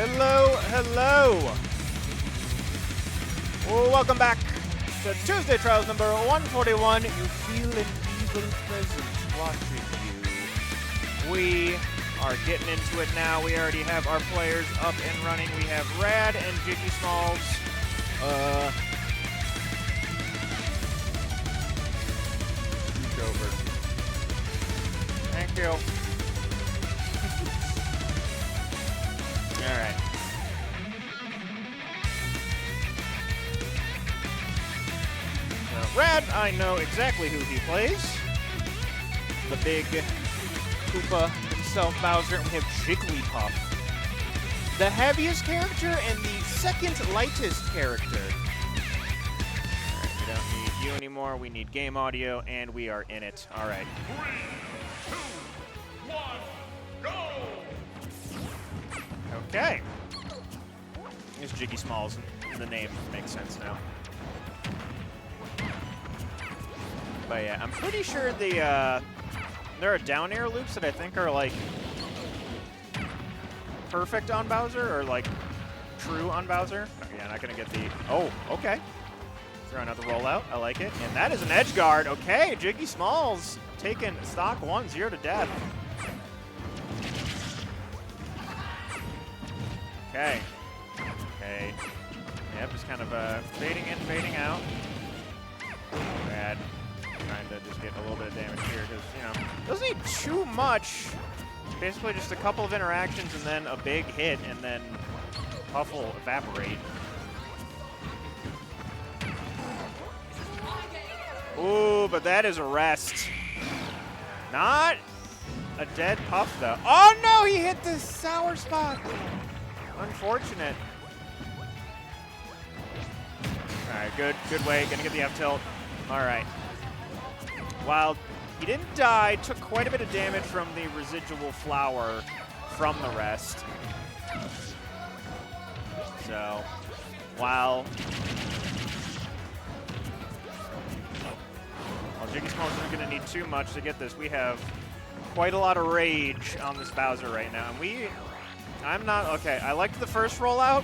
Hello, hello. Well, welcome back to Tuesday Trials number 141. You feel an evil presence watching you. We are getting into it now. We already have our players up and running. We have Rad and Jiggy Smalls. Over. Thank you. All right. So, Rad, I know exactly who he plays. The big Koopa himself, Bowser, and we have Jigglypuff. The heaviest character and the second lightest character. All right, we don't need you anymore. We need game audio, and we are in it. All right. 3, 2, 1, go! Okay. There's Jiggy Smalls. The name makes sense now. But yeah, I'm pretty sure the there are down air loops that I think are like perfect on Bowser or like true on Bowser. Yeah, not gonna get the. Oh, okay. Throwing out the rollout. I like it. And that is an edge guard. Okay, Jiggy Smalls taking stock 1-0 to death. Okay. Okay. Yep, just kind of fading in, fading out. Bad. Trying to just get a little bit of damage here because, you know, doesn't need too much. Basically just a couple of interactions and then a big hit and then Puff will evaporate. Ooh, but that is a rest. Not a dead Puff, though. Oh, no, he hit the sour spot. Unfortunate. All right, good way. Gonna get the F tilt. All right. While he didn't die, took quite a bit of damage from the residual flower from the rest. So, while Jiggy Smalls isn't gonna need too much to get this, we have quite a lot of rage on this Bowser right now, and I'm not, okay, I liked the first rollout.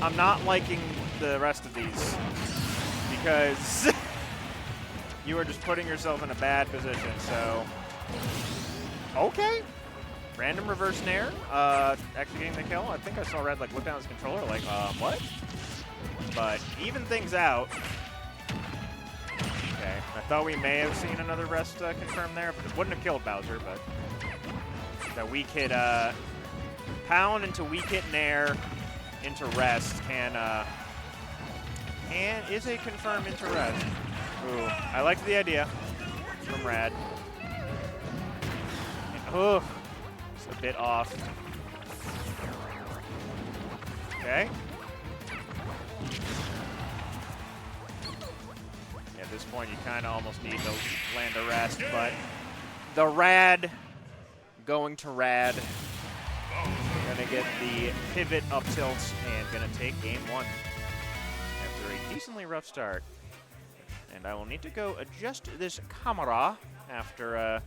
I'm not liking the rest of these because you are just putting yourself in a bad position, so. Okay. Random reverse nair, actually getting the kill. I think I saw Red like whip down his controller like, what? But even things out. Okay, I thought we may have seen another rest confirmed there, but it wouldn't have killed Bowser, but that weak hit, pound into weak hit nair into rest and is a confirmed into rest. Ooh, I liked the idea from Rad. Ooh, just a bit off. Okay. Yeah, at this point you kind of almost need to land a rest, but the Rad going to Rad. Gonna get the pivot up tilt and gonna take game 1 after a decently rough start. And I will need to go adjust this camera after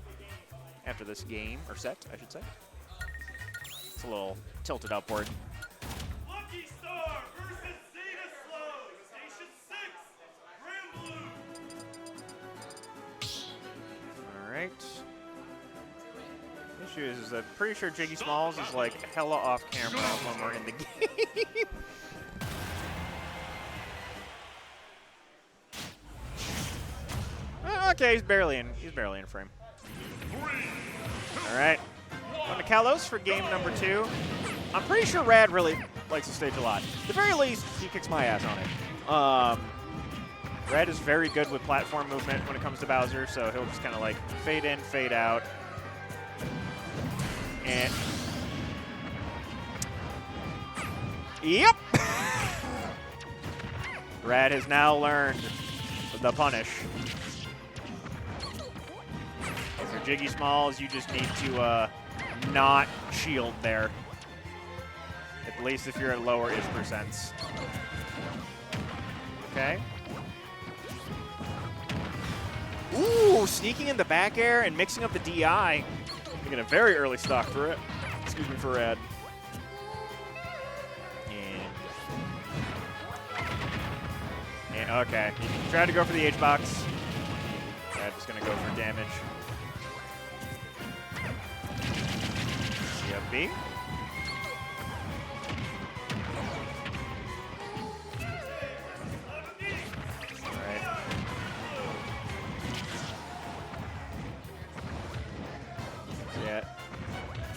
this game, or set, I should say. It's a little tilted upward. Lucky Star versus Zeta Slow, Station 6, Grim Blue. All right. Issue is I'm pretty sure Jiggy Smalls is like hella off camera when we're in the game. Okay, he's barely in frame. All right, on to Kalos for game number 2. I'm pretty sure Rad really likes the stage a lot. At the very least, he kicks my ass on it. Rad is very good with platform movement when it comes to Bowser, so he'll just kind of like fade in, fade out. And yep, Rad has now learned the punish. For Jiggy Smalls, you just need to not shield there. At least if you're at lower is percents. Okay. Ooh, sneaking in the back air and mixing up the DI. We get a very early stock for it. Excuse me for Rad. Okay, you tried to go for the H-box. Yeah, just gonna go for damage. CFB. Alright. Yeah.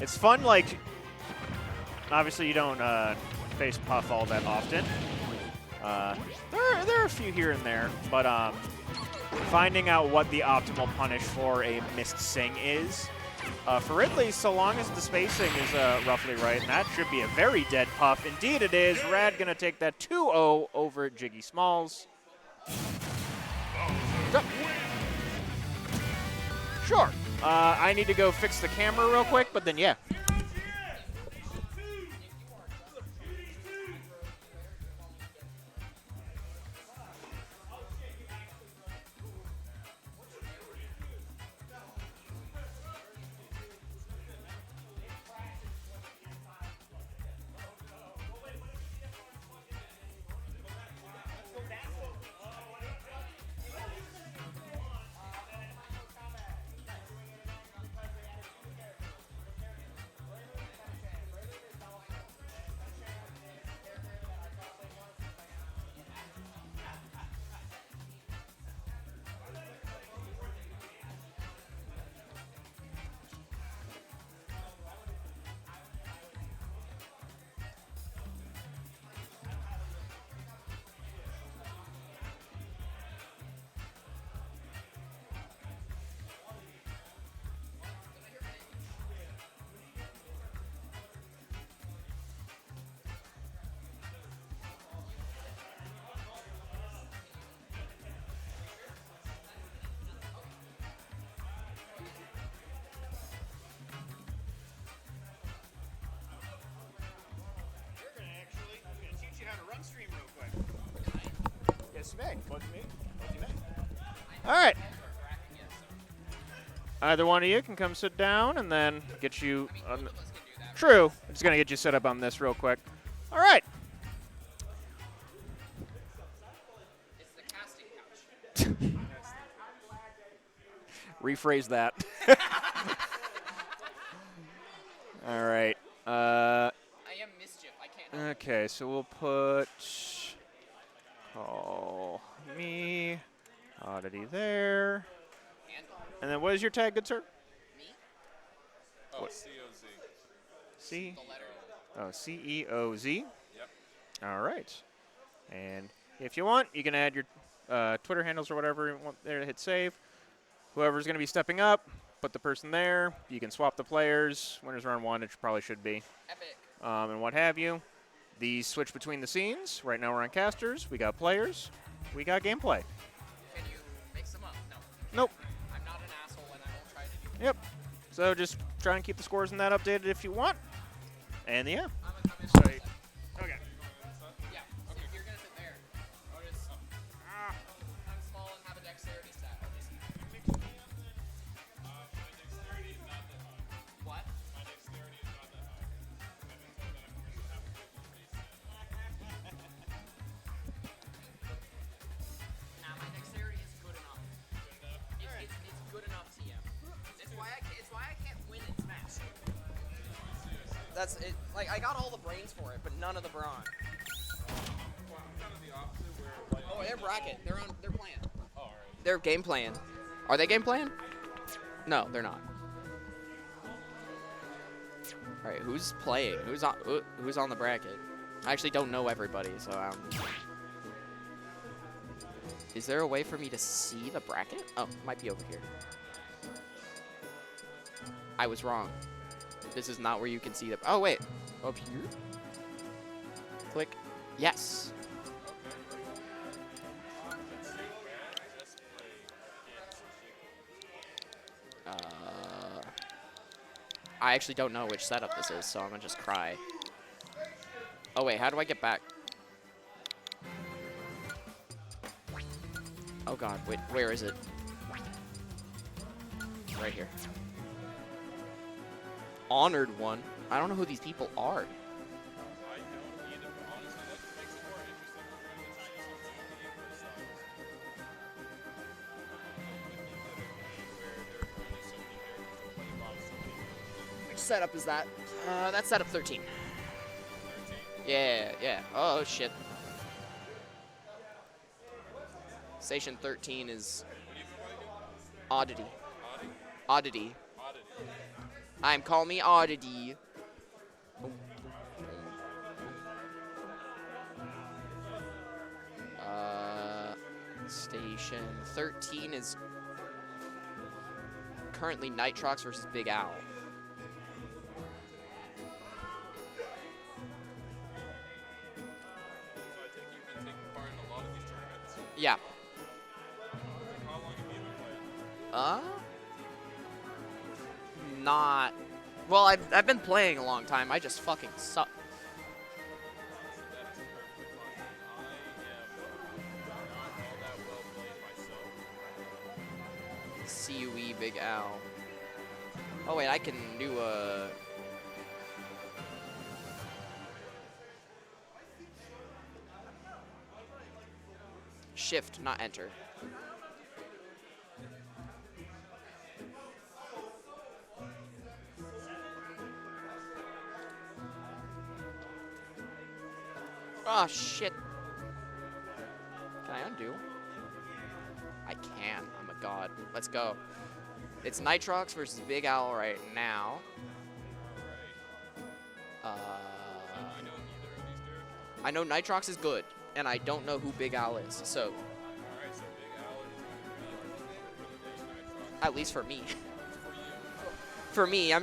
It's fun, like, obviously you don't face Puff all that often. There are a few here and there, but finding out what the optimal punish for a missed sing is. For Ridley, so long as the spacing is roughly right, and that should be a very dead Puff. Indeed it is. Rad going to take that 2-0 over Jiggy Smalls. Sure. I need to go fix the camera real quick, but then yeah. Stream real quick. Yes, you may. Both you may. All right. Either one of you can come sit down and then get you. True. I'm just gonna get you set up on this real quick. All right. It's the casting couch. Rephrase that. All right. I am mischief. I can't. Okay, so we'll put call me oddity there. And then what is your tag, good sir? Me? Oh, What? C-O-Z. C. The letter. Oh, C-E-O-Z. Yep. All right. And if you want, you can add your Twitter handles or whatever you want there to hit save. Whoever's going to be stepping up, put the person there. You can swap the players. Winners round one, it probably should be. Epic. And what have you. These switch between the scenes. Right now we're on casters. We got players. We got gameplay. Can you mix them up? No. Nope. I'm not an asshole and I won't try to do that. Yep. So just try and keep the scores in that updated if you want. And yeah. I'm in So, okay. Yeah. Okay. If you're gonna sit there, notice I'm small and have a dexterity stat. What? My dexterity is not that high. I've been told that I'm going to have a good face Nah, my dexterity is good enough. It's good enough, TM. It's why I can't win in Smash. That's it. Like I got all the brains for it, but none of the brawn. Well, I'm kind of the opposite where, like, Oh, they're bracket. They're playing. oh, all right. They're game playing. Are they game playing? No, they're not. All right, who's playing? Who's on the bracket? I actually don't know everybody, so is there a way for me to see the bracket? Oh, might be over here. I was wrong. This is not where you can see the. Oh wait, up here. Click. Yes. I actually don't know which setup this is, so I'm gonna just cry. Oh wait, how do I get back? Oh god, wait, where is it? Right here. Honored one. I don't know who these people are. I don't either, but honestly, that makes it more interesting when we're trying to see some 2D first off. setup is that? That's setup 13. 13. Yeah, yeah. Oh, shit. Station 13 is What do you want to do? Oddity. Audi? Oddity. Oddity. Call me Oddity. Station 13 is currently Nitrox versus Big Owl. So I think you've been taking part in a lot of these tournaments. Yeah. How long have you been playing? Not. Well, I've been playing a long time. I just fucking suck. That is perfectly fine. I am not all that well played myself. CUE Big Owl. Oh wait, I can do a. Shift, not enter. Oh shit. Can I undo? I can. I'm a god. Let's go. It's Nitrox versus Big Owl right now. I know neither of these characters. I know Nitrox is good, and I don't know who Big Owl is. So, Alright, so Big Al is going to be our favorite for the day, Nitrox. at least for me. For you. For me, I'm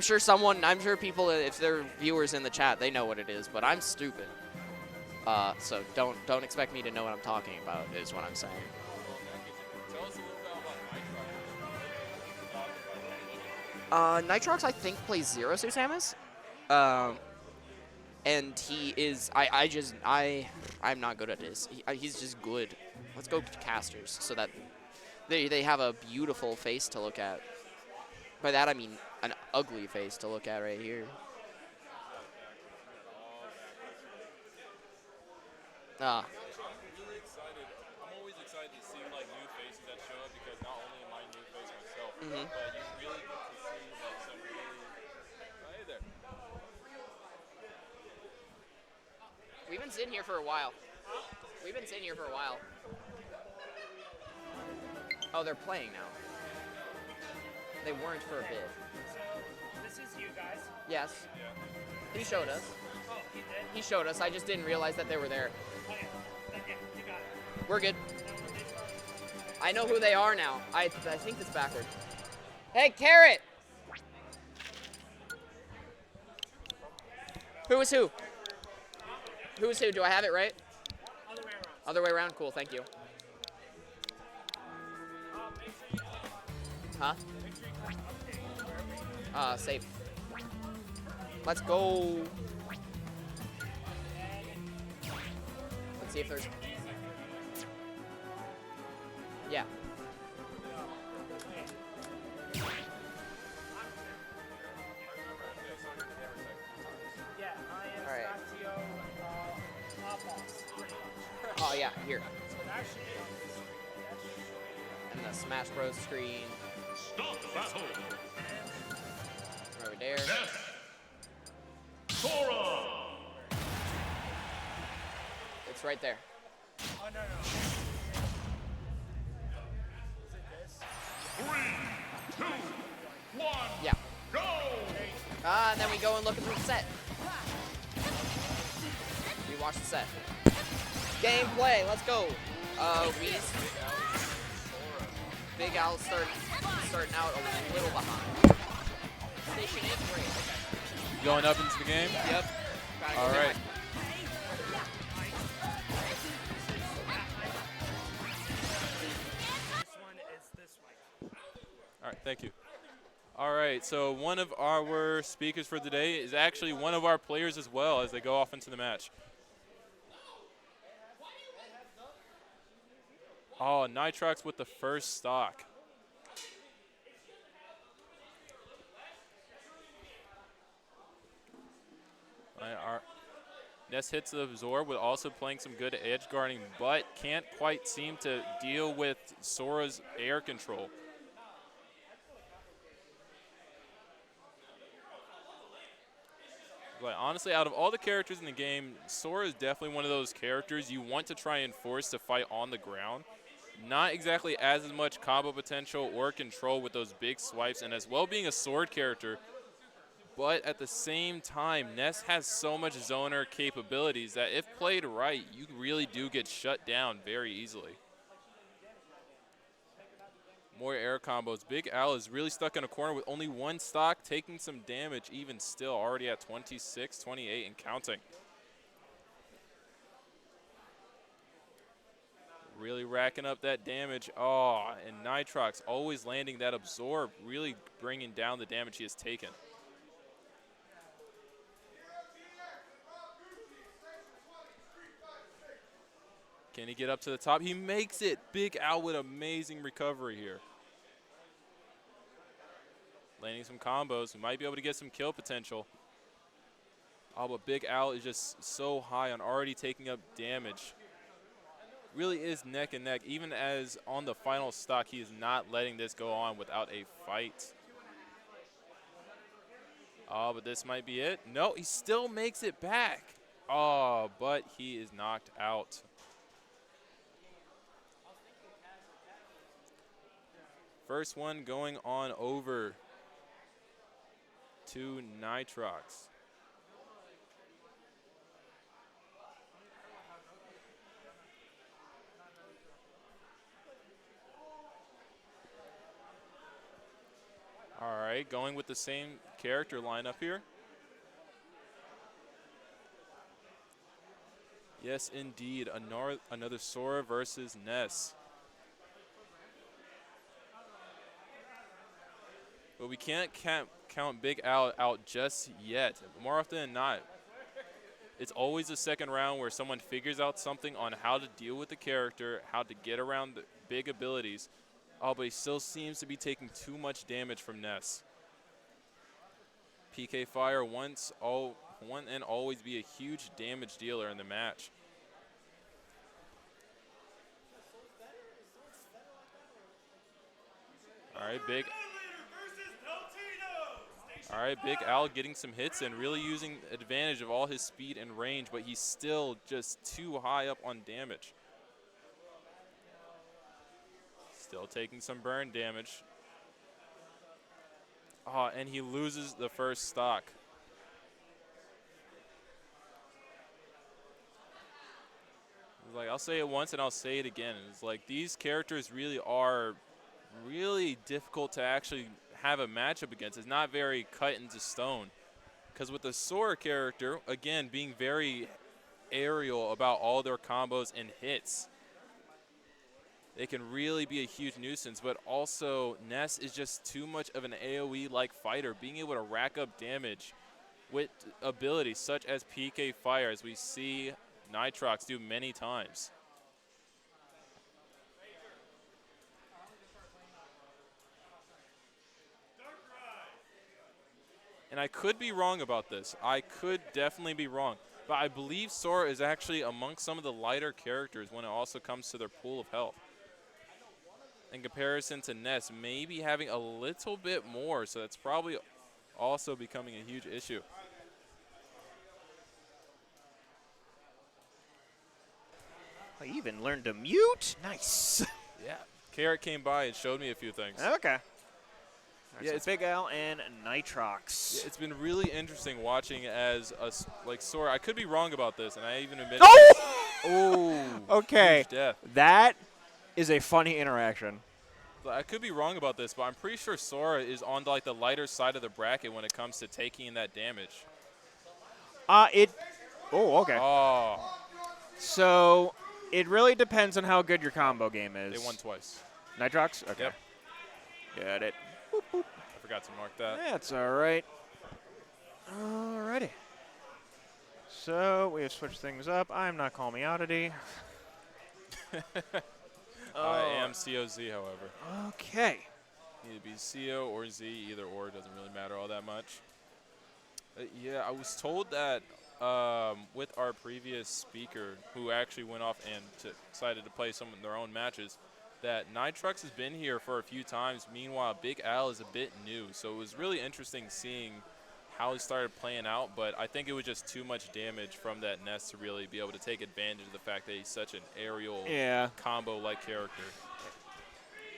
sure people, if they're viewers in the chat, they know what it is, but I'm stupid. So don't expect me to know what I'm talking about, is what I'm saying. Well, in that case, tell us a little bit about Nitrox. Nitrox, I think, plays Zero Susamus. And he is, I'm not good at this. He's just good. Let's go casters so that they have a beautiful face to look at. By that, I mean an ugly face to look at right here. I'm really excited. I'm always excited to see like new faces that show up because not only am I a new face myself, but you really get to see like some really. Oh, hey there. We've been sitting here for a while. Oh, they're playing now. They weren't for a bit. This is you guys. Yes. Yeah. He showed us. Oh, he did? He showed us. I just didn't realize that they were there. Oh, yeah. Yeah, you got it. We're good. I know who they are now. I think it's backward. Hey, Carrot! Who is who? Who is who? Do I have it right? Other way around. Other way around? Cool, thank you. Make sure you Huh? make sure you click update wherever you Save. Let's go. Let's see if there's... Yeah. Yeah, I am All right. Statio top boss, pretty much. Oh, yeah, here. So that should be on this screen. That should be And the Smash Bros. Screen. Stop the battle. Over there. Sora. It's right there. Oh, no. Is it this? 3, 2, 1, Yeah. go. And then we go and look at the set. We watch the set. Gameplay, let's go. Big Al starting out a little behind. Station is great. Okay. Going up into the game. Yep. Gotta go All get right. This one is this way. All right, thank you. All right, so one of our speakers for today is actually one of our players as well as they go off into the match. Oh, Nitrox with the first stock. Our Ness hits the absorb with also playing some good edge guarding, but can't quite seem to deal with Sora's air control. Like, honestly, out of all the characters in the game, Sora is definitely one of those characters you want to try and force to fight on the ground. Not exactly as much combo potential or control with those big swipes, and as well being a sword character. But at the same time, Ness has so much zoner capabilities that if played right, you really do get shut down very easily. More air combos. Big Al is really stuck in a corner with only one stock, taking some damage even still, already at 26, 28, and counting. Really racking up that damage. Oh, and Nitrox always landing that absorb, really bringing down the damage he has taken. Can he get up to the top? He makes it. Big Al with amazing recovery here. Landing some combos. He might be able to get some kill potential. Oh, but Big Al is just so high on already taking up damage. Really is neck and neck. Even as on the final stock, he is not letting this go on without a fight. Oh, but this might be it. No, he still makes it back. Oh, but he is knocked out. First one going on over to Nitrox. All right, going with the same character lineup here. Yes, indeed, another Sora versus Ness. But we can't count Big Al out just yet. More often than not, it's always the second round where someone figures out something on how to deal with the character, how to get around the big abilities. Oh, but he still seems to be taking too much damage from Ness. PK Fire one and always be a huge damage dealer in the match. All right, Big Al getting some hits and really using advantage of all his speed and range, but he's still just too high up on damage. Still taking some burn damage. Oh, and he loses the first stock. Like, I'll say it once and I'll say it again. It's like these characters really are really difficult to actually have a matchup against. It's not very cut into stone. Because with the Sora character, again, being very aerial about all their combos and hits, they can really be a huge nuisance. But also, Ness is just too much of an AoE-like fighter, being able to rack up damage with abilities such as PK Fire, as we see Nitrox do many times. And I could be wrong about this. I could definitely be wrong. But I believe Sora is actually amongst some of the lighter characters when it also comes to their pool of health. In comparison to Ness, maybe having a little bit more. So that's probably also becoming a huge issue. I even learned to mute. Nice. Yeah. Carrot came by and showed me a few things. Okay. Yeah, so it's Big Al and Nitrox. Yeah, it's been really interesting watching as like Sora. I could be wrong about this, and I even admit. Oh! Oh. Okay. Huge death. That is a funny interaction. I could be wrong about this, but I'm pretty sure Sora is on like the lighter side of the bracket when it comes to taking that damage. Oh, okay. Oh. So it really depends on how good your combo game is. They won twice. Nitrox? Okay. Yep. Got it. I forgot to mark that. That's all right. Alrighty. So we have switched things up. I'm not calling me outity. I am COZ, however. Okay. Either be CO or Z, either or, doesn't really matter all that much. Yeah, I was told that with our previous speaker, who actually went off and decided to play some of their own matches, that Nitrox has been here for a few times. Meanwhile, Big Al is a bit new. So it was really interesting seeing how it started playing out, but I think it was just too much damage from that Nest to really be able to take advantage of the fact that he's such an aerial Yeah. combo-like character.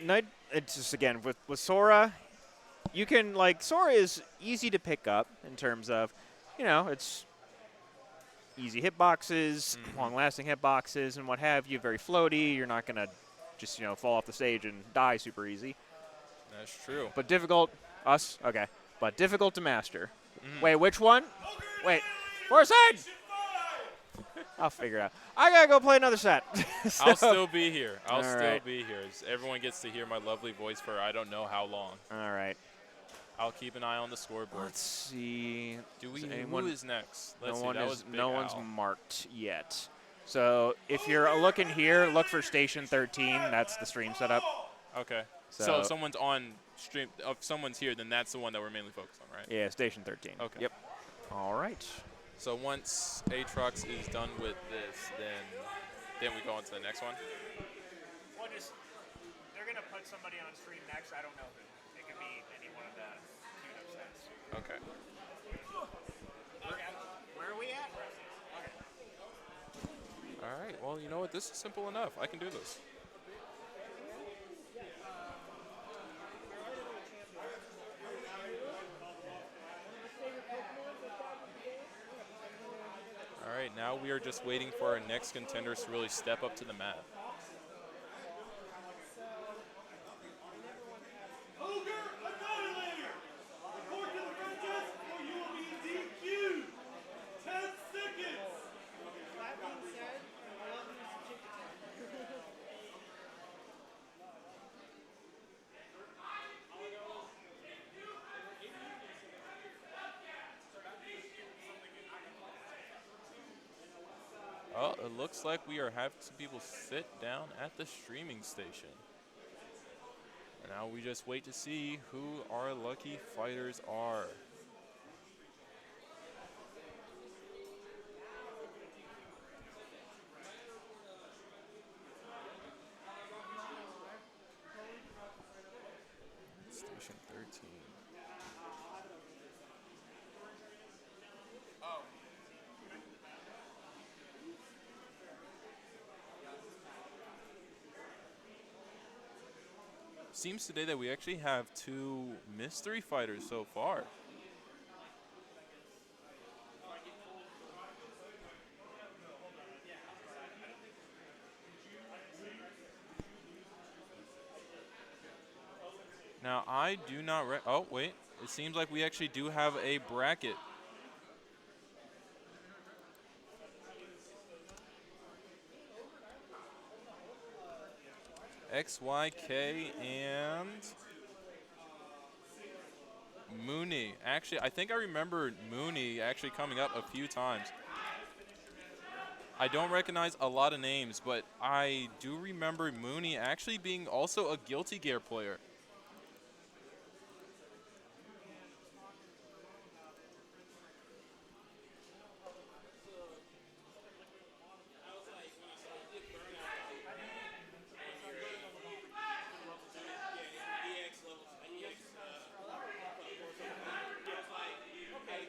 Night. It's just again with Sora, you can like Sora is easy to pick up in terms of, it's easy hitboxes, long-lasting hitboxes, and what have you. Very floaty. You're not gonna just fall off the stage and die super easy. That's true. But difficult. Okay. But difficult to master. Wait, which one? Wait. Foresight! I'll figure it out. I gotta go play another set. I'll still be here. I'll All still right. be here. Everyone gets to hear my lovely voice for I don't know how long. All right. I'll keep an eye on the scoreboard. Let's see. Who is next? Let's see. No one's marked yet. So if you're looking here, look for station 13. That's the stream setup. Okay. So if someone's on stream, if someone's here, then that's the one that we're mainly focused on, right? Yeah, station 13. Okay. Yep. All right. So once Aatrox is done with this, then we go on to the next one. Well, they're gonna put somebody on stream next. I don't know who. It could be any one of the queued-up sets. Okay. Where are we at? All right. Well, you know what? This is simple enough. I can do this. All right. Now we are just waiting for our next contenders to really step up to the mat. Oh, it looks like we are having some people sit down at the streaming station. And now we just wait to see who our lucky fighters are. Station 13. Seems today that we actually have 2 mystery fighters so far. Now, I do not oh, wait. It seems like we actually do have a bracket. XYK and Mooney. Actually, I think I remember Mooney actually coming up a few times. I don't recognize a lot of names, but I do remember Mooney actually being also a Guilty Gear player.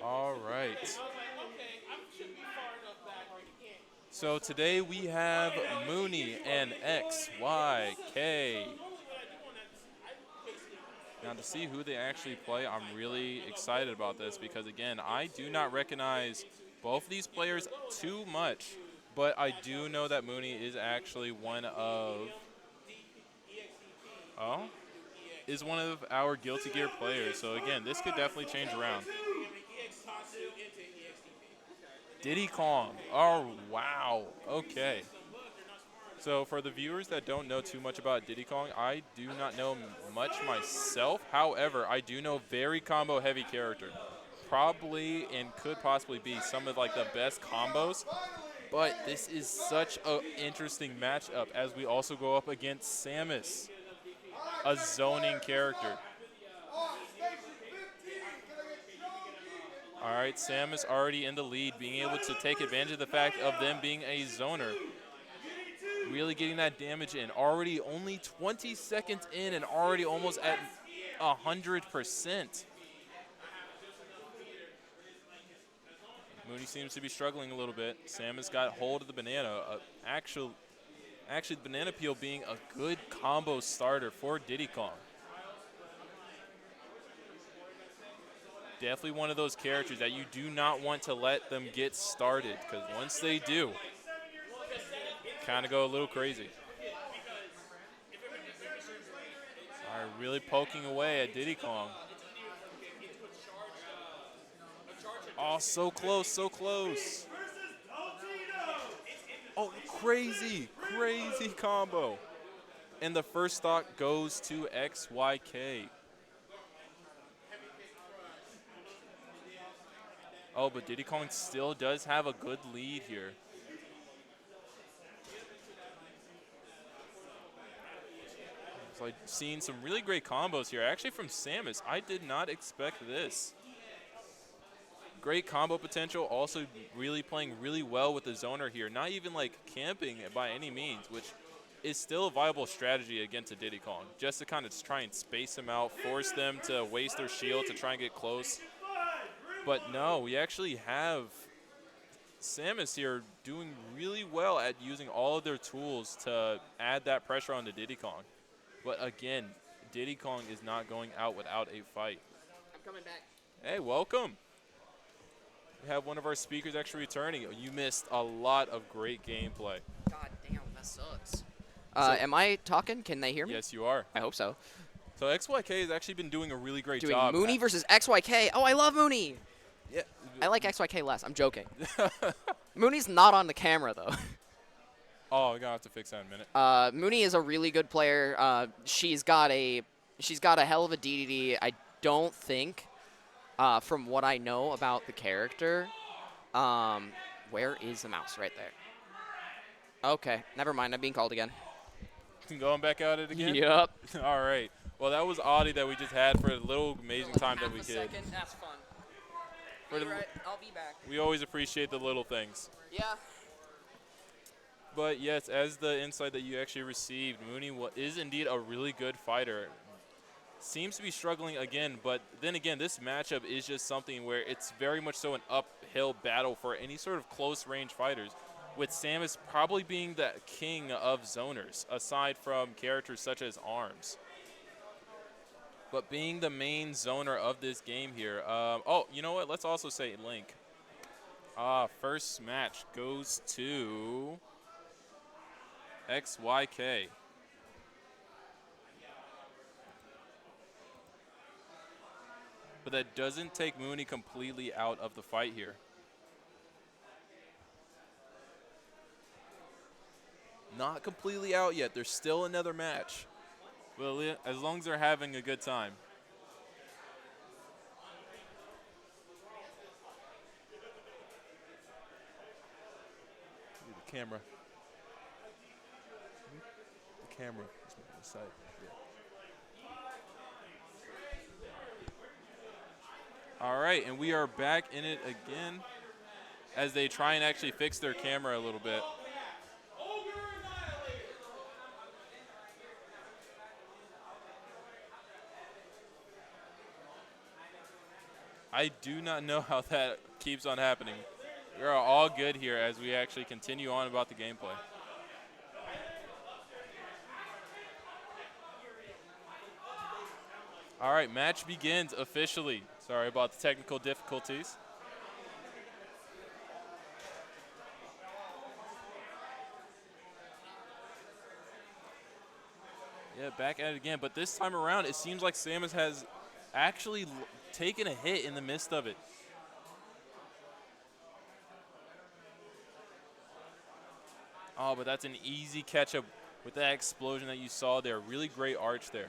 All right. So today we have Mooney and XYK. Now to see who they actually play, I'm really excited about this because again, I do not recognize both of these players too much, but I do know that Mooney is actually one of our Guilty Gear players. So again, this could definitely change around. Diddy Kong. Oh, wow. Okay. So for the viewers that don't know too much about Diddy Kong, I do not know much myself. However, I do know very combo heavy character. Probably and could possibly be some of like the best combos. But this is such an interesting matchup as we also go up against Samus, a zoning character. All right, Samus already in the lead, being able to take advantage of the fact of them being a zoner. Really getting that damage in. Already only 20 seconds in and already almost at 100%. Mooney seems to be struggling a little bit. Samus got hold of the banana. Actually, the banana peel being a good combo starter for Diddy Kong. Definitely one of those characters that you do not want to let them get started, because once they do, kind of go a little crazy. All right, really poking away at Diddy Kong. Oh, so close, so close. Oh, crazy combo. And the first stock goes to XYK. Oh, but Diddy Kong still does have a good lead here. So I've seen some really great combos here. Actually from Samus, I did not expect this. Great combo potential, also really playing really well with the zoner here. Not even like camping by any means, which is still a viable strategy against a Diddy Kong. Just to kind of try and space them out, force them to waste their shield to try and get close. But no, we actually have Samus here doing really well at using all of their tools to add that pressure on the Diddy Kong. But again, Diddy Kong is not going out without a fight. I'm coming back. Hey, welcome. We have one of our speakers actually returning. You missed a lot of great gameplay. God damn, that sucks. Am I talking? Can they hear me? Yes, you are. I hope so. So XYK has actually been doing a really great Doing job. Mooney versus XYK. Oh, I love Mooney. Yeah. I like XYK less. I'm joking. Mooney's not on the camera, though. Oh, we're gonna have to fix that in a minute. Mooney is a really good player. She's got a hell of a DDD. I don't think, from what I know about the character, where is the mouse? Right there. Okay, never mind. I'm being called again. Going back at it again? Yep. All right. Well, that was Audie that we just had for a little amazing time that we did. Second. That's fun. For the- Right. I'll be back. We always appreciate the little things. Yeah. But yes, as the insight that you actually received, Mooney is indeed a really good fighter. Seems to be struggling again, but then again, this matchup is just something where it's very much so an uphill battle for any sort of close range fighters, with Samus probably being the king of zoners, aside from characters such as ARMS. But being the main zoner of this game here, oh, you know what? Let's also say Link. First match goes to XYK. But that doesn't take Mooney completely out of the fight here. Not completely out yet. There's still another match. Well, as long as they're having a good time. The camera. The camera is on the side. Yeah. All right, and we are back in it again as they try and actually fix their camera a little bit. I do not know how that keeps on happening. We are all good here as we actually continue on about the gameplay. All right, match begins officially. Sorry about the technical difficulties. Yeah, back at it again, but this time around, it seems like Samus has actually taken a hit in the midst of it. Oh, but that's an easy catch-up with that explosion that you saw there. Really great arch there.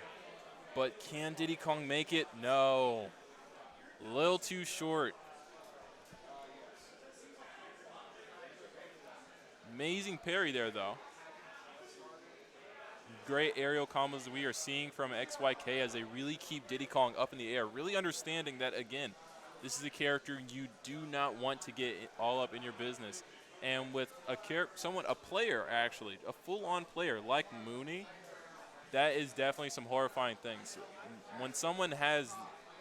But can Diddy Kong make it? No. A little too short. Amazing parry there, though. Great aerial combos that we are seeing from XYK as they really keep Diddy Kong up in the air. Really understanding that, again, this is a character you do not want to get all up in your business. And with a player, actually, a full-on player like Mooney, that is definitely some horrifying things. When someone has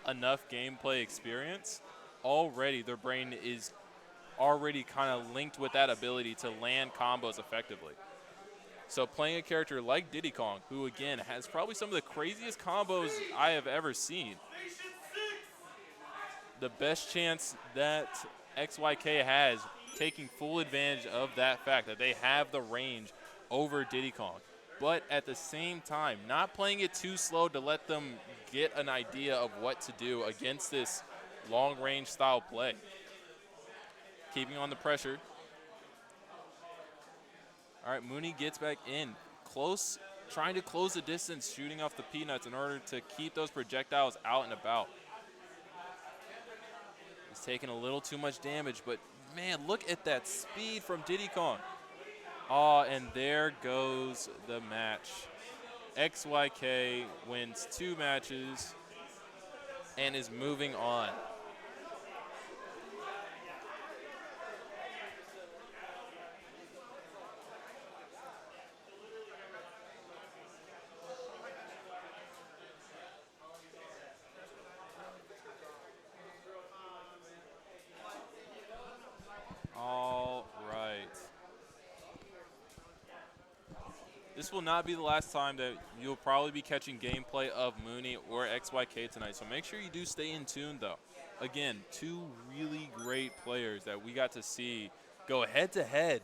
enough gameplay experience, already their brain is already kind of linked with that ability to land combos effectively. So playing a character like Diddy Kong, who again has probably some of the craziest combos I have ever seen, the best chance that XYK has taking full advantage of that fact that they have the range over Diddy Kong. But at the same time, not playing it too slow to let them get an idea of what to do against this long-range style play. Keeping on the pressure. All right, Mooney gets back in. Close, trying to close the distance, shooting off the peanuts in order to keep those projectiles out and about. He's taking a little too much damage, but man, look at that speed from Diddy Kong. Oh, and there goes the match. XYK wins 2 matches and is moving on. All right. This will not be the last time that you'll probably be catching gameplay of Mooney or XYK tonight, so make sure you do stay in tune, though. Again, 2 really great players that we got to see go head-to-head,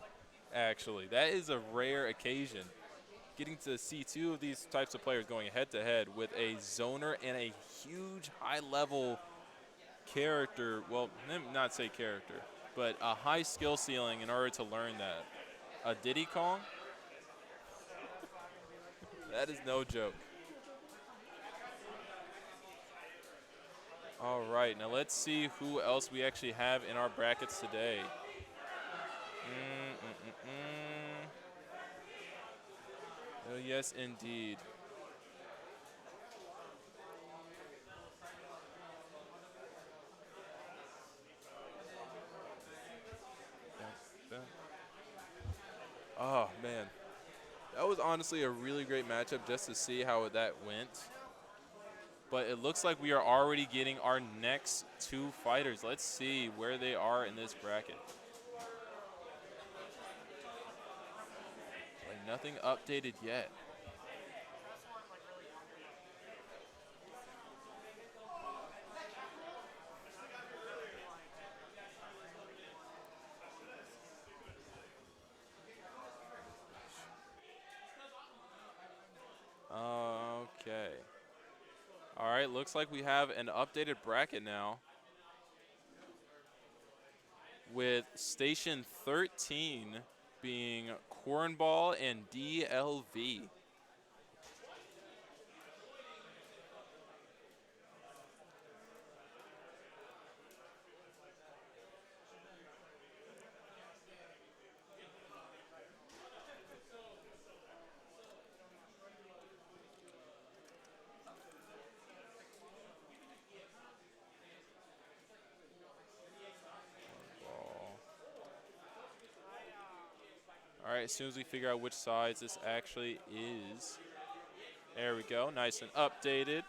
actually. That is a rare occasion, getting to see 2 of these types of players going head-to-head with a zoner and a huge high-level character. Well, not say character, but a high skill ceiling in order to learn that. A Diddy Kong? That is no joke. All right, now let's see who else we actually have in our brackets today. Oh, yes, indeed. Oh, man. That was honestly a really great matchup just to see how that went. But it looks like we are already getting our next 2 fighters. Let's see where they are in this bracket. Like, nothing updated yet. Okay. All right, looks like we have an updated bracket now with Station 13 being Cornball and DLV. All right, as soon as we figure out which sides this actually is. There we go, nice and updated.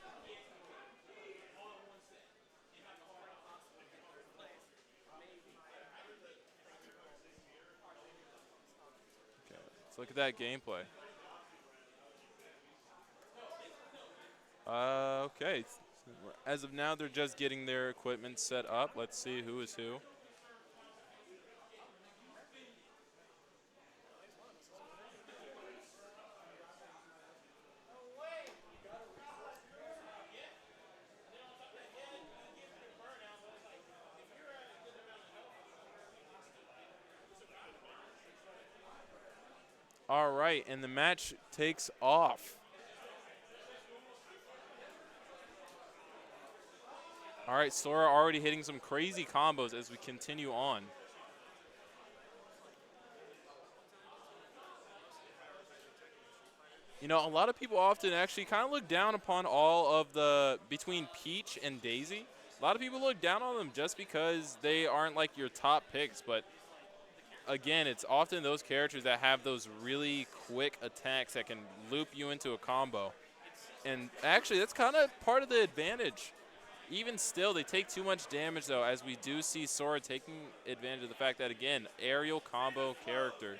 Okay, let's look at that gameplay. Okay, as of now, they're just getting their equipment set up. Let's see who is who. All right, and the match takes off. All right, Sora already hitting some crazy combos as we continue on. You know, a lot of people often actually kind of look down upon all of the, between Peach and Daisy. A lot of people look down on them just because they aren't like your top picks, but again, it's often those characters that have those really quick attacks that can loop you into a combo. And actually, that's kind of part of the advantage Even still, they take too much damage, though, as we do see Sora taking advantage of the fact that, again, aerial combo character.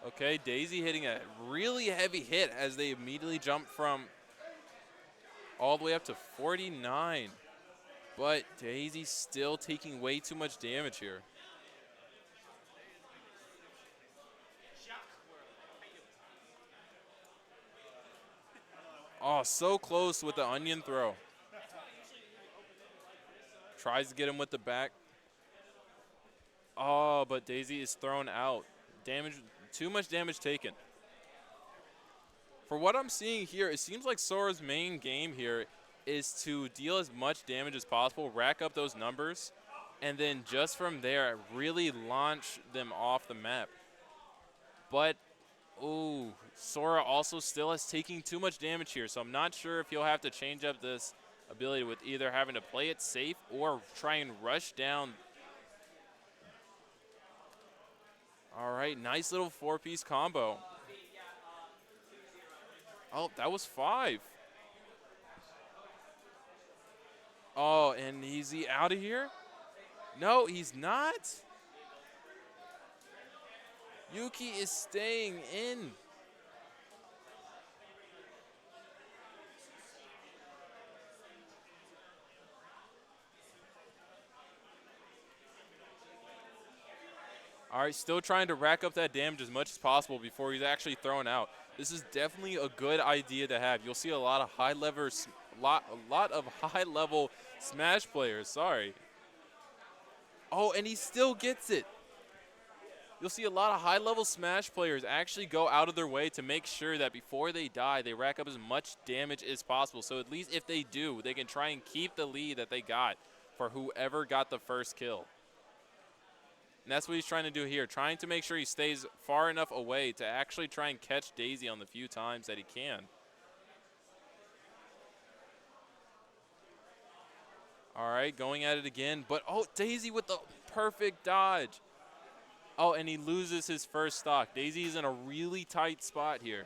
Okay, Daisy hitting a really heavy hit as they immediately jump from all the way up to 49. But Daisy's still taking way too much damage here. Oh, so close with the onion throw. Tries to get him with the back. Oh, but Daisy is thrown out. Damage, too much damage taken. For what I'm seeing here, it seems like Sora's main game here is to deal as much damage as possible, rack up those numbers, and then just from there, really launch them off the map. But, ooh, Sora also still is taking too much damage here, so I'm not sure if he'll have to change up this ability with either having to play it safe or try and rush down. All right, nice little four-piece combo. Oh, that was 5. Oh, and is he out of here? No, he's not. Yuki is staying in. All right, still trying to rack up that damage as much as possible before he's actually thrown out. This is definitely a good idea to have. You'll see a lot of lot of high-level Smash players. Sorry. Oh, and he still gets it. You'll see a lot of high-level Smash players actually go out of their way to make sure that before they die, they rack up as much damage as possible. So at least if they do, they can try and keep the lead that they got for whoever got the first kill. And that's what he's trying to do here, trying to make sure he stays far enough away to actually try and catch Daisy on the few times that he can. All right, going at it again. But, oh, Daisy with the perfect dodge. Oh, and he loses his first stock. Daisy's in a really tight spot here.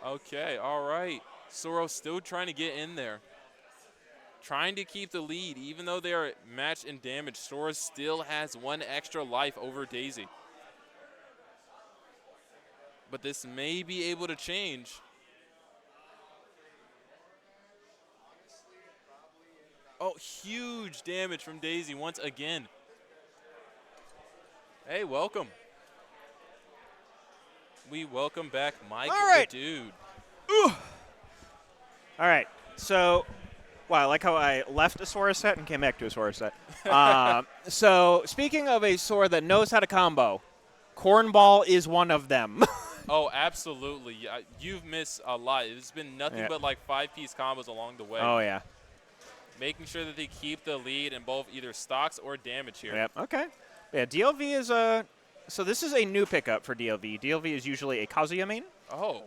Okay, all right. Sora still trying to get in there. Trying to keep the lead. Even though they are matched in damage, Sora still has 1 extra life over Daisy. But this may be able to change. Oh, huge damage from Daisy once again. Hey, welcome. We welcome back Mike the Dude. Ooh. All right, so, wow, I like how I left a Sora set and came back to a Sora set. So, speaking of a Sora that knows how to combo, Cornball is one of them. Oh, absolutely. You've missed a lot. It's been nothing but like 5-piece combos along the way. Oh, yeah. Making sure that they keep the lead in both either stocks or damage here. Yep, okay. Yeah, DLV is a... So this is a new pickup for DLV. DLV is usually a Kazuya main. Oh.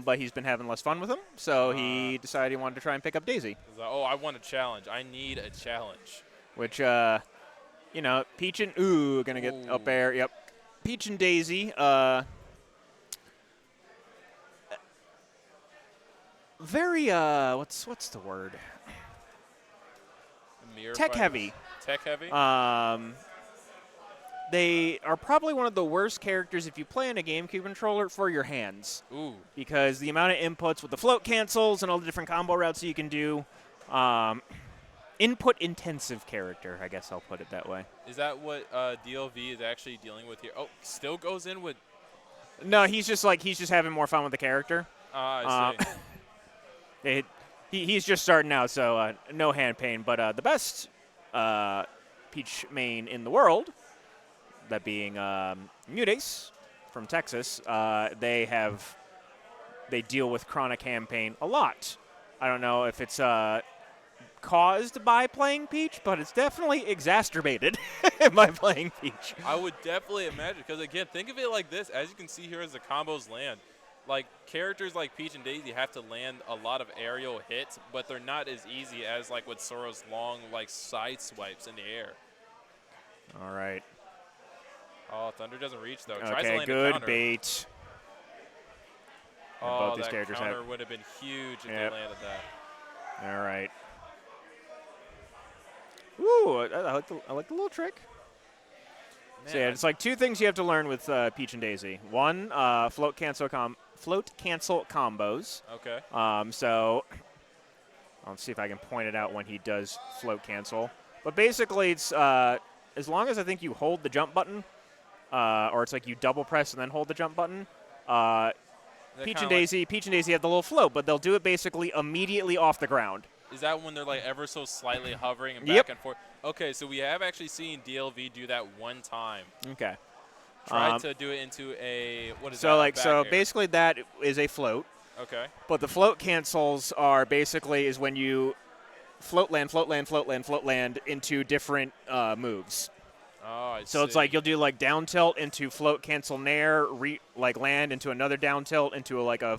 But he's been having less fun with him, so he decided he wanted to try and pick up Daisy. Oh, I want a challenge. I need a challenge. Which, you know, Peach and... Ooh, going to get up there. Yep. Peach and Daisy, very, what's the word? Tech heavy. Tech heavy? They are probably one of the worst characters if you play on a GameCube controller for your hands. Ooh. Because the amount of inputs with the float cancels and all the different combo routes that you can do. Input-intensive character, I guess I'll put it that way. Is that what DLV is actually dealing with here? Oh, still goes in with... No, he's just having more fun with the character. I see. He's just starting out, so no hand pain. But the best Peach main in the world, that being Mudace from Texas, they deal with chronic hand pain a lot. I don't know if it's caused by playing Peach, but it's definitely exacerbated by playing Peach. I would definitely imagine, because again, think of it like this. As you can see here as the combos land, like characters like Peach and Daisy have to land a lot of aerial hits, but they're not as easy as like with Sora's long like side swipes in the air. All right. Oh, Thunder doesn't reach though. Tries to Okay, land a good counter. bait. And Oh, both these that characters counter have. would have been huge if Yep. they landed that. All right. Ooh, I like the little trick. Man, So yeah, it's like two things you have to learn with Peach and Daisy. One, float cancel combos. Okay. So let's see if I can point it out when he does float cancel. But basically, it's as long as I think you hold the jump button, or it's like you double press and then hold the jump button. Peach and Daisy have the little float, but they'll do it basically immediately off the ground. Is that when they're like ever so slightly hovering and Yep. back and forth? Okay, so we have actually seen DLV do that one time. Okay. Tried to do it into a what is that? So a like back so air. basically that is a float, Okay. but the float cancels are basically is when you float land into different moves. Oh, I So it's see. like you'll do like down tilt into float cancel nair, like land into another down tilt into like a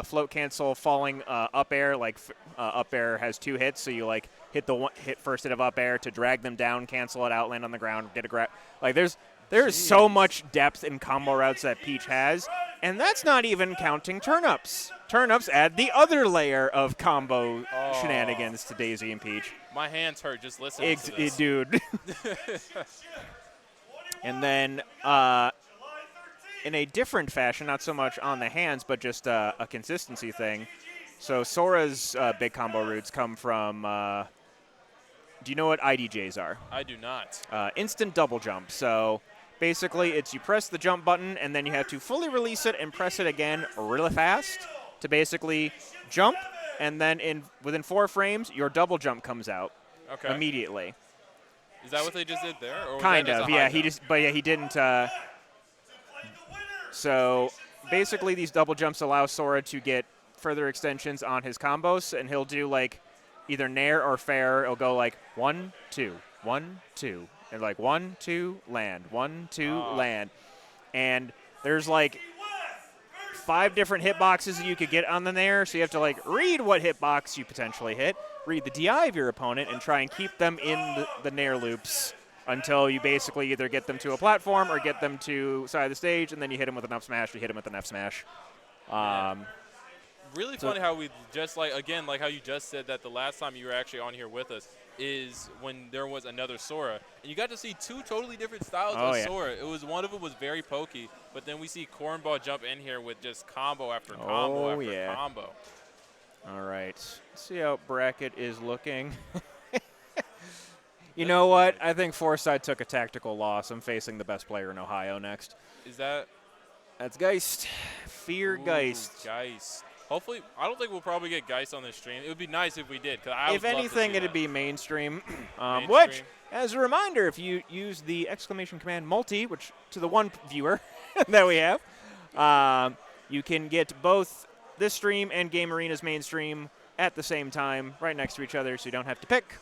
float cancel falling up air. Like up air has 2 hits, so you like hit first hit of up air to drag them down, cancel it out, land on the ground, get a grab. Like there's so much depth in combo routes that Peach has, and that's not even counting turn-ups. Turn-ups add the other layer of combo shenanigans to Daisy and Peach. My hands hurt just listening to this. Dude. And then in a different fashion, not so much on the hands, but just a consistency thing. So Sora's big combo routes come from, do you know what IDJs are? I do not. Instant double jump. So basically it's you press the jump button and then you have to fully release it and press it again really fast to basically jump, and then within 4 frames your double jump comes out immediately. Is that what they just did there? Or was Kind that just of, a yeah. high jump? He didn't. So basically, these double jumps allow Sora to get further extensions on his combos, and he'll do like either nair or fair. It'll go like 1, 2, 1, 2, and like 1, 2, land, 1, 2, land, and there's like 5 different hitboxes that you could get on the nair. So you have to like read what hitbox you potentially hit, read the DI of your opponent, and try and keep them in the nair loops until you basically either get them to a platform or get them to side of the stage, and then you hit them with an up smash. You hit them with an F smash. Really funny how we just like how you just said that the last time you were actually on here with us is when there was another Sora, and you got to see 2 totally different styles of Sora. It was one of them was very pokey, but then we see Cornball jump in here with just combo after combo after combo. All right. Let's see how bracket is looking. You know what? I think Forsyth took a tactical loss. I'm facing the best player in Ohio next. Is that? That's Geist. Fear Geist. Geist. Hopefully, I don't think we'll probably get Geist on this stream. It would be nice if we did. If anything, it'd be mainstream. Mainstream. Which, as a reminder, if you use the exclamation command multi, which to the one viewer that we have, you can get both this stream and Game Arena's mainstream at the same time, right next to each other, so you don't have to pick.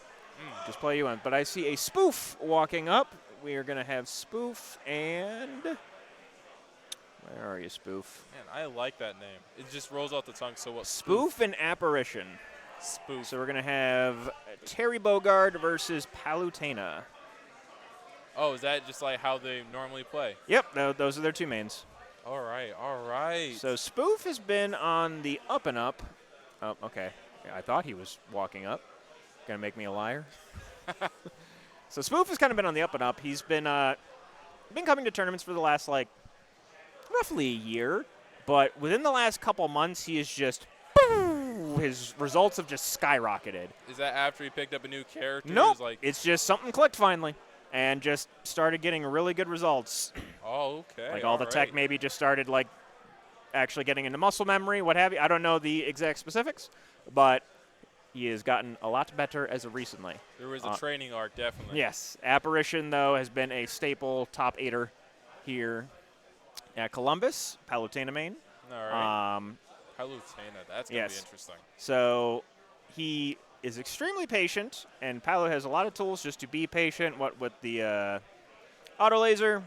Just play you on. But I see a Spoof walking up. We are going to have Spoof and... Where are you, Spoof? Man, I like that name. It just rolls off the tongue so well. Spoof and Apparition. Spoof. So we're going to have Terry Bogard versus Palutena. Oh, is that just like how they normally play? Yep, those are their 2 mains. All right, all right. So Spoof has been on the up and up. Oh, okay. Yeah, I thought he was walking up. Gonna make me a liar. So Spoof has kind of been on the up and up. He's been coming to tournaments for the last like roughly a year, but within the last couple months, he is just his results have just skyrocketed. Is that after he picked up a new character? Nope. Like, it's just something clicked finally, and just started getting really good results. oh, okay. Like all the tech maybe just started like actually getting into muscle memory, what have you. I don't know the exact specifics, but he has gotten a lot better as of recently. There was a training arc, definitely. Yes. Apparition, though, has been a staple top 8er here at Columbus, Palutena main. All right. Palutena, that's going to be interesting. So he is extremely patient, and Palu has a lot of tools just to be patient. What with the auto laser,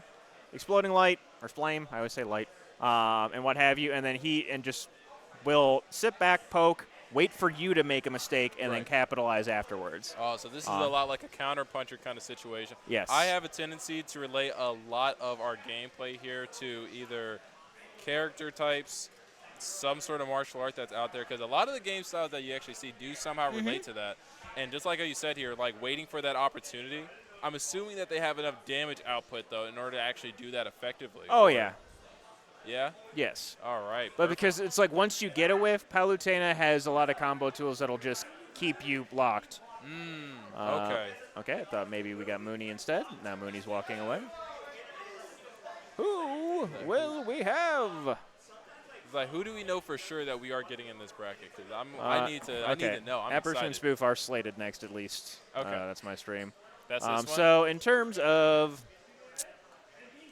exploding light or flame, I always say light, and what have you, and then he just will sit back, poke, wait for you to make a mistake, and then Right. capitalize afterwards. Oh, so this is a lot like a counter-puncher kind of situation. Yes. I have a tendency to relate a lot of our gameplay here to either character types, some sort of martial art that's out there, because a lot of the game styles that you actually see do somehow relate to that. And just like how you said here, like waiting for that opportunity, I'm assuming that they have enough damage output, though, in order to actually do that effectively. Oh, yeah. Yeah? Yes. All right. But because it's like once you get a whiff, Palutena has a lot of combo tools that'll just keep you blocked. Okay. Okay, I thought maybe we got Mooney instead. Now Mooney's walking away. Who will we have? It's like, who do we know for sure that we are getting in this bracket? Because I need to know. I'm Apparition and excited. Spoof are slated next at least. Okay. That's my stream. That's this one? So in terms of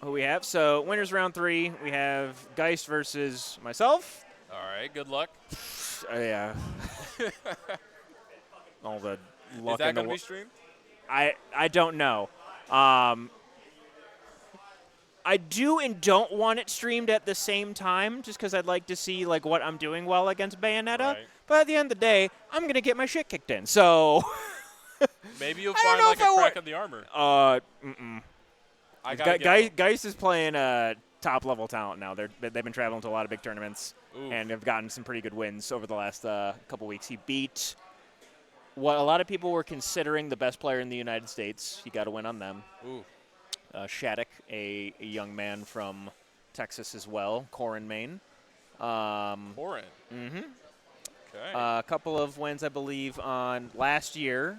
who we have, so winners round 3, we have Geist versus myself. All right. Good luck. Yeah. All the luck Is that in the going to be world. streamed? I don't know. I do and don't want it streamed at the same time, just because I'd like to see like what I'm doing well against Bayonetta. Right. But at the end of the day, I'm gonna get my shit kicked in. So Maybe you'll I don't find know like if a I crack wa- of the armor. I gotta get one. Geist is playing top level talent now. They've been traveling to a lot of big tournaments Ooh. and have gotten some pretty good wins over the last couple weeks. He beat what a lot of people were considering the best player in the United States. He got a win on them. Ooh. Shattuck, a young man from Texas as well, Corin, Maine. Foreign. Mm-hmm. Okay. A couple of wins, I believe, on last year.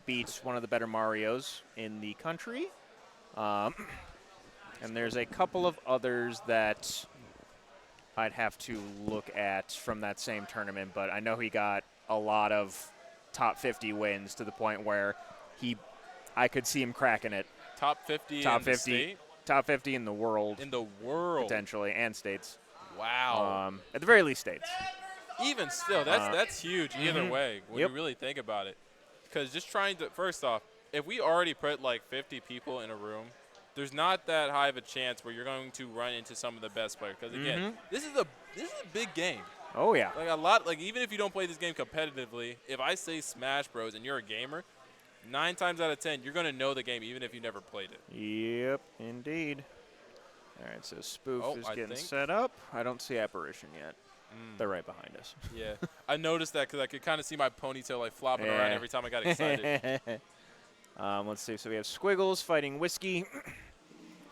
Beats one of the better Marios in the country. And there's a couple of others that I'd have to look at from that same tournament, but I know he got a lot of top 50 wins to the point where I could see him cracking it. Top 50 Top in 50, the state? top 50 in the world, In the world. potentially, and states. Wow. At the very least, states. Even still, that's huge either way when Yep. you really think about it. Because just trying to, first off, if we already put like 50 people in a room, there's not that high of a chance where you're going to run into some of the best players. Because again, this is a big game. Oh yeah. Like even if you don't play this game competitively, if I say Smash Bros and you're a gamer, 9 times out of 10 you're going to know the game even if you never played it. Yep, indeed. All right, so Spoof Oh, is I getting think- set up. I don't see Apparition yet. They're right behind us. Yeah, I noticed that because I could kind of see my ponytail like flopping around Yeah. every time I got excited. Let's see. So we have Squiggles fighting Whiskey.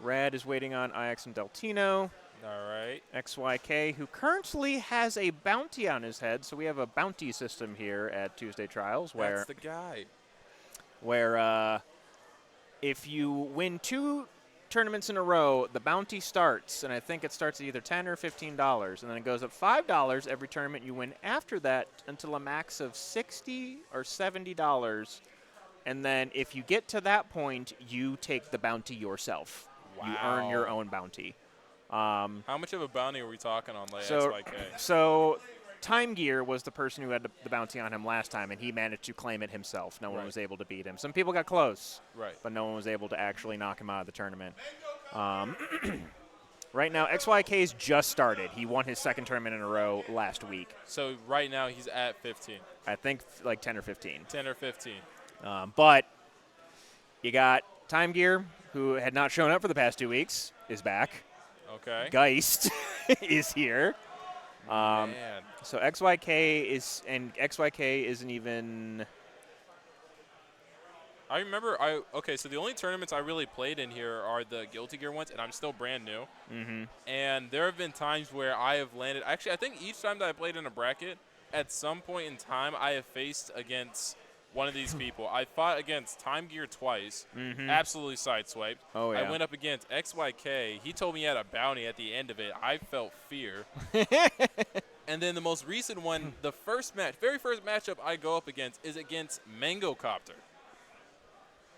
Rad is waiting on IX and Deltino. All right. XYK, who currently has a bounty on his head. So we have a bounty system here at Tuesday Trials where That's the guy. if you win 2 tournaments in a row, the bounty starts, and I think it starts at either $10 or $15, and then it goes up $5 every tournament you win after that until a max of $60 or $70. And then if you get to that point, you take the bounty yourself. You earn your Wow. own bounty. How much of a bounty are we talking on, like So, XYK? so Time Gear was the person who had the bounty on him last time, and he managed to claim it himself. No one Right. was able to beat him. Some people got close, Right. but no one was able to actually knock him out of the tournament. Right now, XYK's just started. He won his second tournament in a row last week. So right now he's at 15, I think like 10 or 15. 10 or 15. But you got Time Gear, who had not shown up for the past 2 weeks, is back. Okay. Geist is here. Man. So XYK isn't even. I remember okay, so the only tournaments I really played in here are the Guilty Gear ones, and I'm still brand new. Mm-hmm. And there have been times where I have landed. Actually, I think each time that I played in a bracket, at some point in time, I have faced against one of these people. I fought against Time Gear twice, absolutely sideswiped. Oh, yeah. I went up against XYK. He told me he had a bounty at the end of it. I felt fear. And then the most recent one, the very first matchup I go up against is against Mango Copter,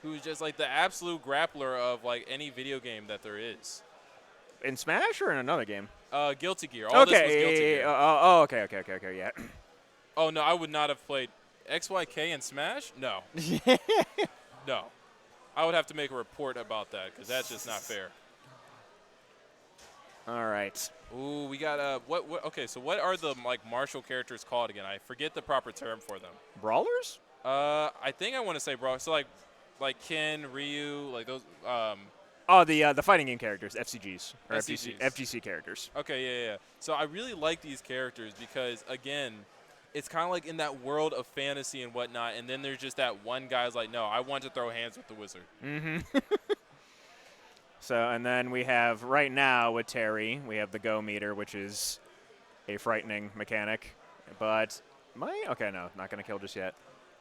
who's just like the absolute grappler of like any video game that there is. In Smash or in another game? Guilty Gear. All this was Guilty Okay. Gear. Okay. Yeah. Oh no, I would not have played. XYK and Smash? No. No. I would have to make a report about that because that's just not fair. All right. Ooh, we got what? Okay, so what are the like martial characters called again? I forget the proper term for them. Brawlers? I think I want to say brawl. So like Ken, Ryu, like those. Oh, the fighting game characters, FCGs or FCGs. FGC characters. Okay, yeah. So I really like these characters because again, it's kind of like in that world of fantasy and whatnot, and then there's just that one guy's like, no, I want to throw hands with the wizard. Mm-hmm. So, and then we have right now with Terry, we have the go meter, which is a frightening mechanic. But okay, no, not going to kill just yet.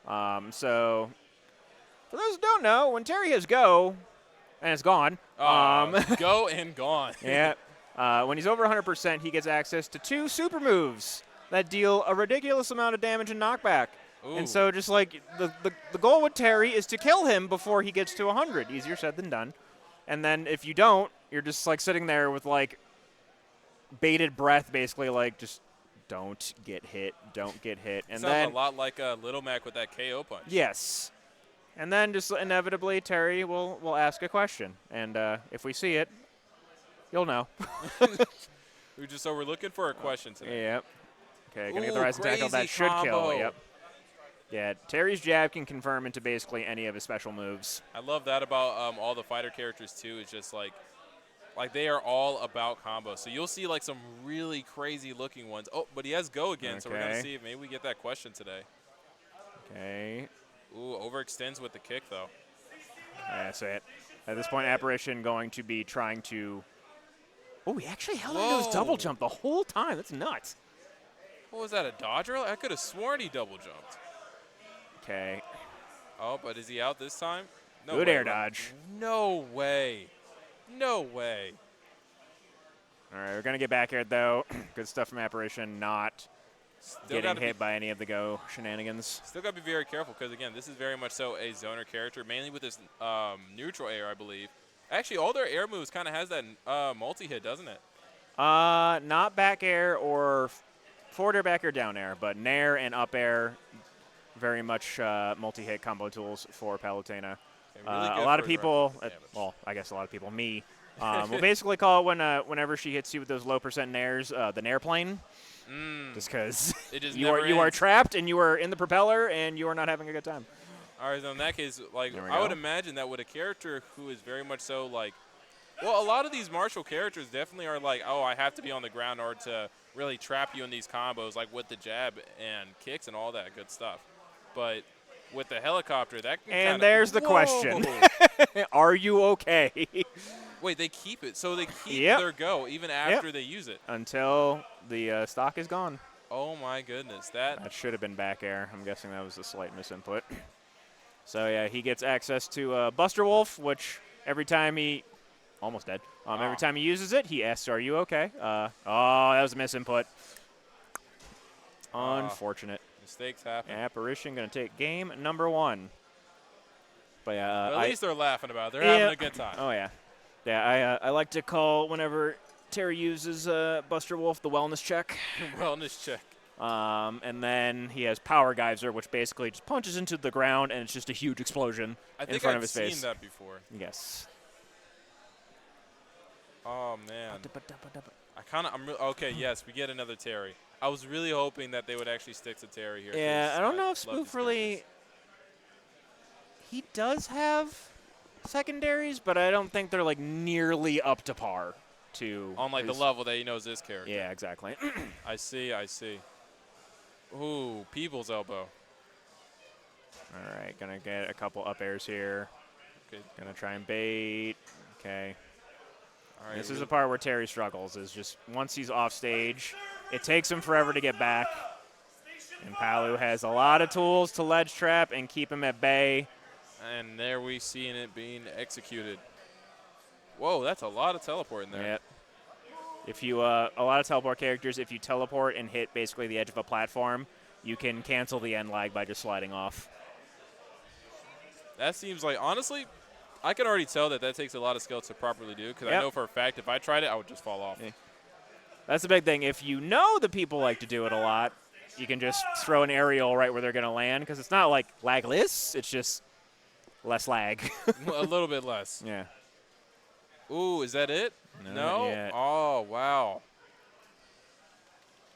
So, for those who don't know, when Terry has go, and it's gone. Go and gone. Yeah. When he's over 100%, he gets access to 2 super moves that deal a ridiculous amount of damage and knockback. Ooh. And so just like the goal with Terry is to kill him before he gets to 100. Easier said than done. And then if you don't, you're just like sitting there with like bated breath, basically like just don't get hit, don't get hit. And Sounds then a lot like Little Mac with that KO punch. yes. And then just inevitably Terry will ask a question. And if we see it, you'll know. We're looking for a question today. Yep. Okay, gonna get Ooh, the rising tackle. That crazy should kill. combo. Yep. Yeah, Terry's jab can confirm into basically any of his special moves. I love that about all the fighter characters too. It's just like they are all about combos. So you'll see like some really crazy looking ones. Oh, but he has go again, so we're gonna Okay. see if maybe we get that question today. Okay. Ooh, overextends with the kick though. That's it. At this point, Apparition going to be trying to. Oh, he actually held on to his double Whoa. jump the whole time. That's nuts. What was that, a dodger? I could have sworn he double jumped. Okay. Oh, but is he out this time? No Good way, air right? dodge. No way. No way. All right, we're gonna get back here though. Good stuff from Apparition. Not Still getting gotta hit by any of the go shenanigans. Still got to be very careful because, again, this is very much so a zoner character, mainly with this neutral air, I believe. Actually, all their air moves kind of has that multi-hit, doesn't it? Not back air or forward air, back air, down air, but nair and up air, very much multi-hit combo tools for Palutena. Okay, really A good lot for of his people, reference damage. well, I guess a lot of people, me, will basically call it whenever she hits you with those low percent nairs, the nair plane. Just because It just you never are ends. trapped and you are in the propeller and you are not having a good time. All right, so in that case, like, There we I would go. imagine that with a character who is very much so, like, well, a lot of these martial characters definitely are like, oh, I have to be on the ground in order to really trap you in these combos, like with the jab and kicks and all that good stuff. But with the helicopter, that can And kinda, there's the Whoa. question. Are you okay? Wait, they keep it. So they keep Yep. their go even after they use it. Until the stock is gone. Oh, my goodness. That That should have been back air. I'm guessing that was a slight misinput. So, yeah, he gets access to Buster Wolf, which every time he – almost dead. Every time he uses it, he asks, are you okay? Oh, that was a misinput. Unfortunate. mistakes happen. Apparition going to take game number 1. But, yeah, But at least they're laughing about it. They're having a good time. Oh, yeah. Yeah, I like to call whenever Terry uses Buster Wolf the wellness check. Wellness check. And then he has Power Geyser, which basically just punches into the ground, and it's just a huge explosion I in think front I've of his seen face. that before. Yes. Oh, man. Okay, yes, we get another Terry. I was really hoping that they would actually stick to Terry here. Yeah, 'cause I don't know if love Spoof these really. characters. He does have secondaries, but I don't think they're like nearly up to par. On like the level that he knows this character. Yeah, exactly. I see. Ooh, People's elbow. All right, gonna get a couple up airs here. Okay. Gonna try and bait. Okay. All right. This is the part where Terry struggles, is just once he's off stage, it takes him forever to get back. And Palu has a lot of tools to ledge trap and keep him at bay. And there we see it being executed. Whoa, that's a lot of teleport in there. Yep. If you, a lot of teleport characters, if you teleport and hit basically the edge of a platform, you can cancel the end lag by just sliding off. That seems like, honestly, I can already tell that takes a lot of skill to properly do, because I Yep. know for a fact if I tried it, I would just fall off. Yeah. That's the big thing. If you know the people like to do it a lot, you can just throw an aerial right where they're going to land because it's not like lagless. It's just less lag. A little bit less. Yeah. Ooh, is that it? No, No? not yet. Oh, wow.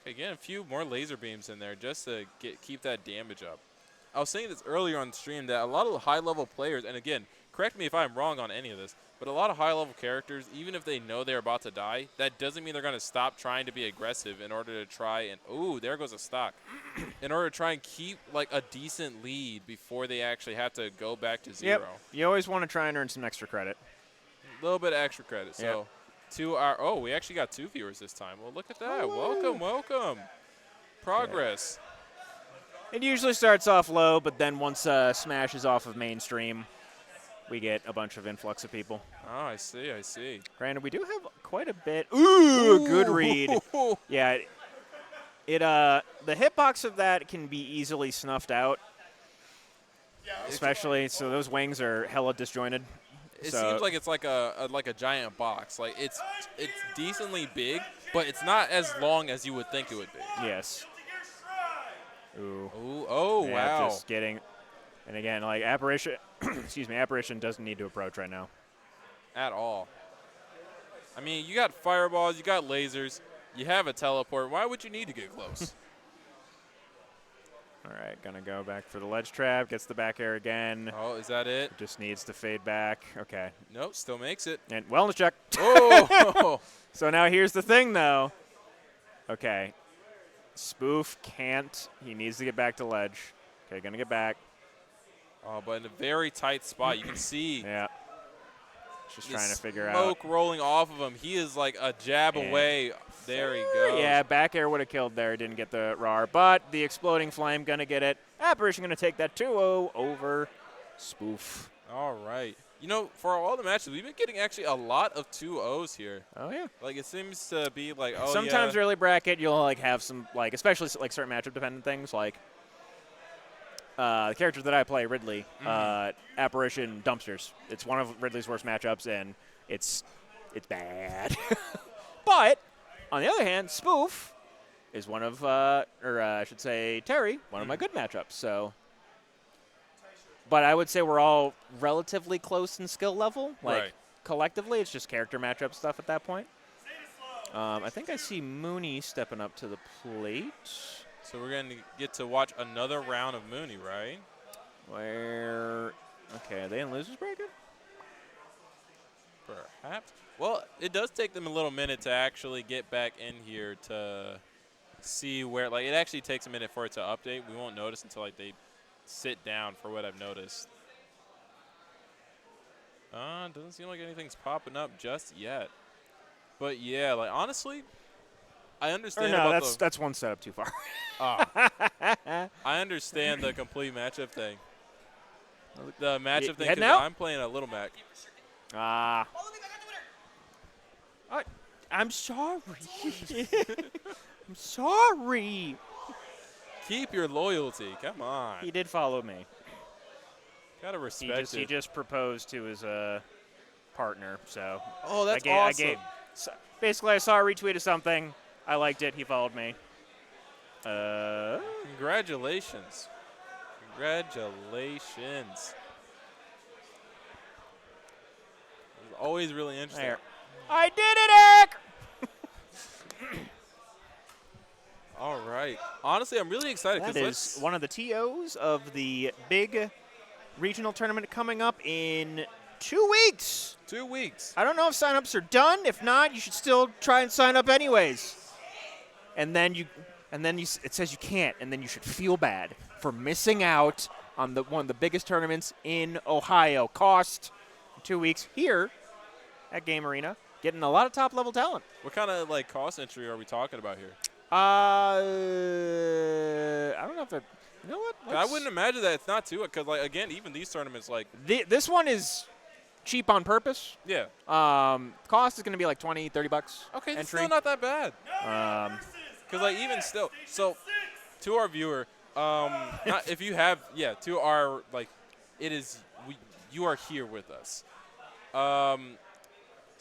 Again, a few more laser beams in there just to keep that damage up. I was saying this earlier on stream that a lot of the high-level players, and again, correct me if I'm wrong on any of this, but a lot of high-level characters, even if they know they're about to die, that doesn't mean they're going to stop trying to be aggressive in order to try and, ooh, there goes a stock, in order to try and keep like a decent lead before they actually have to go back to zero. Yep. You always want to try and earn some extra credit. A little bit of extra credit. So to our, oh, we actually got 2 viewers this time. Well, look at that. Welcome, welcome. Progress. It usually starts off low, but then once Smash is off of mainstream, we get a bunch of influx of people. Oh, I see, I see. Granted, we do have quite a bit. Ooh, good read. Yeah, the hitbox of that can be easily snuffed out, especially so those wings are hella disjointed. It So- seems like it's like a giant box. Like it's decently big, but it's not as long as you would think it would be. Yes. Ooh. Ooh, oh Yeah, wow. Just getting, and again, like Apparition, excuse me, Apparition doesn't need to approach right now. At all. I mean, you got fireballs, you got lasers, you have a teleport. Why would you need to get close? All right, gonna go back for the ledge trap. Gets the back air again. Oh, is that it? Just needs to fade back. Okay. Nope, still makes it. And wellness check. Oh! So now here's the thing, though. Okay. Spoof can't. He needs to get back to ledge. Okay, gonna get back. Oh, but in a very tight spot. You can see Yeah. Just the trying to figure out. smoke rolling off of him. He is like a jab And- away. There he goes. Yeah, back air would have killed there. Didn't get the RAR, but the exploding flame gonna get it. Apparition gonna take that 2-0 over Spoof. All right. You know, for all the matches, we've been getting actually a lot of 2-0s here. Oh yeah. Like, it seems to be like, oh, Sometimes yeah. early bracket you'll like have some like, especially like certain matchup dependent things like the character that I play, Ridley, Apparition Dumpsters. It's one of Ridley's worst matchups, and it's bad. But on the other hand, Spoof is one of, or I should say Terry, one of my good matchups. So, but I would say we're all relatively close in skill level. Like Right. collectively, it's just character matchup stuff at that point. I think I see Mooney stepping up to the plate. So we're going to get to watch another round of Mooney, right? Where, okay, are they in losers bracket? Perhaps. Well, it does take them a little minute to actually get back in here to see where, like, it actually takes a minute for it to update. We won't notice until, like, they sit down, for what I've noticed. Doesn't seem like anything's popping up just yet. But, yeah, like, honestly, I Or understand no, about that's one setup too far. I understand the complete matchup thing. The matchup thing, heading 'cause out? I'm playing a Little Mac. Ah. I'm sorry. I'm sorry. Keep your loyalty. Come on. He did follow me. Gotta respect He it. just proposed to his partner. So Oh, that's I awesome. gave, so basically, I saw a retweet of something. I liked it. He followed me. Congratulations. Congratulations. It's always really interesting. There. I did it, Eric. All right. Honestly, I'm really excited That because is one of the TOs of the big regional tournament coming up in 2 weeks. 2 weeks. I don't know if signups are done. If not, you should still try and sign up anyways. And then it says you can't, and then you should feel bad for missing out on one of the biggest tournaments in Ohio. Cost 2 weeks here at Game Arena, getting a lot of top level talent. What kind of like cost entry are we talking about here? I don't know if they're. You know what? I wouldn't imagine that it's not too, because like again, even these tournaments, like This one is cheap on purpose. yeah. Cost is going to be like $20, $30 Okay, it's entry. still not that bad. Because like even still, so to our viewer, not, if you have to our like, it is you are here with us.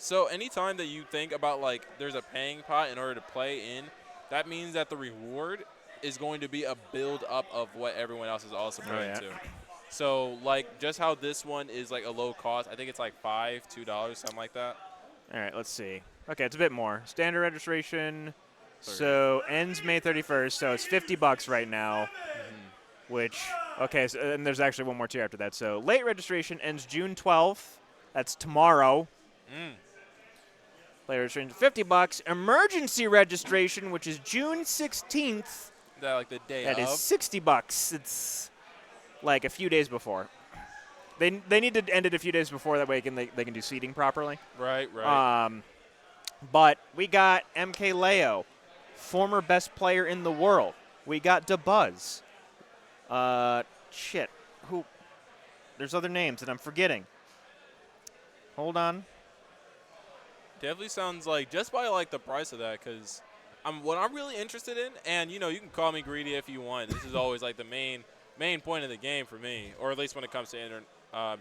So anytime that you think about like there's a paying pot in order to play in, that means that the reward is going to be a build up of what everyone else is also putting yeah. to. So like just how this one is like a low cost, I think it's like $2, something like that. All right, let's see. Okay, it's a bit more. Standard registration, 30. so ends May 31st, so it's $50 right now, which, okay, so, and there's actually one more tier after that. So late registration ends June 12th. That's tomorrow. Late registration, $50. Emergency registration, which is June 16th, That like the day that of. is $60. It's like a few days before. They need to end it a few days before, that way they can do seating properly. Right, right. But we got MK Leo, former best player in the world. We got DeBuzz. Shit. Who? There's other names that I'm forgetting. Hold on. Definitely sounds like just by like the price of that, because what I'm really interested in, and you know, you can call me greedy if you want. This is always like the main point of the game for me, or at least when it comes to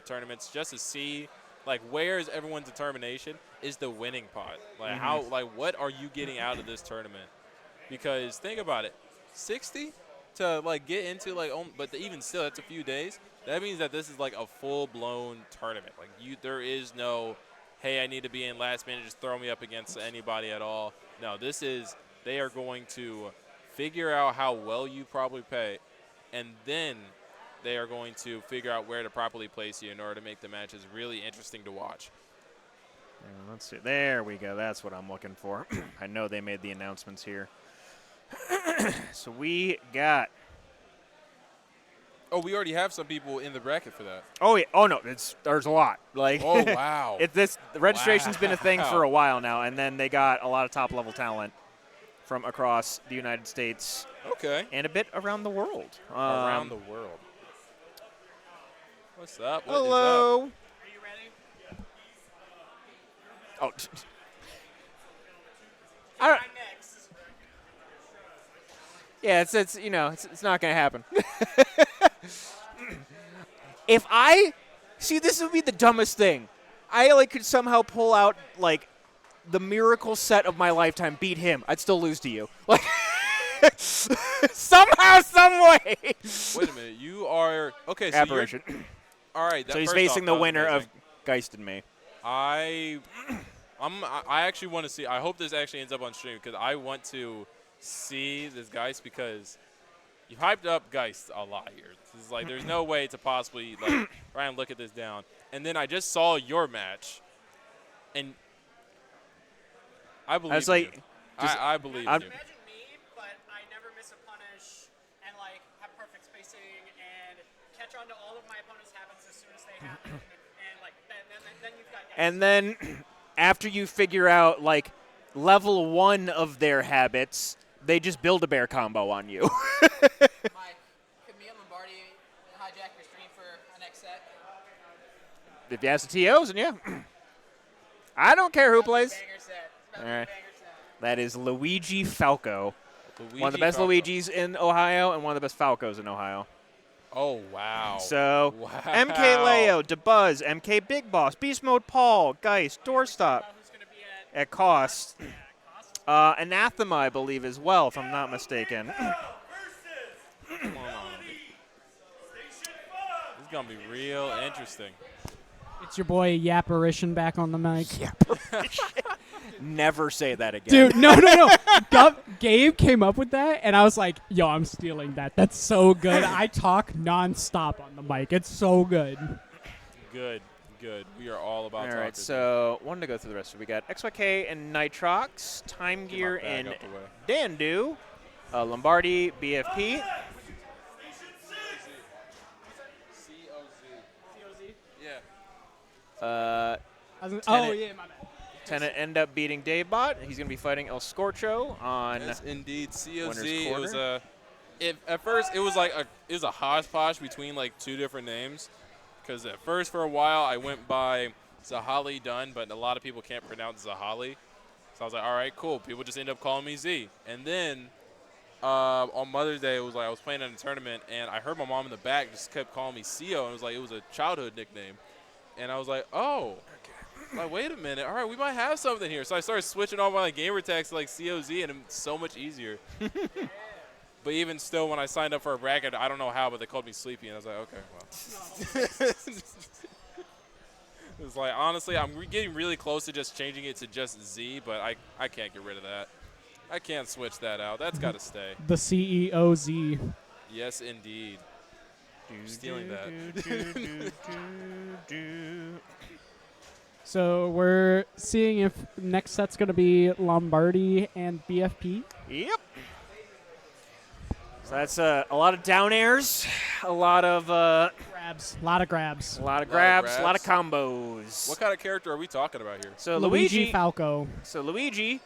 tournaments, just to see like where is everyone's determination is the winning pot. Like how, like what are you getting out of this tournament? Because think about it, 60 to like get into like, but even still, that's a few days. That means that this is like a full-blown tournament. Like there is no, hey, I need to be in last minute, just throw me up against anybody at all. No, this is, they are going to figure out how well you probably play, and then they are going to figure out where to properly place you in order to make the matches really interesting to watch. Let's see. There we go. That's what I'm looking for. I know they made the announcements here. So we got. Oh, we already have some people in the bracket for that. Oh yeah. Oh no. There's a lot. Like. Oh wow. The registration's been a thing for a while now, and then they got a lot of top level talent from across the United States. Okay. And a bit around the world. Around the world. What's up? What hello. Are you ready? Oh. I don't, I'm next. yeah, it's not gonna happen. If I see, this would be the dumbest thing. I could somehow pull out like the miracle set of my lifetime, beat him. I'd still lose to you. Like somehow, some way. Wait a minute. You are okay. So Apparition. All right. So he's facing the winner of Geist and me. I actually want to see. I hope this actually ends up on stream because I want to see this Geist, because you hyped up Geist a lot here. This is like there's no way to possibly like try and look at this down. And then I just saw your match, and I believe was like, you. just- I believe you. Imagine me, but I never miss a punish and like have perfect spacing and catch on to all of my opponent's habits as soon as they happen, and like then you've got. And then after you figure out like level 1 of their habits, they just build a bear combo on you. Mike, could me and Lombardi hijack your stream for a next set? If you ask the TOs, and yeah. I don't care who plays. Banger set. All right. Banger set. That is Luigi Falco. Luigi One of the best Falco. Luigis in Ohio and one of the best Falcos in Ohio. Oh wow. So, Wow. MK Leo, DeBuzz, MK Big Boss, Beast Mode Paul, Geist, Doorstop, Who's gonna be at at cost. cost? Anathema, I believe, as well, if I'm not mistaken. Come on. This is gonna be real interesting. It's your boy Yapparition back on the mic. Never say that again. Dude, no. Gabe came up with that, and I was like, yo, I'm stealing that. That's so good. I talk nonstop on the mic. It's so good. Good. We are all about All talkers. right, so one to go through the rest. We got XYK and Nitrox, Time Get my Gear bag and out the way. Dandu, Lombardi, BFP. Yeah. Oh, yeah, my bad. Tennant end up beating Davebot. He's going to be fighting El Scorcho on. Yes, indeed. Winner's COZ. It was quarter. at first it was like a hodgepodge between like two different names, because at first for a while I went by Zahali Dunn, but a lot of people can't pronounce Zahali, so I was like, all right, cool. People just end up calling me Z. And then on Mother's Day, it was like I was playing in a tournament, and I heard my mom in the back just kept calling me CO, and it was like it was a childhood nickname, and I was like, oh. Like, wait a minute. All right, we might have something here. So I started switching all my gamer tags to like COZ, and it's so much easier. But even still, when I signed up for a bracket, I don't know how, but they called me sleepy, and I was like, okay, well. It's like, honestly, I'm getting really close to just changing it to just Z, but I can't get rid of that. I can't switch that out. That's got to stay. The CEOZ. Yes, indeed. Stealing that. So we're seeing if next set's going to be Lombardi and BFP. Yep. So that's a lot of down airs, a lot of Grabs. A lot of grabs. a lot of grabs, a lot of combos. What kind of character are we talking about here? So Luigi Falco. So Luigi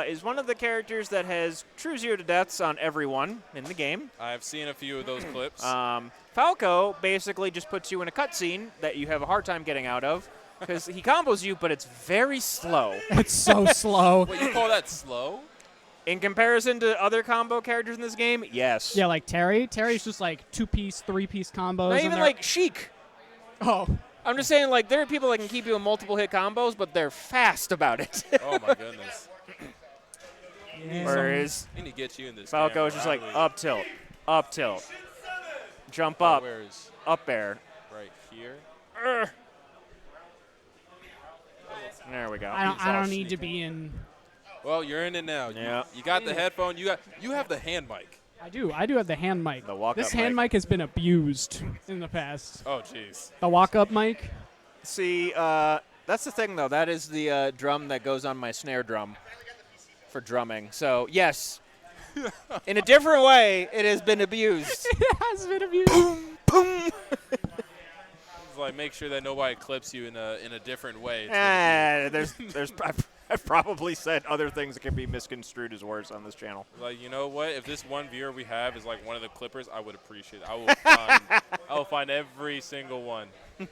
is one of the characters that has true 0 to deaths on everyone in the game. I've seen a few of those clips. Falco basically just puts you in a cutscene that you have a hard time getting out of because he combos you, but it's very slow. It's so slow. What, you call that slow? In comparison to other combo characters in this game, yes. Yeah, like Terry. Terry's just like 2-piece, 3-piece combos. Not and even they're- like Sheik. Oh. I'm just saying, like, there are people that can keep you in multiple hit combos, but they're fast about it. Oh, my goodness. Yeah. Whereas I need to get you in this Falco camera. is just like How up tilt, jump do we- up, Where is up air. right here? Urgh. There we go. I don't need to be in. Well, you're in it now. Yeah. You got the headphone. You have the hand mic. I do have the hand mic. The walk-up This hand mic. mic has been abused in the past. Oh, jeez. The walk-up mic. See, that's the thing, though. That is the drum that goes on my snare drum for drumming. So, yes, in a different way, it has been abused. It has been abused. Boom. It's like make sure that nobody clips you in a different way. I've probably said other things that can be misconstrued as worse on this channel. Like, you know what? If this one viewer we have is like one of the clippers, I would appreciate it. I will find every single one. I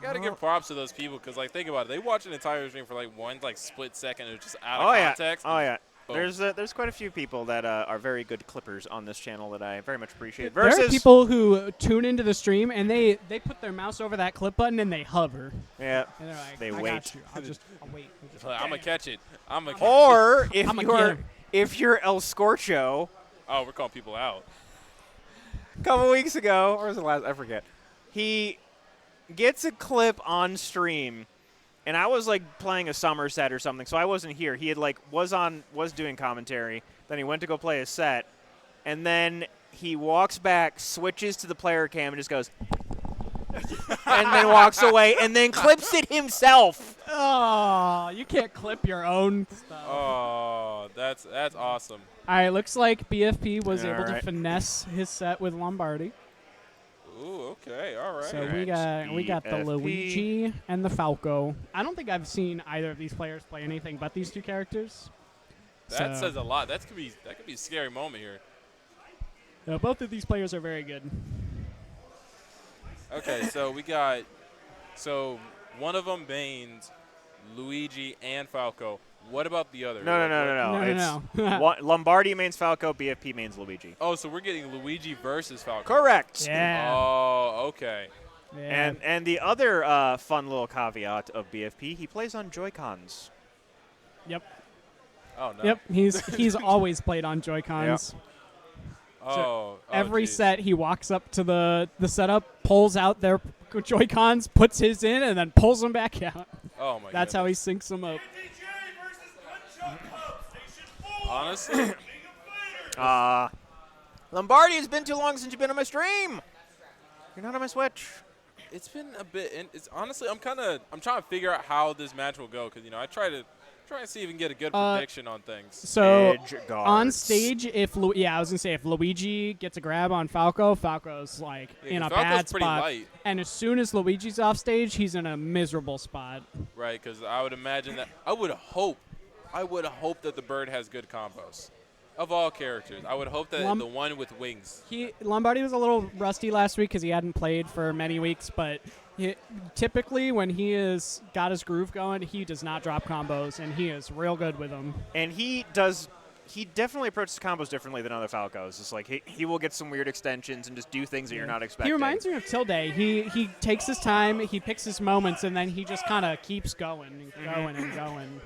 gotta give props to those people because, like, think about it. They watch an entire stream for like one split second. It's just out of context. Oh yeah. Boom. There's quite a few people that are very good clippers on this channel that I very much appreciate. There Versus are people who tune into the stream and they put their mouse over that clip button and they hover. yeah. And they're like, They I wait. got you. I'll wait. I'm gonna catch it. I'm gonna. Or I'ma if you're El Scorcho, Oh, we're calling people out. a couple weeks ago, or was it last? I forget. He gets a clip on stream, and I was like playing a summer set or something, so I wasn't here. He had was doing commentary. Then he went to go play a set, and then he walks back, switches to the player cam, and just goes, and then walks away, and then clips it himself. Oh, you can't clip your own stuff. Oh, that's awesome. All right, looks like BFP was All able to right. finesse his set with Lombardi. Ooh, okay, all right. So we got the BFP. Luigi and the Falco. I don't think I've seen either of these players play anything but these two characters. That So- says a lot. That could be a scary moment here. Both of these players are very good. Okay, so one of them bans Luigi and Falco. What about the other? No. No. Lombardi mains Falco, BFP mains Luigi. Oh, so we're getting Luigi versus Falco. Correct. Yeah. Oh, okay. Yeah. And the other fun little caveat of BFP, he plays on Joy-Cons. Yep. Oh no. Yep. He's always played on Joy-Cons. Oh. Every geez. set he walks up to the setup, pulls out their Joy-Cons, puts his in, and then pulls them back out. Oh my. That's how he goodness. syncs them up. Honestly. Lombardi, it's been too long since you've been on my stream. You're not on my Switch. It's been a bit. And it's honestly, I'm trying to figure out how this match will go because I try to see if we can get a good prediction on things. So Edge on guards. stage, I was gonna say if Luigi gets a grab on Falco, Falco's like Yeah, in a 'cause Falco's bad pretty spot. light. And as soon as Luigi's off stage, he's in a miserable spot. Right, because I would imagine that I would hope that the bird has good combos. Of all characters, I would hope that the one with wings. Lombardi was a little rusty last week because he hadn't played for many weeks, but typically when he has got his groove going, he does not drop combos, and he is real good with them. And he definitely approaches combos differently than other Falcos. It's like he will get some weird extensions and just do things that you're not expecting. He reminds me of Tilde. He takes his time, he picks his moments, and then he just kind of keeps going and going and going.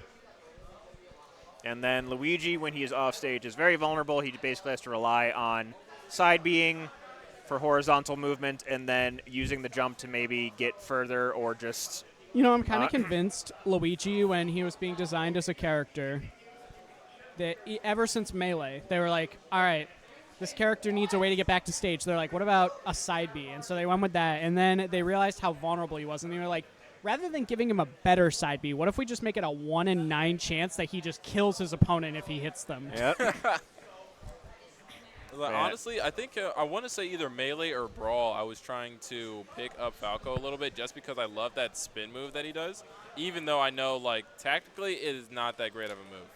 And then Luigi, when he is off stage, is very vulnerable. He basically has to rely on side being for horizontal movement and then using the jump to maybe get further or just... I'm kind of convinced Luigi, when he was being designed as a character, that ever since Melee, they were like, all right, this character needs a way to get back to stage. They're like, what about a side B? And so they went with that. And then they realized how vulnerable he was. And they were like, rather than giving him a better side B, what if we just make it a 1 in 9 chance that he just kills his opponent if he hits them? Yep. Honestly, I think I want to say either Melee or Brawl. I was trying to pick up Falco a little bit just because I love that spin move that he does, even though I know, like, tactically it is not that great of a move.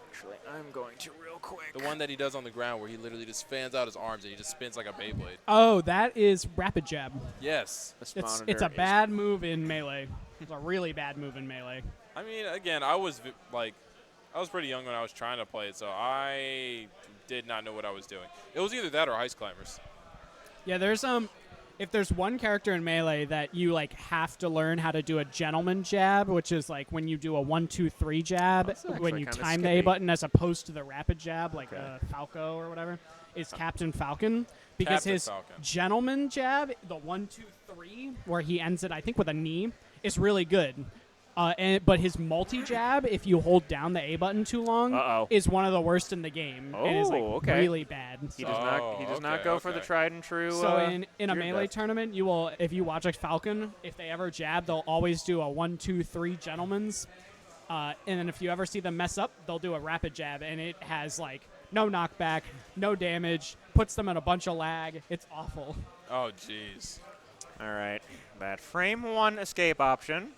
Actually, I'm going to real quick. The one that he does on the ground where he literally just fans out his arms and he just spins like a Beyblade. Oh, that is Rapid Jab. Yes. It's a bad move in Melee. It's a really bad move in Melee. I mean, again, I was pretty young when I was trying to play it, so I did not know what I was doing. It was either that or Ice Climbers. Yeah, there's if there's one character in Melee that you like have to learn how to do a gentleman jab, which is like when you do a 1-2-3 jab when you time the A button as opposed to the rapid jab like Falco or whatever, is Captain Falcon, because Captain his Falcon. gentleman jab, the 1-2-3 where he ends it I think with a knee, is really good. But his multi-jab, if you hold down the A button too long, is one of the worst in the game. It is really bad. He does not go for the tried and true. So in a Melee tournament, you will, if you watch a Falcon, if they ever jab, they'll always do a 1-2-3 gentleman's. And then if you ever see them mess up, they'll do a rapid jab, and it has like no knockback, no damage, puts them in a bunch of lag. It's awful. Oh, jeez. All right, that frame 1 escape option.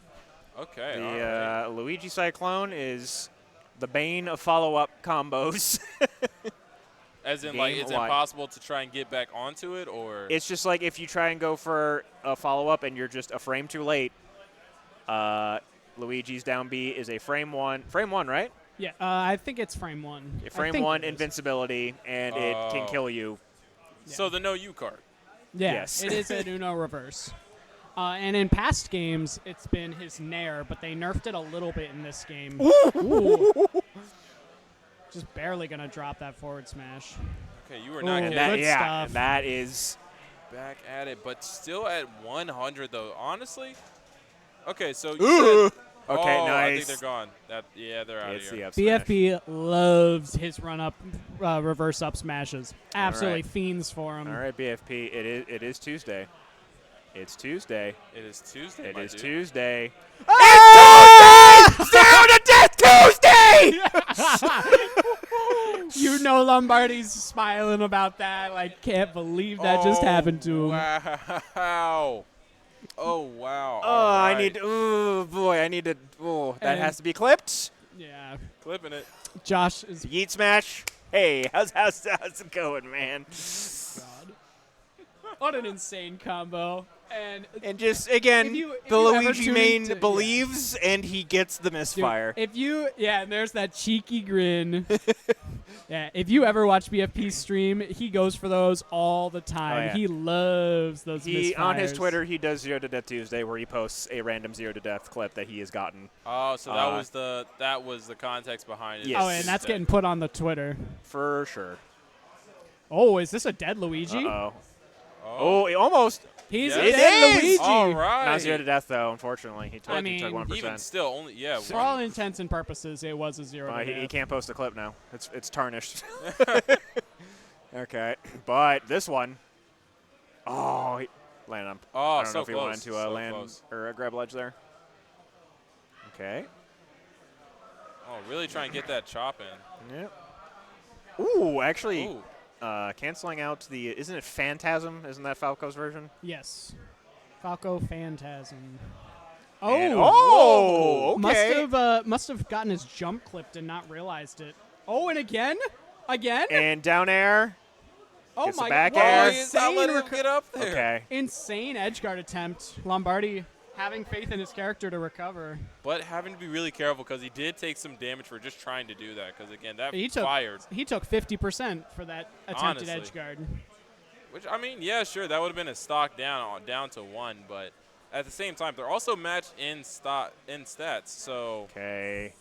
Okay. The Luigi Cyclone is the bane of follow-up combos. As in, like, it's impossible to try and get back onto it, or? It's just like if you try and go for a follow-up and you're just a frame too late, Luigi's down B is a frame 1. Frame 1, right? Yeah, I think it's frame 1. Frame 1 invincibility, and it can kill you. Yeah. So the no you card. Yeah, yes. It is an Uno reverse. And in past games, it's been his Nair, but they nerfed it a little bit in this game. Ooh. Just barely going to drop that forward smash. Okay, you were not getting good Yeah, stuff. that is... Back at it, but still at 100, though. Honestly? Okay, so you said, Okay, nice. I think nice. they're gone. They're out of It's here. the up smash. BFB loves his run-up, reverse-up smashes. Absolutely fiends for him. All right, BFP, it is Tuesday. It's Tuesday. It is Tuesday, It my is dude. Tuesday. It's Tuesday! Down to Death Tuesday! You know Lombardi's smiling about that. Like, can't believe that just happened to him. Wow. Oh, wow. Oh, All right. I need. Oh boy, I need to. Oh, that And- has to be clipped. Yeah. Clipping it. Josh is Yeet smash. Hey, how's it going, man? God. What an insane combo. And just again, if the you ever Luigi tune main into- believes, and he gets the Dude, misfire. and there's that cheeky grin. Yeah, if you ever watch BFP stream, he goes for those all the time. Oh, yeah. He loves those misfires. On his Twitter, he does 0 to Death Tuesday, where he posts a random 0 to Death clip that he has gotten. Oh, so that was the context behind it. Yes. Oh, and that's getting put on the Twitter. For sure. Oh, is this a dead Luigi? Uh-oh. Oh, almost. He's Yes. a dead It is! Luigi. All right. Not 0 to Death, though, unfortunately. He took, I he took mean, 1%. Even still, only, yeah. For all intents and purposes, it was a 0 to He death. can't post a clip now. It's tarnished. Okay, but this one, he landed on. Oh, I don't so know if he close, wanted to so land close. or grab ledge there. Okay. Oh, really try and get that chop in. Yep. Ooh, actually, Ooh. canceling out the. Isn't it Phantasm? Isn't that Falco's version? Yes. Falco Phantasm. And- Oh, okay. must have gotten his jump clipped and not realized it. Oh, and again? And down air. Oh gets the my back God. air. He's not letting him get up there. Okay. Insane edgeguard attempt. Lombardi having faith in his character to recover. But having to be really careful because he did take some damage for just trying to do that. Because, again, that He took fired. 50% for that attempted Honestly. edgeguard. Which, I mean, yeah, sure, that would have been a stock down to 1. But at the same time, they're also matched in stats. So, Okay.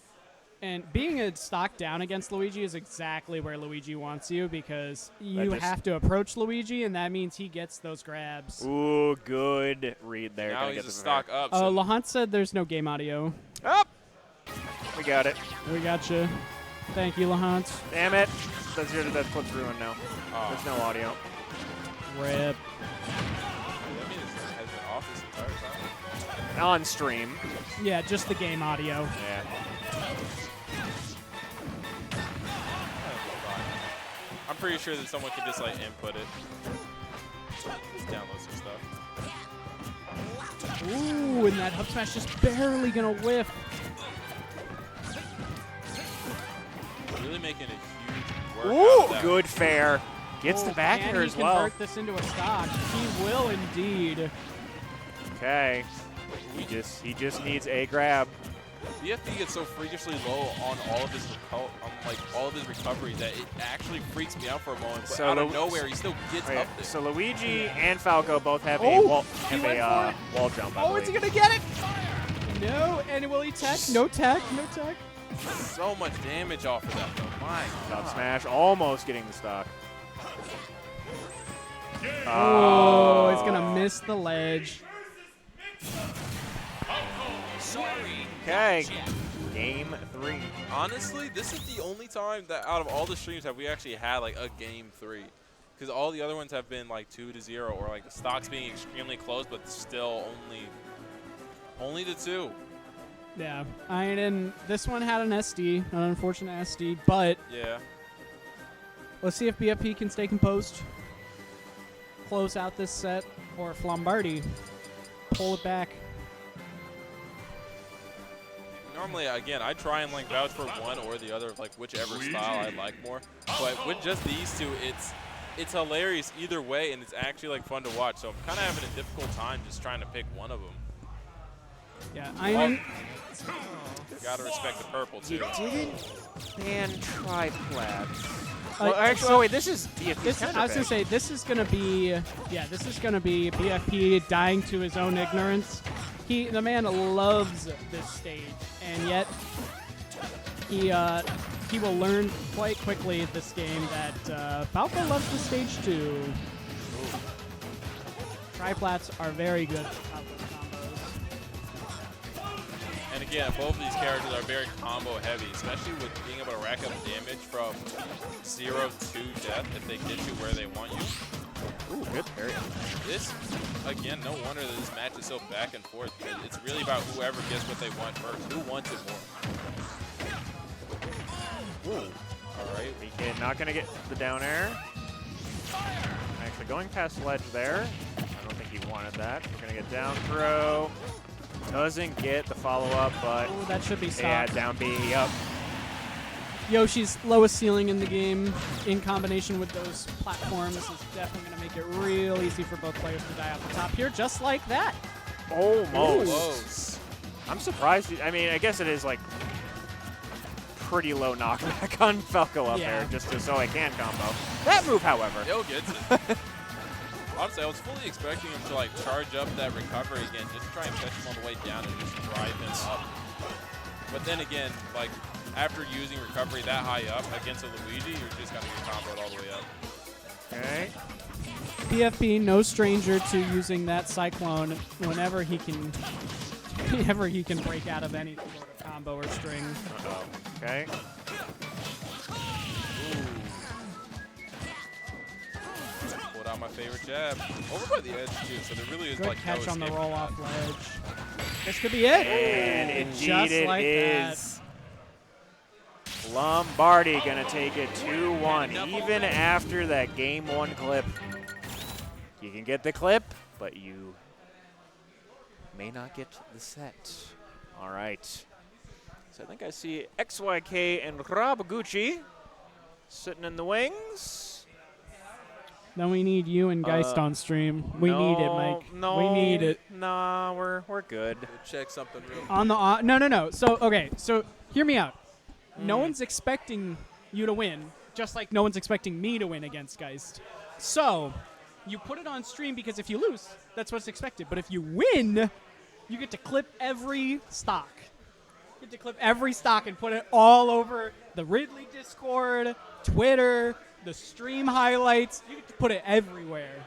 And being a stock down against Luigi is exactly where Luigi wants you because you just- have to approach Luigi, and that means he gets those grabs. Ooh, good read there. Now Gonna he's get a the stock fair. up. Oh, So Lahunt said there's no game audio. Up. We got it. We got you. Thank you, Lahunt. Damn it. That clip's ruined now. Oh. There's no audio. Rip. that means it has been off this entire time. On stream. Yeah, just the game audio. Yeah. I'm pretty sure that someone could just like input it. Just download some stuff. Ooh, and that hub smash just barely gonna whiff. Really making a huge work out Ooh, of that. good fair. Gets the back Can air he as well. convert this into a stock? He will indeed. Okay. He just needs a grab. BFP gets so freakishly low on all of his all of his recovery that it actually freaks me out for a moment. But So out of Lu- nowhere, he still gets Okay, up there. so Luigi and Falco both have Oh, a wall, he have went a for wall jump. I Oh, is he believe. gonna get it? No, and will he tech? No tech, no tech. So much damage off of that, though. My Up God. smash, almost getting the stock. Oh, he's gonna miss the ledge. Okay. Game 3. Honestly, this is the only time that out of all the streams have we actually had like a game 3. Because all the other ones have been like 2-0 or like the stocks being extremely close, but still only the 2. Yeah, and this one had an SD, an unfortunate SD, but Yeah. let's see if BFP can stay composed, close out this set, or if Lombardi pull it back. Normally, again, I try and like vouch for one or the other, like whichever style I like more. But with just these two, it's hilarious either way, and it's actually like fun to watch. So I'm kind of having a difficult time just trying to pick one of them. Yeah, I mean, Gotta respect the purple too. Didn't ban triplads. Uh, Well, actually, so oh wait, this is BFP's this, I was counter gonna pick. say this is gonna be, yeah, this is gonna be BFP dying to his own ignorance. The man loves this stage, and yet he will learn quite quickly this game that Falco loves the stage too. Triplats are very good Falco combos. And again, both of these characters are very combo heavy, especially with being able to rack up damage from 0 to death if they get you where they want you. Ooh, good parry. This, again, no wonder that this match is so back and forth, because it's really about whoever gets what they want first. Who wants it more? Ooh. All right, BK not gonna get the down air. Actually, going past ledge there. I don't think he wanted that. We're gonna get down throw. Doesn't get the follow up, but Oh, that should be yeah, stopped. down B up. Yoshi's lowest ceiling in the game, in combination with those platforms, is definitely going to make it real easy for both players to die off the top here, just like that. Almost. Close. I'm surprised. I mean, I guess it is like pretty low knockback on Falco up Yeah. there, just so I can combo. That move, however. Yo gets it. Honestly, I was fully expecting him to like charge up that recovery again, just try and catch him on the way down and just drive him up. But then again, like after using recovery that high up against a Luigi, you're just gonna get comboed all the way up. Okay. BFP, no stranger to using that Cyclone whenever he can break out of any sort of combo or string. Uh-oh. Okay. Pulled out my favorite jab. Over by the edge too, so there really is Good like catch no on the escaping roll-off that. ledge. This could be it. And indeed Just it like is. Lombardi gonna take it 2-1, even after that game 1 clip. You can get the clip, but you may not get the set. All right. So I think I see XYK and Rabaguchi sitting in the wings. Then we need you and Geist on stream. We need it, Mike. No, We need it. Nah, we're good. Go check something real quick. On the no. So okay, so hear me out. Hmm. No one's expecting you to win, just like no one's expecting me to win against Geist. So you put it on stream because if you lose, that's what's expected. But if you win, you get to clip every stock. had to clip every stock and put it all over the Ridley Discord, Twitter, the stream highlights. You could put it everywhere.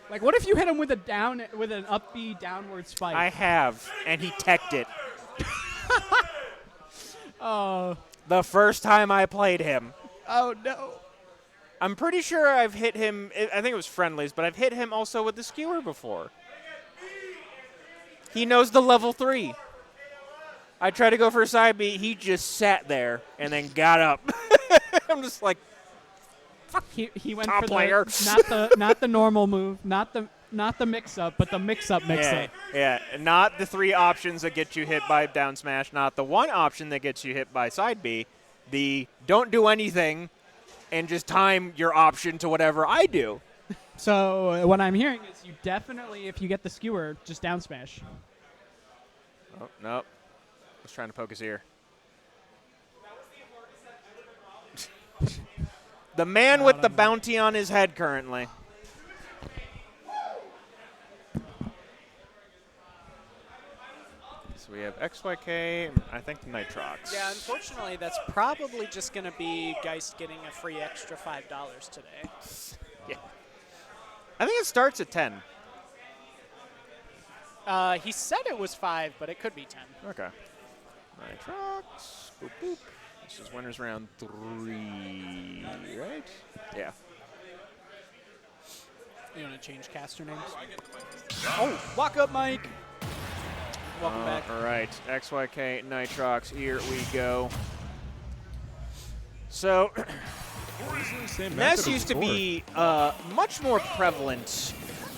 Like, what if you hit him with an up B downward spike? I have, and he teched it. Oh. The first time I played him. Oh, no. I'm pretty sure I've hit him, I think it was friendlies, but I've hit him also with the skewer before. He knows the level 3. I tried to go for a side B, he just sat there and then got up. I'm just like, He went top for player. not the normal move, not the mix up, but the mix up. Yeah, not the 3 options that get you hit by down smash, not the 1 option that gets you hit by side B. The don't do anything and just time your option to whatever I do. So what I'm hearing is you definitely, if you get the skewer, just down smash. Oh, nope. I was trying to poke his ear. The man with the bounty on his head currently. So we have XYK, and I think Nitrox. Yeah, unfortunately, that's probably just going to be Geist getting a free extra $5 today. Yeah. I think it starts at 10. He said it was 5, but it could be 10. Okay. Nitrox. Boop, boop. This is winners round 3, right? Yeah. You want to change caster names? Oh, walk up, Mike. Welcome back. All right, XYK Nitrox, here we go. So, Ness used to be much more prevalent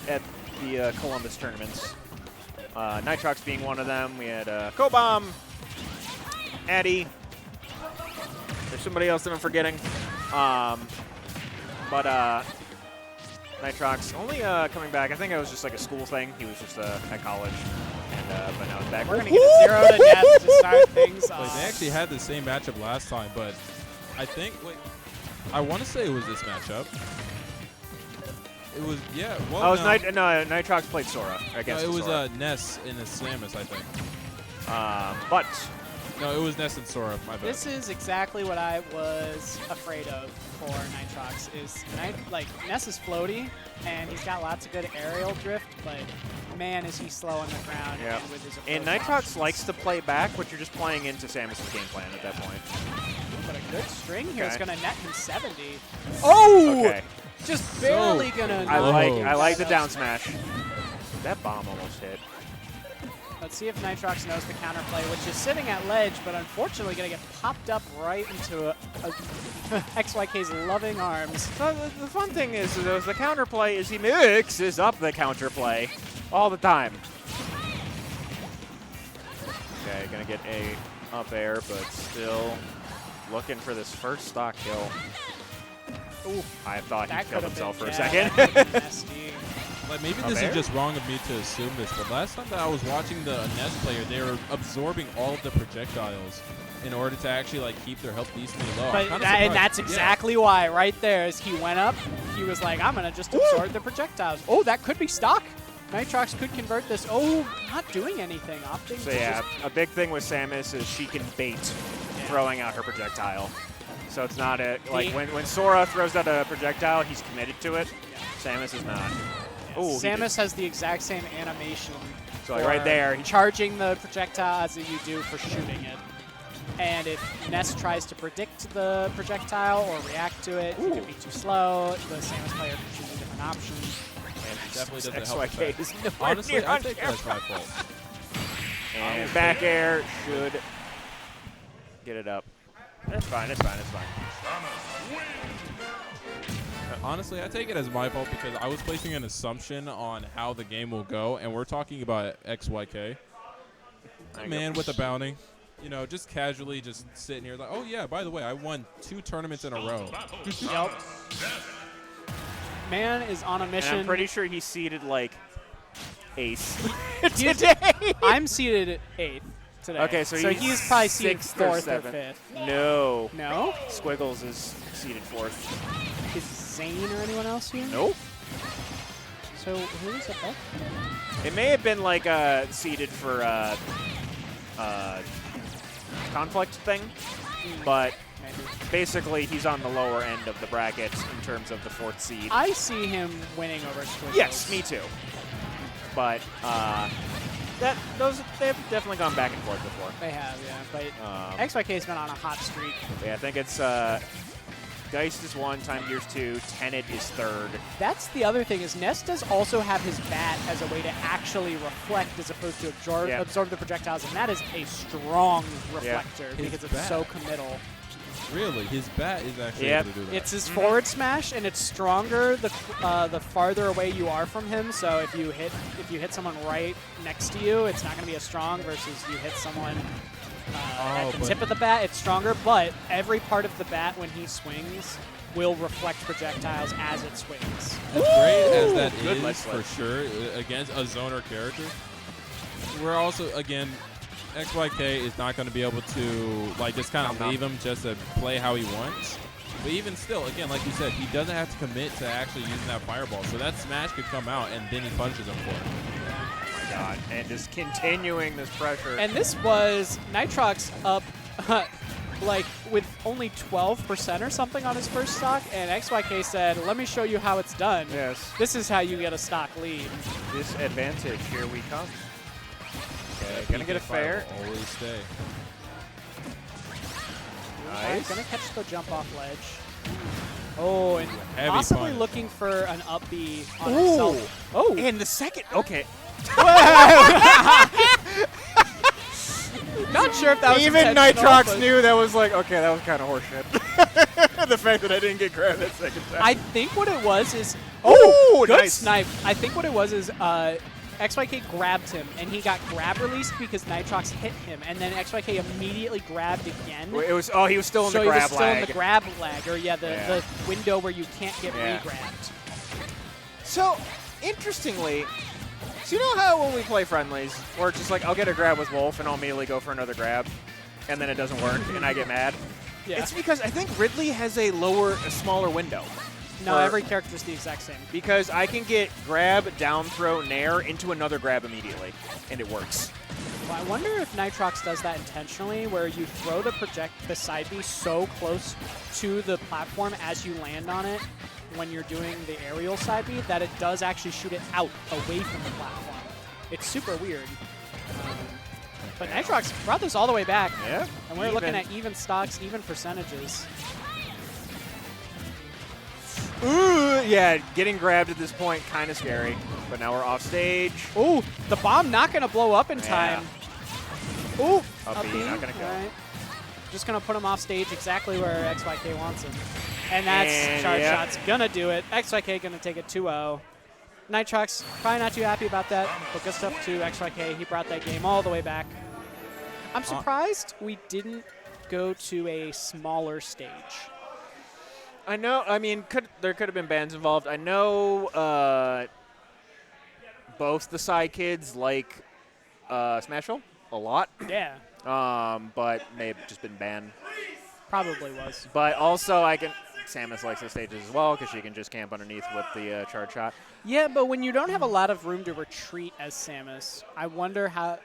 at the Columbus tournaments. Nitrox being one of them. We had Cobom, Addy. There's somebody else that I'm forgetting. But Nitrox only coming back. I think it was just like a school thing. He was just at college. But now he's back. We're going to get a 0 to death to start things Wait, off. they actually had the same matchup last time, but I think, I want to say it was this matchup. It was, yeah. Well, Oh, it was no. Nitrox played Sora against No, it was Sora. Ness in the Samus, I think. But No, it was Ness and Sora, my bad. This is exactly what I was afraid of for Nitrox. Ness is floaty, and he's got lots of good aerial drift, but man, is he slow on the ground. yeah. And with his And approach Nitrox options. likes to play back, but you're just playing into Samus's game plan at that point. But a good string here is Okay. going to net him 70. Oh! Okay. Just barely going to. I like the down smash. That bomb almost hit. Let's see if Nitrox knows the counterplay, which is sitting at ledge, but unfortunately going to get popped up right into XYK's loving arms. So the fun thing is the counterplay is he mixes up the counterplay all the time. Okay, gonna get a up air, but still looking for this first stock kill. Ooh, I thought he killed himself for a second. Like, maybe Up this air? is just wrong of me to assume this, but last time that I was watching the Ness player, they were absorbing all of the projectiles in order to actually like keep their health decently low. But I'm kinda and surprised. that's exactly why, right there, as he went up, he was like, I'm going to just absorb the projectiles. Oh, that could be stock. Nitrox could convert this. Oh, not doing anything. Opting So to yeah, just a big thing with Samus is she can bait throwing out her projectile. So it's not like when Sora throws out a projectile, he's committed to it. Samus is not. Ooh, Samus has the exact same animation. So like right for there, charging the projectile as you do for shooting it. And if Ness tries to predict the projectile or react to it, he could be too slow. The Samus player can choose a different option. And it definitely doesn't help. XYK effect. is nowhere Honestly, near I on think that's my fault. And back air should get it up. It's fine, it's fine, it's fine. Honestly, I take it as my fault because I was placing an assumption on how the game will go, and we're talking about XYK. A man with a bounty. You know, just casually just sitting here like, oh, yeah, by the way, I won 2 tournaments in a row. Yep. Man is on a mission. And I'm pretty sure he seeded like ace He's- today. I'm seated 8th today. Okay, so he's probably seated 6th or 4th or 7th. 5th. No. No? Squiggles is seeded 4th. Is Zane or anyone else here? Nope. So who is it? It may have been like seeded for conflict thing, but basically he's on the lower end of the bracket in terms of the 4th seed. I see him winning over Squizzles. Yes, me too. But they've definitely gone back and forth before. They have, yeah. But XYK's been on a hot streak. Yeah, I think it's Geist is 1, Time Gear's 2, Tenet is 3rd. That's the other thing is Ness does also have his bat as a way to actually reflect as opposed to absorb the projectiles, and that is a strong reflector because it's so committal. Really, his bat is actually able to do that. It's his forward smash, and it's stronger the farther away you are from him. So if you hit someone right next to you, it's not going to be as strong versus you hit someone at the tip of the bat. It's stronger, but every part of the bat when he swings will reflect projectiles as it swings. As great as that Good is for sure against a zoner character, we're also again. XYK is not going to be able to just kind of leave him just to play how he wants. But even still, again, like you said, he doesn't have to commit to actually using that fireball. So that smash could come out, and then he punishes him for it. Oh my god, and just continuing this pressure. And this was Nitrox up with only 12% or something on his first stock, and XYK said, let me show you how it's done. Yes. This is how you get a stock lead. This advantage, here we come. Okay, gonna get a fair. Always stay. Nice. Gonna catch the jump off ledge. Oh, and Heavy possibly punish. looking for an up B on himself. Oh, And the second, okay. not sure if that was Even intentional, Nitrox but knew that was like, okay, that was kind of horseshit. The fact that I didn't get grabbed that second time. I think what it was is Ooh, good nice. snipe. I think what it was is XYK grabbed him, and he got grab released because Nitrox hit him, and then XYK immediately grabbed again. It was, he was still in So the he was grab still lag. in the grab lag, or the window where you can't get re-grabbed. So, interestingly, so you know how when we play friendlies, where it's just like, I'll get a grab with Wolf, and I'll immediately go for another grab, and then it doesn't work, and I get mad? Yeah. It's because I think Ridley has a smaller window. No, every character's the exact same. Because I can get grab, down throw, nair into another grab immediately, and it works. Well, I wonder if Nitrox does that intentionally, where you throw the side B so close to the platform as you land on it when you're doing the aerial side B that it does actually shoot it out away from the platform. It's super weird. But Nitrox brought this all the way back. Yeah. And we're looking at even stocks, even percentages. Ooh, yeah, getting grabbed at this point, kind of scary. But now we're off stage. Ooh, the bomb not going to blow up in time. Ooh, Up B, not going to go. All right. Just going to put him off stage exactly where XYK wants him. And that's charge shot's going to do it. XYK going to take it 2-0. Nitrox probably not too happy about that, but good stuff to XYK. He brought that game all the way back. I'm surprised we didn't go to a smaller stage. I know, I mean, there could have been bands involved. I know both the Psy kids like Smashville a lot. Yeah. But may have just been banned. Probably was. But also, Samus likes the stages as well because she can just camp underneath with the charge shot. Yeah, but when you don't have a lot of room to retreat as Samus, I wonder how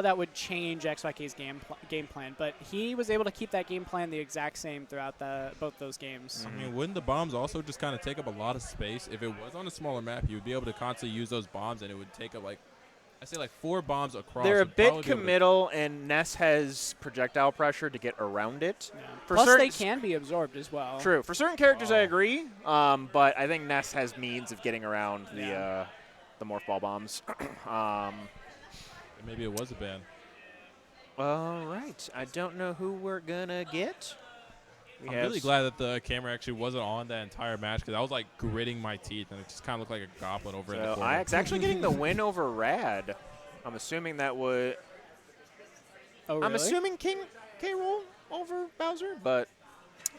that would change XYK's game plan. But he was able to keep that game plan the exact same throughout both those games. I mean, wouldn't the bombs also just kind of take up a lot of space? If it was on a smaller map, you would be able to constantly use those bombs, and it would take up, I say 4 bombs across. They're a would bit probably be able to- committal, and Ness has projectile pressure to get around it. Yeah. For Plus, certain they can be absorbed as well. True. For certain characters, I agree. But I think Ness has means of getting around the morph ball bombs. Maybe it was a ban. All right. I don't know who we're going to get. I'm really glad that the camera actually wasn't on that entire match because I was gritting my teeth and it just kind of looked like a goblin over in the corner. It's actually getting the win over Rad. I'm assuming that would. Oh, really? I'm assuming K. Rool over Bowser, but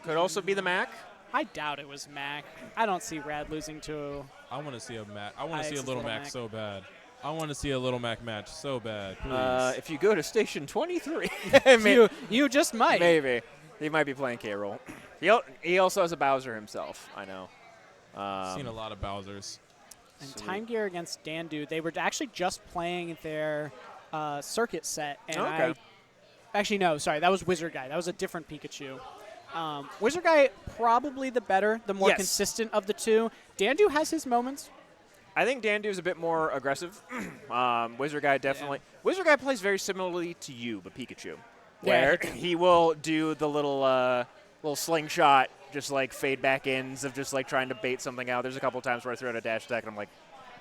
could also be the Mac. I doubt it was Mac. I don't see Rad losing to. I want to see a Mac. I want to see a It's Little Mac so bad. I want to see a Little Mac match so bad. Please. If you go to Station 23, you just might. Maybe. He might be playing K. Rool. He also has a Bowser himself, I know. Seen a lot of Bowsers. And Time Gear against Dandu, they were actually just playing their circuit set, and Actually, no, sorry. That was Wizard Guy. That was a different Pikachu. Wizard Guy, probably the better, the more Yes. consistent of the two. Dandu has his moments. I think Dandu is a bit more aggressive. Wizard Guy definitely. Yeah. Wizard Guy plays very similarly to you, but Pikachu, Yeah. where he will do the little slingshot, just like fade back ends of just like trying to bait something out. There's a couple times where I throw out a dash attack and I'm like,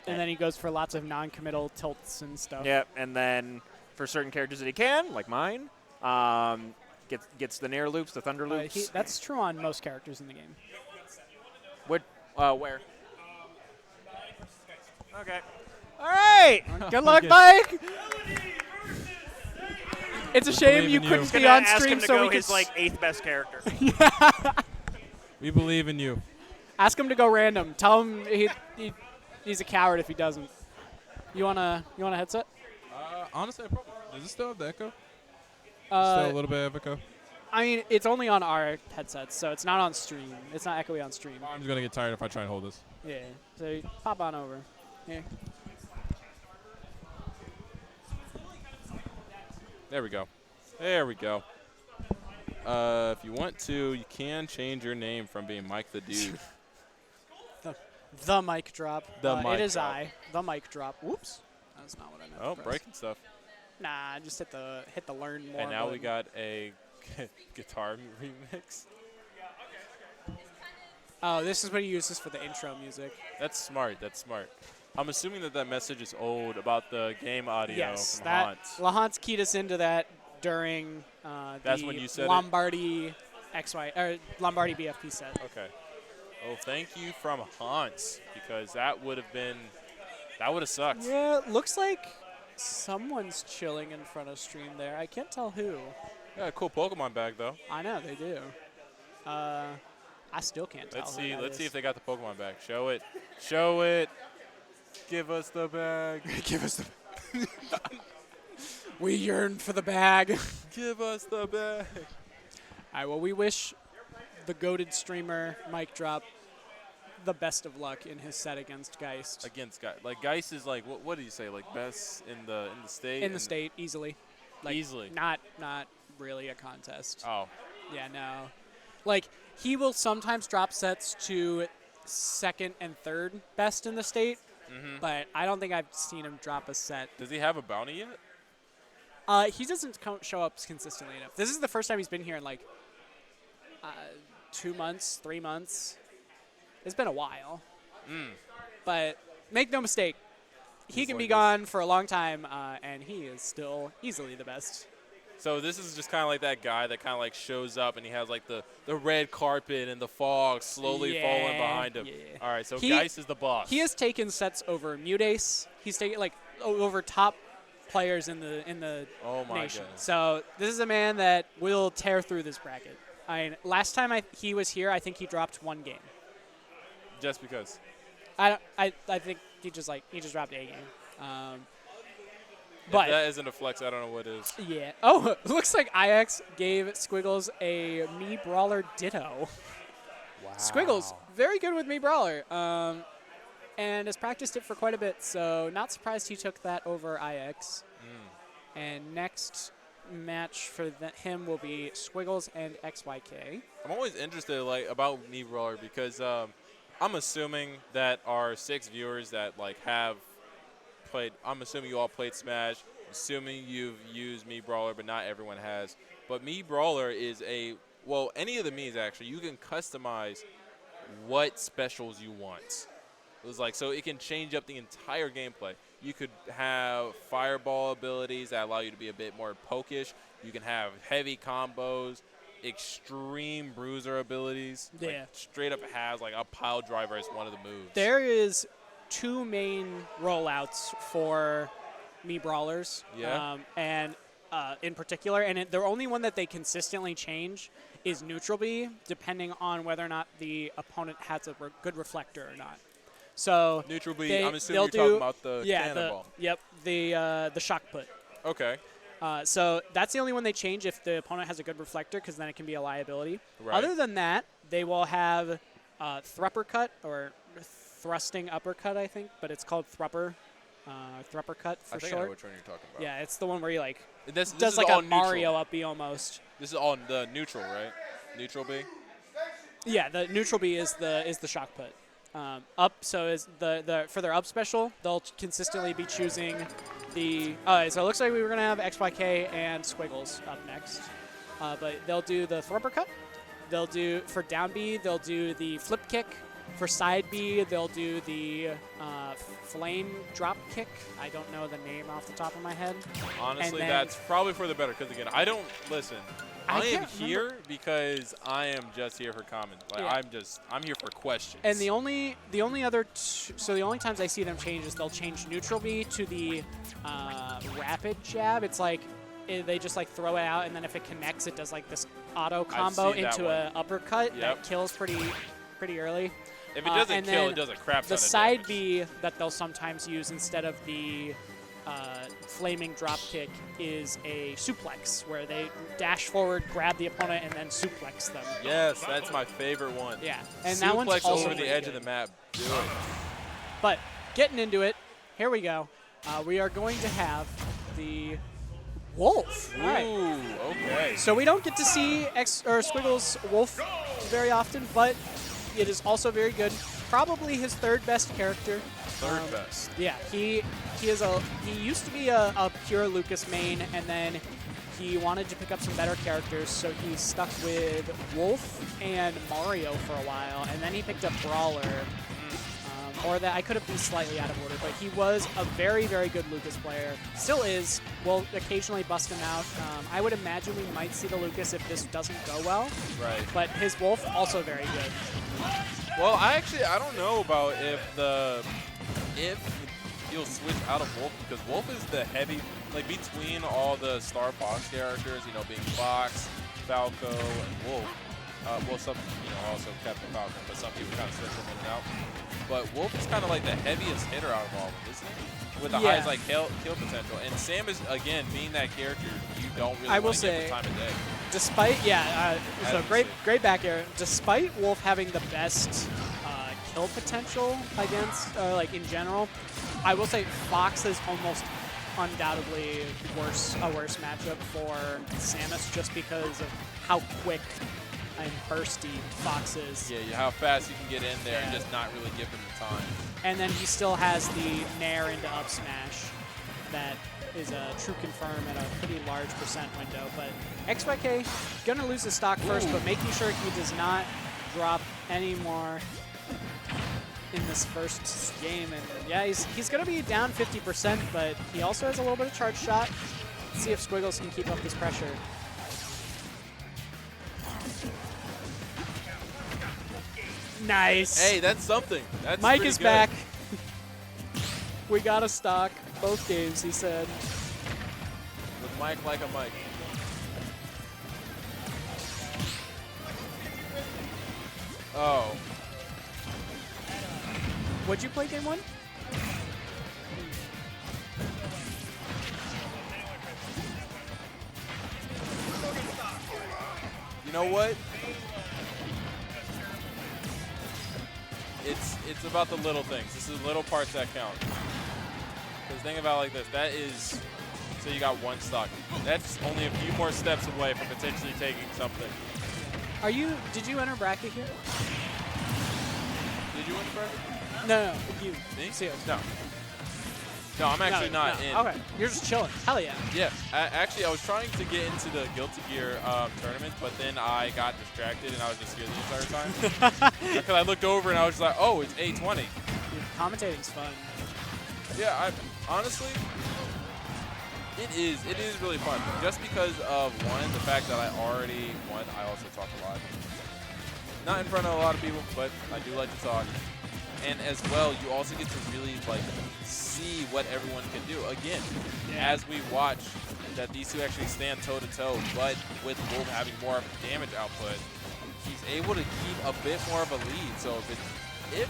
And then he goes for lots of non-committal tilts and stuff. yep. And then for certain characters that he can, like mine, gets the Nair loops, the Thunder loops. That's true on most characters in the game. What? Where? Okay. All right. Good luck, Okay. Mike. It's a shame believe you in you. couldn't Just be gonna on ask stream him to so go we could his like 8th best character. We believe in you. ask him to go random. Tell him he's a coward if he doesn't. You want a headset? Honestly, I probably. Does it still have the echo? Still Uh, a little bit of echo. I mean, it's only on our headsets, so it's not on stream. It's not echoey on stream. I'm just gonna get tired if I try and hold this. Yeah. So pop on over. Here. There we go. There we go. If you want to, you can change your name from being Mike the Dude. The mic drop. The mic It is drop. the mic drop. Whoops. That's not what I meant. Oh, to press. breaking stuff. Nah, I just hit the learn more. And now we button. got a guitar remix. Oh, this is what he uses for the intro music. That's smart. That's smart. I'm assuming that message is old about the game audio Yes, from that Hans. Lahant's keyed us into that during That's the when you said it? Lombardi Lombardi BFP set. Okay. Oh, thank you from Hans, because that would have sucked. Yeah, looks like someone's chilling in front of stream there. I can't tell who. Yeah, cool Pokemon bag though. I know they do. I still can't tell. Let's who see. that Let's see is. if they got the Pokemon bag. Show it. Show it. Give us the bag. Give us the. We yearn for the bag. Give us the bag. All right. Well, we wish the goated streamer Mike Drop the best of luck in his set against Geist. Against Geist. Like Geist is like what do you say? Like best in the state. In the state, easily. Like, Easily. Not really a contest. Oh. Yeah, no. Like, he will sometimes drop sets to second and third best in the state, but I don't think I've seen him drop a set. Does he have a bounty yet? He doesn't show up consistently enough. This is the first time he's been here in like 2 months, 3 months. It's been a while. But make no mistake, he can like be this. gone for a long time, and he is still easily the best. So this is just kind of like that guy that kind of like shows up and he has like the red carpet and the fog slowly falling behind him. Yeah. All right, so He- Geist is the boss. He has taken sets over Mutace. He's taken like over top players in the Oh my nation. goodness. So this is a man that will tear through this bracket. I mean, last time he was here, I think he dropped one game. Just because. I think he just dropped a game. If But that isn't a flex, I don't know what is. yeah. Oh, looks like IX gave Squiggles a Me Brawler Ditto. Wow. Squiggles, very good with Me Brawler, and has practiced it for quite a bit, so not surprised he took that over IX. And next match for him will be Squiggles and XYK. I'm always interested like about Me Brawler because I'm assuming that our 6 viewers that like have played, I'm assuming you all played Smash. I'm assuming you've used Me Brawler, but not everyone has. But Me Brawler is well, any of the Miis actually, you can customize what specials you want. It was like, so it can change up the entire gameplay. You could have fireball abilities that allow you to be a bit more pokish. You can have heavy combos, extreme bruiser abilities. Yeah. Like straight up has like a pile driver as one of the moves. There is 2 main rollouts for Me Brawlers. Yeah. And in particular, and the only one that they consistently change is Neutral B, depending on whether or not the opponent has a good reflector or not. So Neutral B, they- I'm assuming they'll you're talking do- about the cannonball. The shock put. Okay. So that's the only one they change if the opponent has a good reflector, because then it can be a liability. Right. Other than that, they will have Thrupper Cut or Thrusting Uppercut, I think, but it's called Thrupper. Thrupper cut for I think I know short. which one you're talking about. Yeah, it's the one where he like This does is like all a Mario neutral. up B almost. This is all the neutral, right? Neutral B? Yeah, the neutral B is the shock put. Up, so is the for their up special, they'll consistently be choosing the. So it looks like we were gonna have XYK and Squiggles up next, but they'll do the Thrupper cut. They'll do for down B. They'll do the flip kick. For side B, they'll do the flame drop kick. I don't know the name off the top of my head. Honestly, then- that's probably for the better because, again, I don't listen. I am can't here because I am just here for comment. Like Yeah. I'm here for questions. And the only other so the only times I see them change is they'll change neutral B to the rapid jab. It's like they just like throw it out, and then if it connects, it does like this auto combo seen that into one. a uppercut Yep. that kills pretty early. if it doesn't and kill, then it does a crap ton The of side damage. B that they'll sometimes use instead of the flaming drop kick is a suplex, where they dash forward, grab the opponent, and then suplex them. Yes, that's my favorite one. Yeah, and that one's Suplex also over the really edge good. of the map. Do it. But getting into it, here we go. We are going to have the Wolf. All right. Ooh, okay. So we don't get to see Squiggles Wolf very often, but it is also very good. Probably his third best character. Third best. Yeah, he used to be a pure Lucas main, and then he wanted to pick up some better characters, so he stuck with Wolf and Mario for a while, and then he picked up Brawler. Or that I could have been slightly out of order, but he was a very, very good Lucas player. Still is. We'll occasionally bust him out. I would imagine we might see the Lucas if this doesn't go well. Right. But his Wolf, also very good. Well, I don't know about if you'll switch out of Wolf, because Wolf is the heavy, like between all the Star Fox characters, being Fox, Falco, and Wolf. Well, some, also Captain Falcon, but some people kind of switch them in and out. But Wolf is kind of like the heaviest hitter out of all of them, isn't he? With the Yeah. highest like kill potential. And Sam is, again, being that character you don't really I will want to get say, the time of day. Despite, so would great, say. great back air. Despite Wolf having the best kill potential against, like in general, I will say Fox is almost undoubtedly a worse matchup for Samus, just because of how quick and bursty Fox is. Yeah, how fast you can get in there and Yeah. just not really give him the time. And then he still has the Nair into up smash that is a true confirm at a pretty large percent window. But XYK gonna lose the stock first, but making sure he does not drop any more in this first game. And yeah, he's gonna be down 50%, but he also has a little bit of charge shot. Let's see if Squiggles can keep up this pressure. Nice. Hey, that's something. That's Mike pretty is good. back. We got a stock both games, he said. With Mike like a Mike. Oh. What'd you play game one? You know what? It's about the little things. This is little parts that count. Because think about it like this. That is, so you got one stock. That's only a few more steps away from potentially taking something. Did you enter bracket here? Did you win the bracket? No, you. Me? See No. No, I'm actually not in. Okay, you're just chilling. Hell yeah. Yeah, actually, I was trying to get into the Guilty Gear tournament, but then I got distracted and I was just here the entire time. Because I looked over and I was just like, oh, it's 8:20. Commentating's fun. Yeah, honestly, it is really fun. Just because of, one, the fact that I already won. I also talk a lot. Not in front of a lot of people, but I do like to talk. And as well, you also get to really see what everyone can do. Again, as we watch that these two actually stand toe-to-toe, but with Wolf having more of a damage output, he's able to keep a bit more of a lead. So if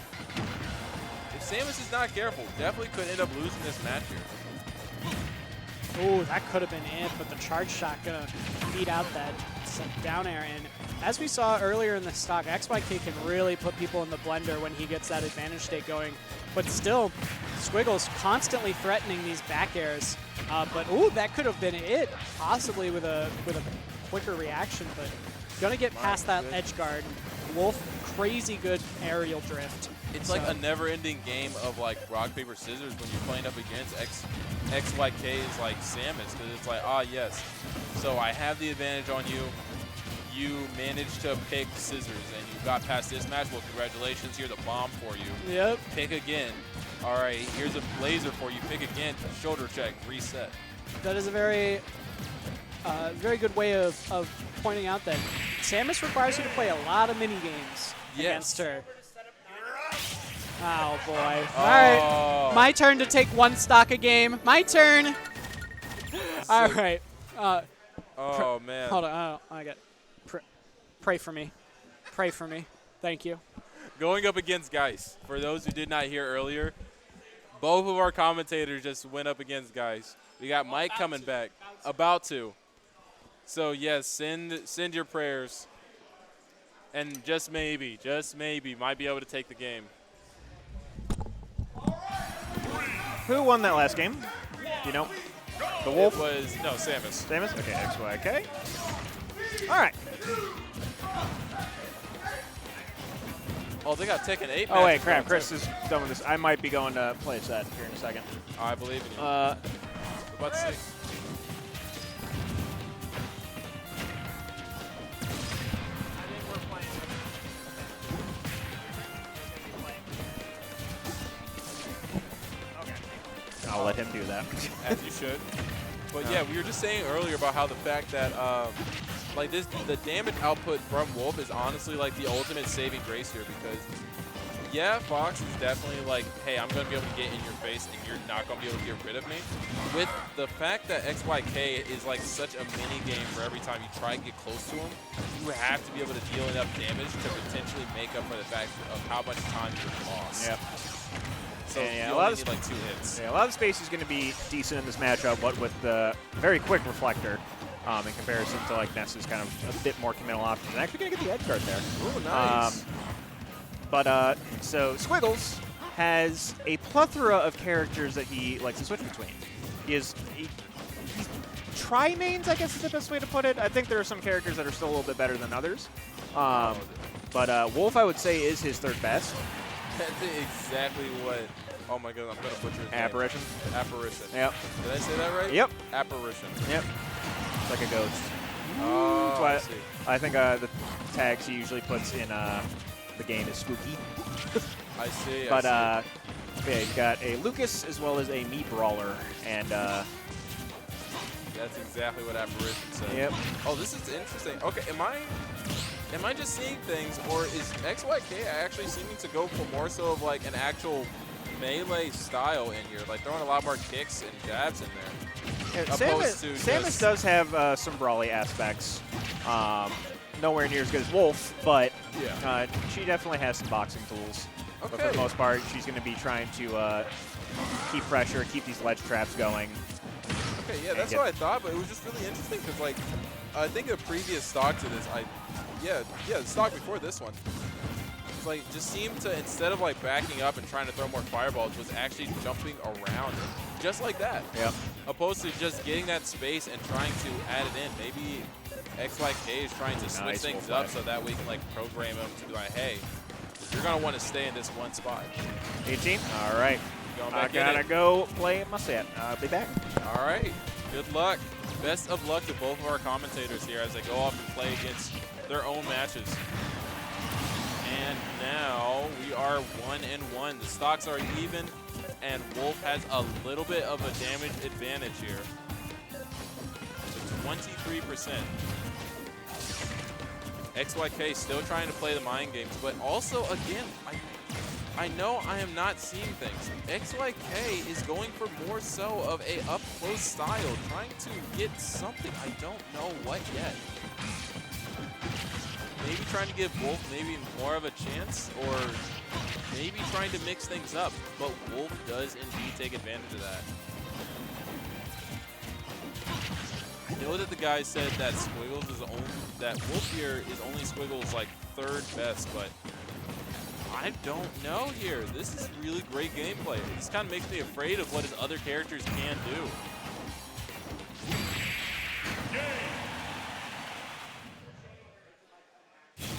Samus is not careful, definitely could end up losing this match here. Oh, that could have been it, but the charge shot gonna beat out that down air. And as we saw earlier in the stock, XYK can really put people in the blender when he gets that advantage state going. But still, Squiggles constantly threatening these back airs. But ooh, that could have been it, possibly with a quicker reaction. But gonna get past that edge guard. Wolf, crazy good aerial drift. It's like a never-ending game of like rock, paper, scissors when you're playing up against XYK's like Samus, because it's like, ah, yes. So I have the advantage on you. You managed to pick scissors, and you got past this match. Well, congratulations. Here's a bomb for you. Yep. Pick again. All right, here's a laser for you. Pick again. Shoulder check. Reset. That is a very good way of pointing out that Samus requires you to play a lot of mini games against her. Oh boy! All right, my turn to take one stock a game. My turn. All right. Oh man. Hold on. I got. Pray for me. Pray for me. Thank you. Going up against Geist. For those who did not hear earlier, both of our commentators just went up against Geist. We got Mike coming back. About to. So yes, send your prayers. And just maybe, might be able to take the game. Who won that last game? Do you know? The Wolf? It was, no, Samus. Samus? Okay, XYK. All right. Oh, they got Tekken 8. Oh, wait, crap. Chris is done with this. I might be going to play set here in a second. I believe in you. About to see. I'll let him do that. As you should. But yeah, we were just saying earlier about how the fact that like the damage output from Wolf is honestly like the ultimate saving grace here, because yeah, Fox is definitely like, hey, I'm going to be able to get in your face and you're not going to be able to get rid of me. With the fact that XYK is like such a mini game for every time you try and get close to him, you have to be able to deal enough damage to potentially make up for the fact of how much time you've lost. Yep. So yeah, you only need like 2 hits. Yeah, a lot of space is going to be decent in this matchup, but with the very quick reflector in comparison to like Ness's kind of a bit more committal option. And actually going to get the edge guard there. Ooh, nice. So Squiggles has a plethora of characters that he likes to switch between. He's tri-mains, I guess is the best way to put it. I think there are some characters that are still a little bit better than others. But Wolf, I would say, is his third best. That's exactly what. Oh my god, I'm gonna butcher his Apparition. name. Apparition. Yep. Did I say that right? Yep. Apparition. Yep. It's like a ghost. Oh, I see. I think the tags he usually puts in the game is spooky. I see. But yeah, you got a Lucas as well as a Meat Brawler, and that's exactly what Apparition said. Yep. Oh, this is interesting. Okay, am I just seeing things, or is XYK actually seeming to go for more so of like an actual melee style in here, like throwing a lot more kicks and jabs in there? Yeah, Samus does have some brawly aspects. Nowhere near as good as Wolf, but yeah. She definitely has some boxing tools. Okay. But for the most part, she's going to be trying to keep pressure, keep these ledge traps going. Okay, yeah, that's what I thought, but it was just really interesting because, like, I think a previous stock to this, the stock before this one, it's like just seemed to, instead of like backing up and trying to throw more fireballs, was actually jumping around it, just like that. Yep. Opposed to just getting that space and trying to add it in. Maybe XYK is trying to switch things up so that we can like program him to be like, hey, you're gonna want to stay in this one spot. 18. All right. I gotta go play my set. I'll be back. All right. Good luck. Best of luck to both of our commentators here as they go off and play against their own matches. And now we are 1-1. The stocks are even, and Wolf has a little bit of a damage advantage here. So 23%. XYK still trying to play the mind games, but also, again, I know I am not seeing things. XYK is going for more so of a up-close style, trying to get something. I don't know what yet. Maybe trying to give Wolf maybe more of a chance, or maybe trying to mix things up, but Wolf does indeed take advantage of that. know that the guy said that Squiggles is that Wolf here is only Squiggles like 3rd best, but I don't know here. This is really great gameplay. This kind of makes me afraid of what his other characters can do.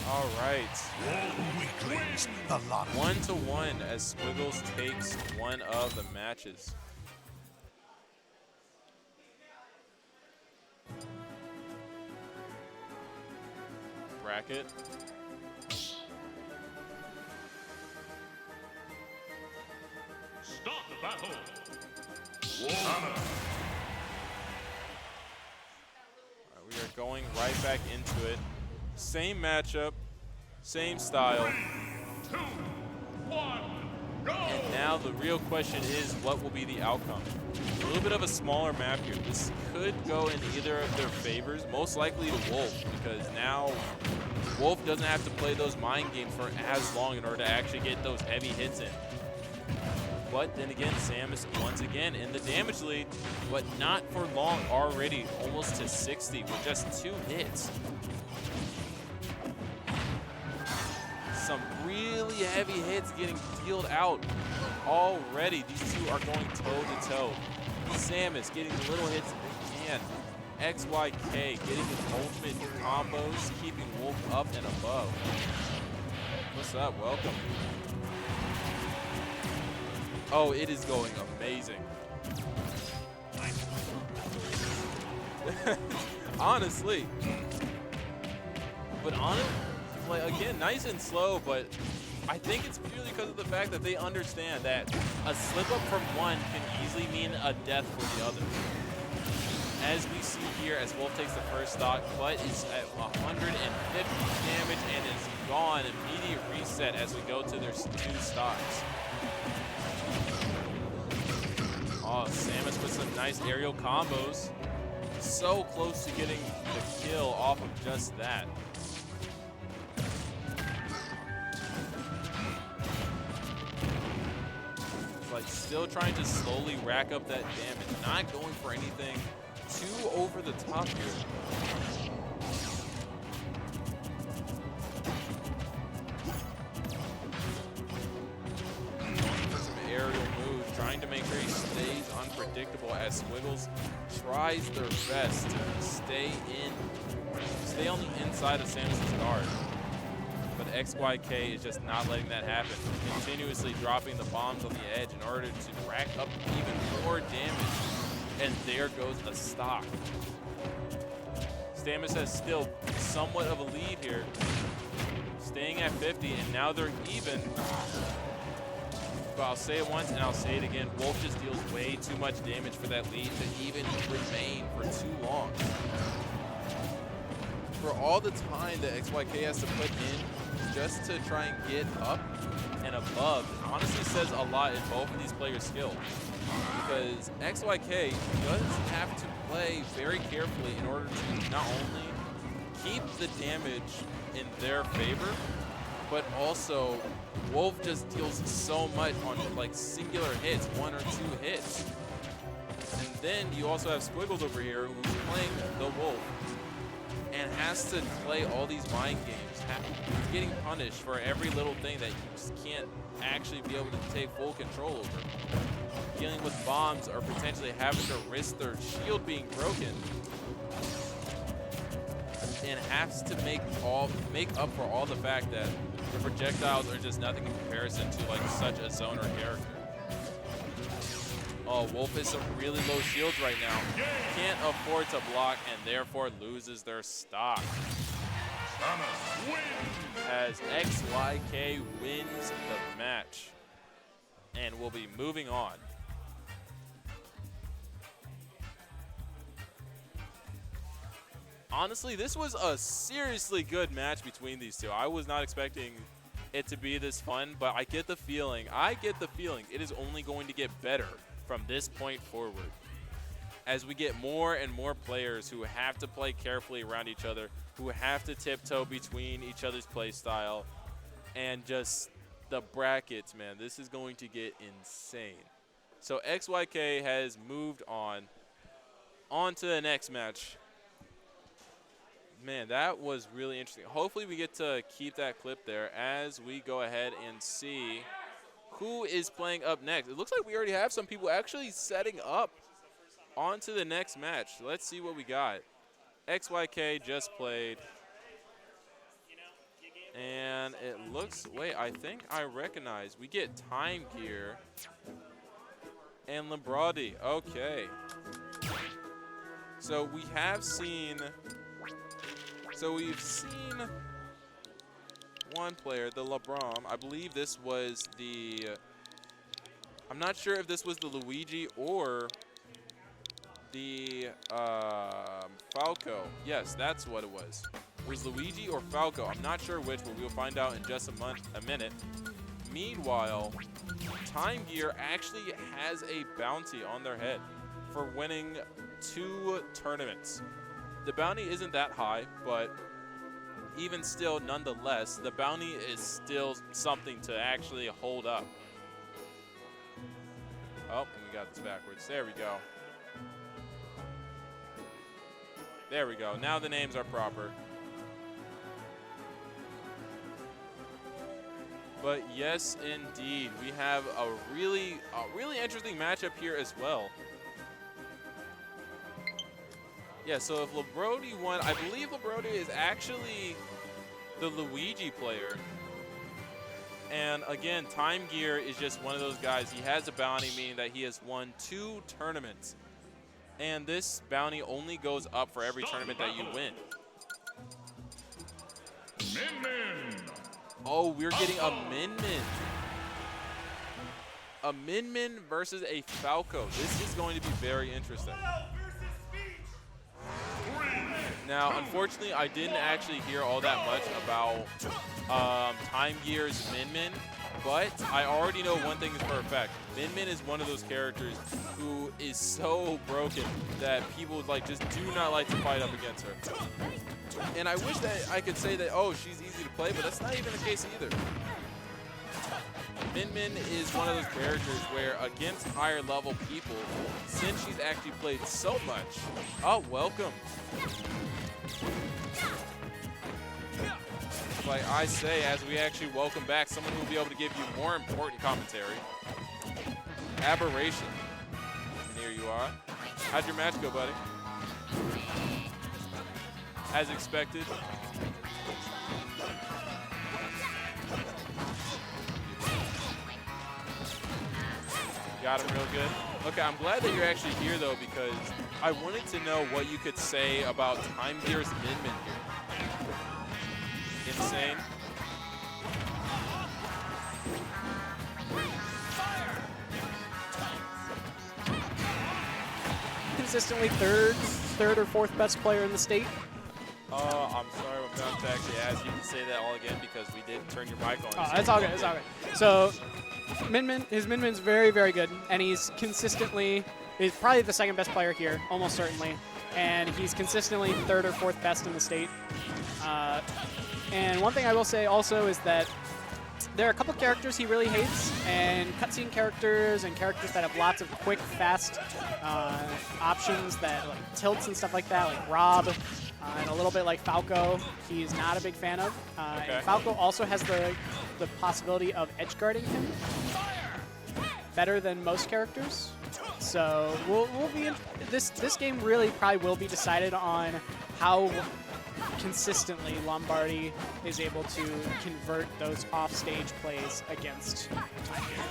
All right. 1-1 as Squiggles takes one of the matches. Bracket. Start the battle. We are going right back into it. Same matchup, same style. 3, 2, 1, go! And now the real question is, what will be the outcome? A little bit of a smaller map here. This could go in either of their favors, most likely to Wolf, because now Wolf doesn't have to play those mind games for as long in order to actually get those heavy hits in. But then again, Samus once again in the damage lead, but not for long, already almost to 60 with just 2 hits. Some really heavy hits getting dealt out already. These two are going toe-to-toe. Samus getting the little hits they can. XYK getting his ultimate combos, keeping Wolf up and above. What's up? Welcome. Oh, it is going amazing. Honestly. But like, again, nice and slow, but I think it's purely because of the fact that they understand that a slip up from one can easily mean a death for the other. As we see here, as Wolf takes the first stock, but is at 150 damage and is gone. Immediate reset as we go to their 2 stocks. Oh, Samus with some nice aerial combos. So close to getting the kill off of just that. It's like still trying to slowly rack up that damage, not going for anything too over the top here. Aerial moves, trying to make sure he stays unpredictable as Squiggles tries their best to stay on the inside of Samus' guard. But XYK is just not letting that happen, continuously dropping the bombs on the edge in order to rack up even more damage. And there goes a stock. Samus has still somewhat of a lead here, staying at 50, and now they're even. But I'll say it once and I'll say it again. Wolf just deals way too much damage for that lead to even remain for too long. For all the time that XYK has to put in just to try and get up and above, it honestly says a lot in both of these players' skills. Because XYK does have to play very carefully in order to not only keep the damage in their favor, but also Wolf just deals so much on like singular hits, 1 or 2 hits. And then you also have Squiggles over here who's playing the Wolf and has to play all these mind games. He's getting punished for every little thing that you just can't actually be able to take full control over. Dealing with bombs or potentially having to risk their shield being broken. And has to make up for all the fact that the projectiles are just nothing in comparison to like such a zoner character. Oh, Wolf has some really low shields right now. Can't afford to block and therefore loses their stock. As XYK wins the match. And we'll be moving on. Honestly, this was a seriously good match between these two. I was not expecting it to be this fun, but I get the feeling it is only going to get better from this point forward. As we get more and more players who have to play carefully around each other, who have to tiptoe between each other's play style, and just the brackets, man, this is going to get insane. So XYK has moved on to the next match. Man, that was really interesting. Hopefully we get to keep that clip there as we go ahead and see who is playing up next. It looks like we already have some people actually setting up onto the next match. Let's see what we got. XYK just played. And it looks, wait, I think I recognize. We get Time Gear and Lambradi. Okay. So we have seen, we've seen one player, the LeBron. I believe this was the, I'm not sure if this was the Luigi or the Falco. Yes, that's what it was. It was Luigi or Falco. I'm not sure which, but we'll find out in just a minute. Meanwhile, Time Gear actually has a bounty on their head for winning 2 tournaments. The bounty isn't that high, but even still, nonetheless, the bounty is still something to actually hold up. Oh, and we got this backwards. There we go. There we go. Now the names are proper. But yes, indeed, we have a really interesting matchup here as well. Yeah, so if Lambradi won, I believe Lambradi is actually the Luigi player. And again, Time Gear is just one of those guys. He has a bounty, meaning that he has won 2 tournaments. And this bounty only goes up for every tournament that you win. Min. Oh, we're getting a Min. A Min versus a Falco. This is going to be very interesting. Now, unfortunately, I didn't actually hear all that much about Time Gear's Min, but I already know one thing is for a fact. Min is one of those characters who is so broken that people just do not like to fight up against her. And I wish that I could say that, oh, she's easy to play, but that's not even the case either. Min is one of those characters where against higher level people, since she's actually played so much, oh, welcome. Like I say, as we actually welcome back someone who will be able to give you more important commentary. Aberration. And here you are. How'd your match go, buddy? As expected. Got him real good. Okay, I'm glad that you're actually here, though, because I wanted to know what you could say about Time Gear's Min here. Insane. Consistently third or fourth best player in the state. I'm sorry, I'm going to actually ask you to say that all again because we did turn your mic on. Oh, it's all good. It's all good. So, his Min's very, very good, and he's probably the second best player here, almost certainly, and he's consistently 3rd or 4th best in the state. And one thing I will say also is that there are a couple characters he really hates, and cutscene characters and characters that have lots of quick, fast options that like tilts and stuff like that, like Rob, and a little bit like Falco. He's not a big fan of. Okay. And Falco also has the possibility of edge guarding him better than most characters. So we'll be this game really probably will be decided on how consistently Lombardi is able to convert those offstage plays against Time Gear.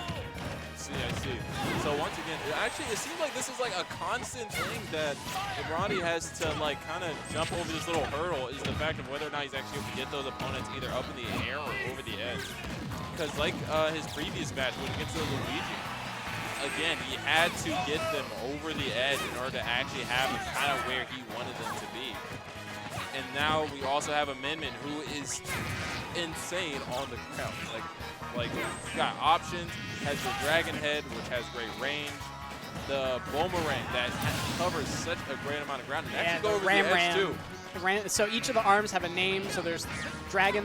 I see. So once again, it seems like this is like a constant thing that Lambradi has to like kind of jump over this little hurdle is the fact of whether or not he's actually able to get those opponents either up in the air or over the edge. Because like his previous match when against the Luigi, again, he had to get them over the edge in order to actually have them kind of where he wanted them to be. And now we also have a Min who is insane on the ground. Like he's got options, has the Dragon Head, which has great range, the Boomerang that covers such a great amount of ground, and actually go over the edge too. So each of the arms have a name. So there's Dragon,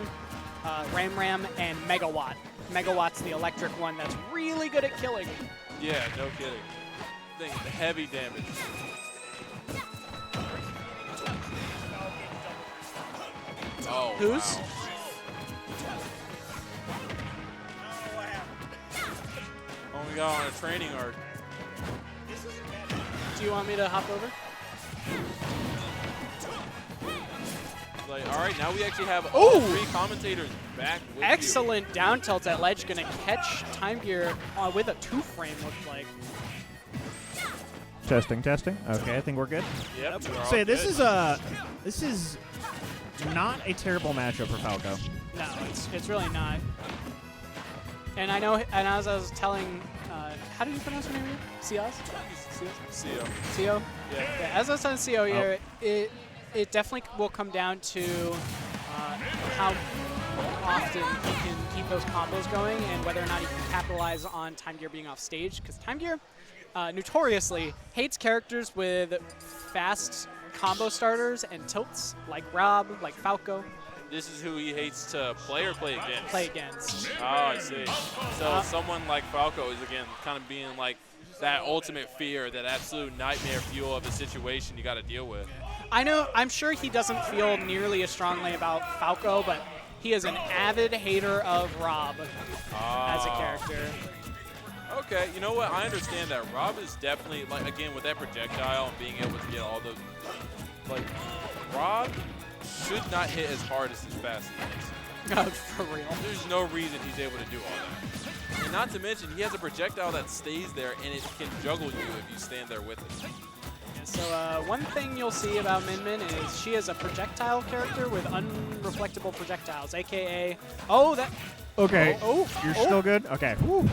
Ram, and Megawatt. Megawatt's the electric one that's really good at killing. Yeah, no kidding. Thing, heavy damage. Oh, Who's? wow. Oh, we got on a training arc. Do you want me to hop over? Like, all right, now we actually have Ooh! all 3 commentators back with you. Excellent down tilt at ledge. Going to catch Time Gear with a 2-frame, looked like. Testing, testing. Okay, I think we're good. Yep. we're all Say this good. is this is not a terrible matchup for Falco. No, it's really not. And I know, and as I was telling, how do you pronounce your name again? Cios? CO. CO? Yeah. As I was telling CO here, it definitely will come down to how often he can keep those combos going and whether or not he can capitalize on Time Gear being off stage. Because Time Gear notoriously hates characters with fast combo starters and tilts, like Rob, like Falco. This is who he hates to play or play against? Play against. Oh, I see. So someone like Falco is, again, kind of being like that ultimate fear, that absolute nightmare fuel of a situation you got to deal with. I'm sure he doesn't feel nearly as strongly about Falco, but he is an avid hater of Rob as a character. Okay, you know what? I understand that. Rob is definitely, like, again, with that projectile and being able to get all those, like, Rob should not hit as hard as his fast hits. For real. There's no reason he's able to do all that. And not to mention, he has a projectile that stays there, and it can juggle you if you stand there with it. So one thing you'll see about Min Min is she is a projectile character with unreflectable projectiles, a.k.a. Oh, that... Okay. Oh, You're still good? Okay. Woo.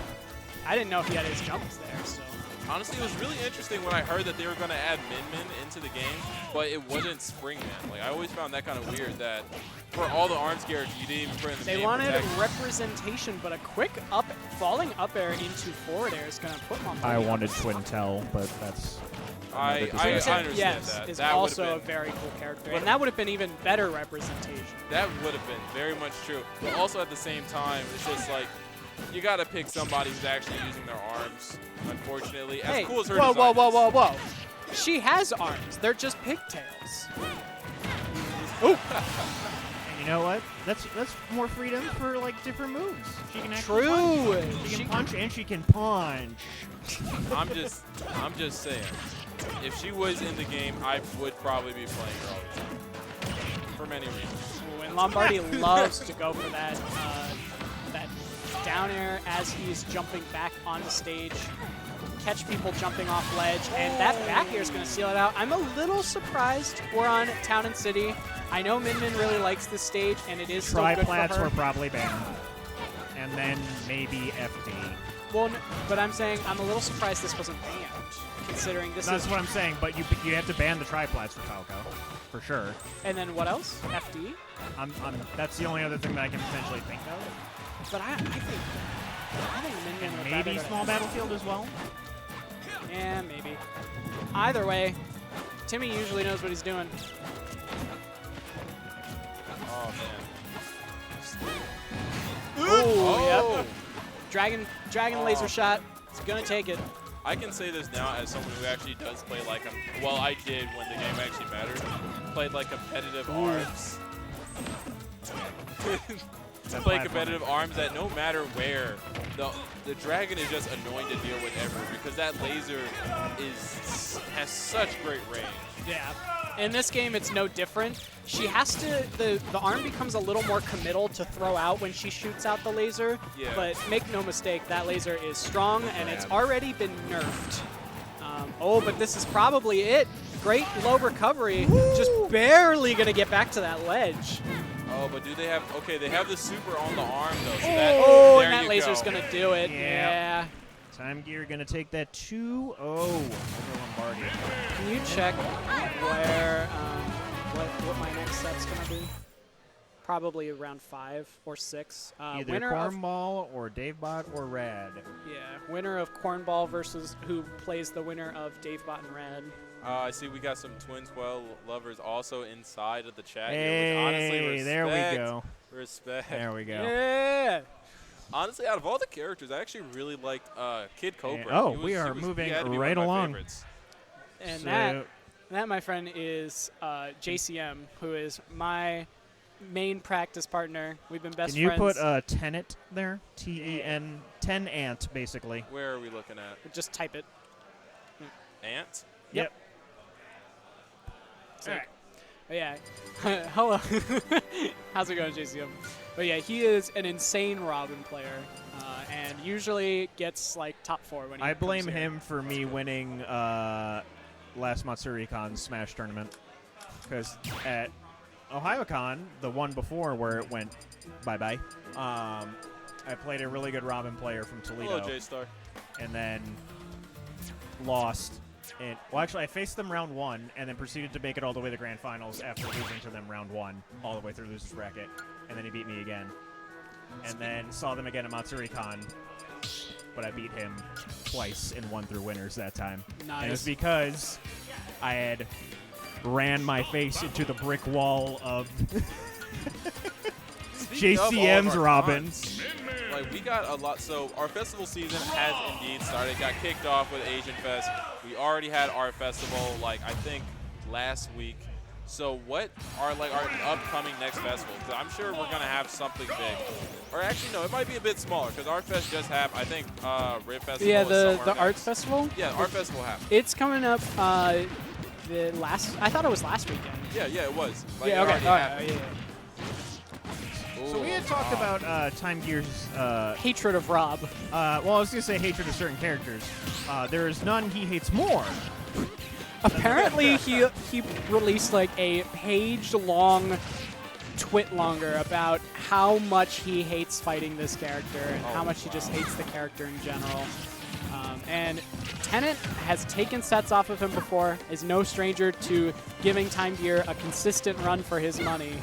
I didn't know if he had his jumps there, so... Honestly, it was really interesting when I heard that they were going to add Min Min into the game, but it wasn't Springman. Like, I always found that kind of weird that for all the arms characters, you didn't even put in the They name wanted protection. representation, but a quick falling up air into forward air is going to put him on. I wanted Twin Tell, but that's... I understand yes, that. is That also would've a been, very cool character, and that would have been even better representation. that would have been very much true. But also at the same time, it's just like, you got to pick somebody who's actually using their arms, unfortunately. As Hey, cool as her whoa, design is. whoa. She has arms. They're just pigtails. Ooh. And you know what? That's more freedom for like different moves. She can actually True. punch. She can punch and she can punch. I'm just saying, if she was in the game, I would probably be playing her all the time. For many reasons. Ooh, and Lombardi loves to go for that that down air as he's jumping back on the stage. Catch people jumping off ledge, and that back air is going to seal it out. I'm a little surprised we're on Town and City. I know Min Min really likes this stage, and it is still good for Triplats her. were probably banned. And then maybe FD. Well, but I'm saying I'm a little surprised this wasn't banned, considering this That's is... what I'm saying, but you have to ban the triplats for Falco, for sure. And then what else? FD? That's the only other thing that I can potentially think of. But I think Min Min And would maybe rather go to Small FD. Battlefield as well. Yeah, maybe. Either way, Timmy usually knows what he's doing. Oh, man. Ooh, yep. Dragon laser shot. It's gonna take it. I can say this now as someone who actually does play like well, I did when the game actually mattered. Played like competitive arms. Play competitive arms that no matter where, the dragon is just annoying to deal with ever because that laser has such great range. Yeah. In this game, it's no different. She has to, the arm becomes a little more committal to throw out when she shoots out the laser. Yeah. But make no mistake, that laser is strong and it's already been nerfed. But this is probably it. Great low recovery. Woo! Just barely going to get back to that ledge. Oh, but do they have, okay, they have the super on the arm though. So And there that you laser's go. going to do it. Yeah. Time Gear gonna take that 2-0 over Lombardi. Can you check where, what my next set's going to be? Probably around 5 or 6. Either Winner of, Cornball or DaveBot or Rad. yeah, winner of Cornball versus who plays the winner of DaveBot and Rad. I see we got some Twin 12 lovers also inside of the chat Hey, here, which honestly, respect. there we go. Respect. There we go. Yeah. Honestly, out of all the characters, I actually really liked Kid Cobra. Oh, He was- we are he was- he moving had to be one right of my along. favorites. And So- that, my friend, is JCM, who is my main practice partner. We've been best Can you friends. put Tenet there? T-E-N, 10 ant, basically. Where are we looking at? Just type it. Ant? Yep. All right. But yeah. Hello. How's it going, JCM? But yeah, he is an insane Robin player, and usually gets like top 4 when he I comes blame here. him for me winning last MatsuriCon Smash tournament. Because at OhioCon, the one before where it went bye-bye, I played a really good Robin player from Toledo. Hello, J-Star. And then lost. Well, actually, I faced them round 1 and then proceeded to make it all the way to the grand finals after losing to them round 1 all the way through losers bracket. And then he beat me again. And then saw them again at MatsuriCon, but I beat him twice and won through winners that time. Nice. And it was because I had ran my face into the brick wall of Speaking of all of JCM's our Robins. cons, like we got a lot. So our festival season has indeed started. Got kicked off with Asian Fest. We already had our festival, like I think last week. So what are like our upcoming next festivals? 'Cause I'm sure we're gonna have something big. Or actually, no, it might be a bit smaller because our fest just happened. I think Rib Festival. Yeah, is the somewhere art next. festival. Yeah, art festival happened. It's coming up. The last. I thought it was last weekend. Yeah, it was. Like, Yeah. it Okay. already Oh, happened. yeah. So we had talked about Time Gear's Hatred of Rob. well, I was going to say hatred of certain characters. There is none he hates more. Apparently, he released like a page-long twit longer about how much he hates fighting this character and how much he just hates the character in general. And Tennant has taken sets off of him before, is no stranger to giving Time Gear a consistent run for his money.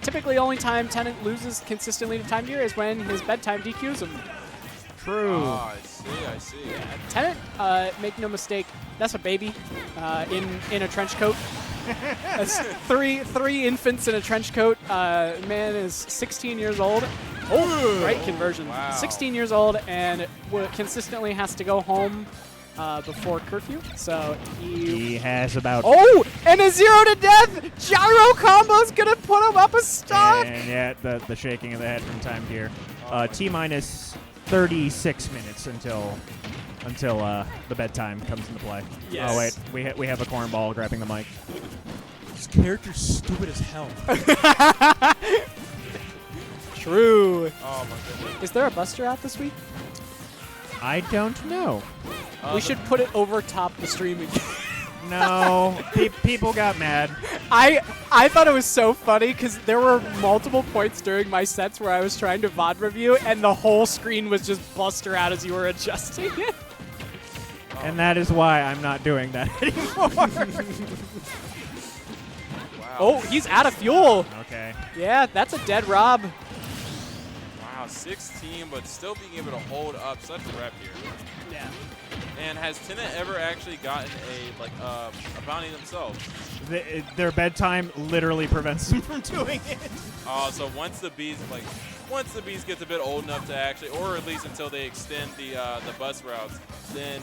Typically, only time Tennant loses consistently to Time Gear is when his bedtime DQs him. True. Ah, I see. Tennant, make no mistake, that's a baby in a trench coat. That's three infants in a trench coat. Man is 16 years old. Oh, great conversion. Wow. 16 years old and consistently has to go home before curfew. So He has about... Oh, and a 0 to death! Gyro combo's gonna put him up a stock! And yeah, the shaking of the head from Time Gear. T-minus 36 minutes until the bedtime comes into play. Yes. Oh, wait. We have a cornball grabbing the mic. This character's stupid as hell. True. Oh my goodness. Is there a Buster out this week? I don't know. We should put it over top the stream again. No. People got mad. I thought it was so funny because there were multiple points during my sets where I was trying to VOD review and the whole screen was just Buster out as you were adjusting it. And that is why I'm not doing that anymore. Wow. Oh, he's out of fuel. Okay. Yeah, that's a dead Rob. Wow, 16, but still being able to hold up such a rep here. Yeah. And has Tennant ever actually gotten a bounty themselves? Their bedtime literally prevents them from doing it. So once the bees gets a bit old enough to actually, or at least until they extend the bus routes, then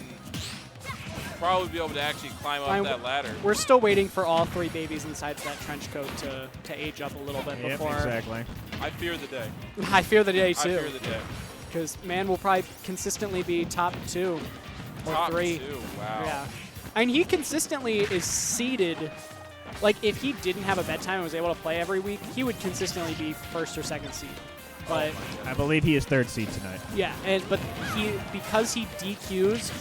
probably be able to actually climb up that ladder. We're still waiting for all 3 babies inside that trench coat to age up a little bit Yep, before. exactly. I fear the day. I fear the day I too. fear the day. Because man will probably consistently be top 2 or Top 3. 2, wow. Yeah. And he consistently is seeded. Like, if he didn't have a bedtime and was able to play every week, he would consistently be 1st or 2nd seed. But I believe he is 3rd seed tonight. yeah, but because he DQs,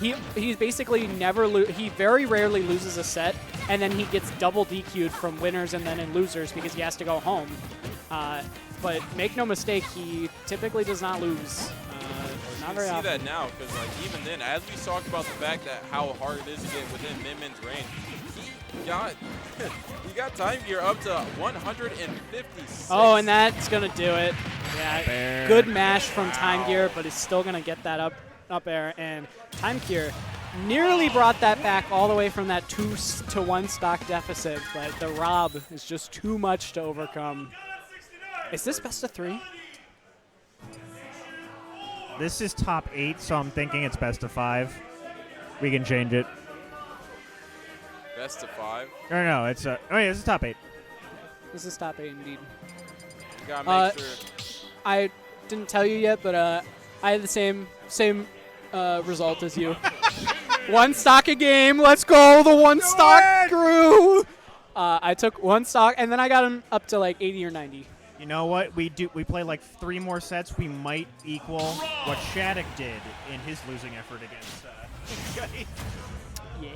he basically he very rarely loses a set, and then he gets double DQ'd from winners and then in losers because he has to go home. But make no mistake, he typically does not lose. Not You very see often. that now because, like, even then, as we talked about the fact that how hard it is to get within Min-Min's range, he got Time Gear up to 156. Oh, and that's gonna do it. Yeah, Fair. good mash from Time Gear, but it's still gonna get that up air. And Time Gear nearly brought that back all the way from that 2-1 stock deficit, but the Rob is just too much to overcome. Is this best of 3? This is top 8, so I'm thinking it's best of 5. We can change it. Best of 5. Or no, it's it's top 8. This is top 8 indeed. You gotta make sure. I didn't tell you yet, but I had the same result as you. One stock a game. Let's go. The one stock grew. I took one stock, and then I got him up to like 80 or 90. You know what? We play like 3 more sets. We might equal what Shattuck did in his losing effort against Cuddy. Yeah.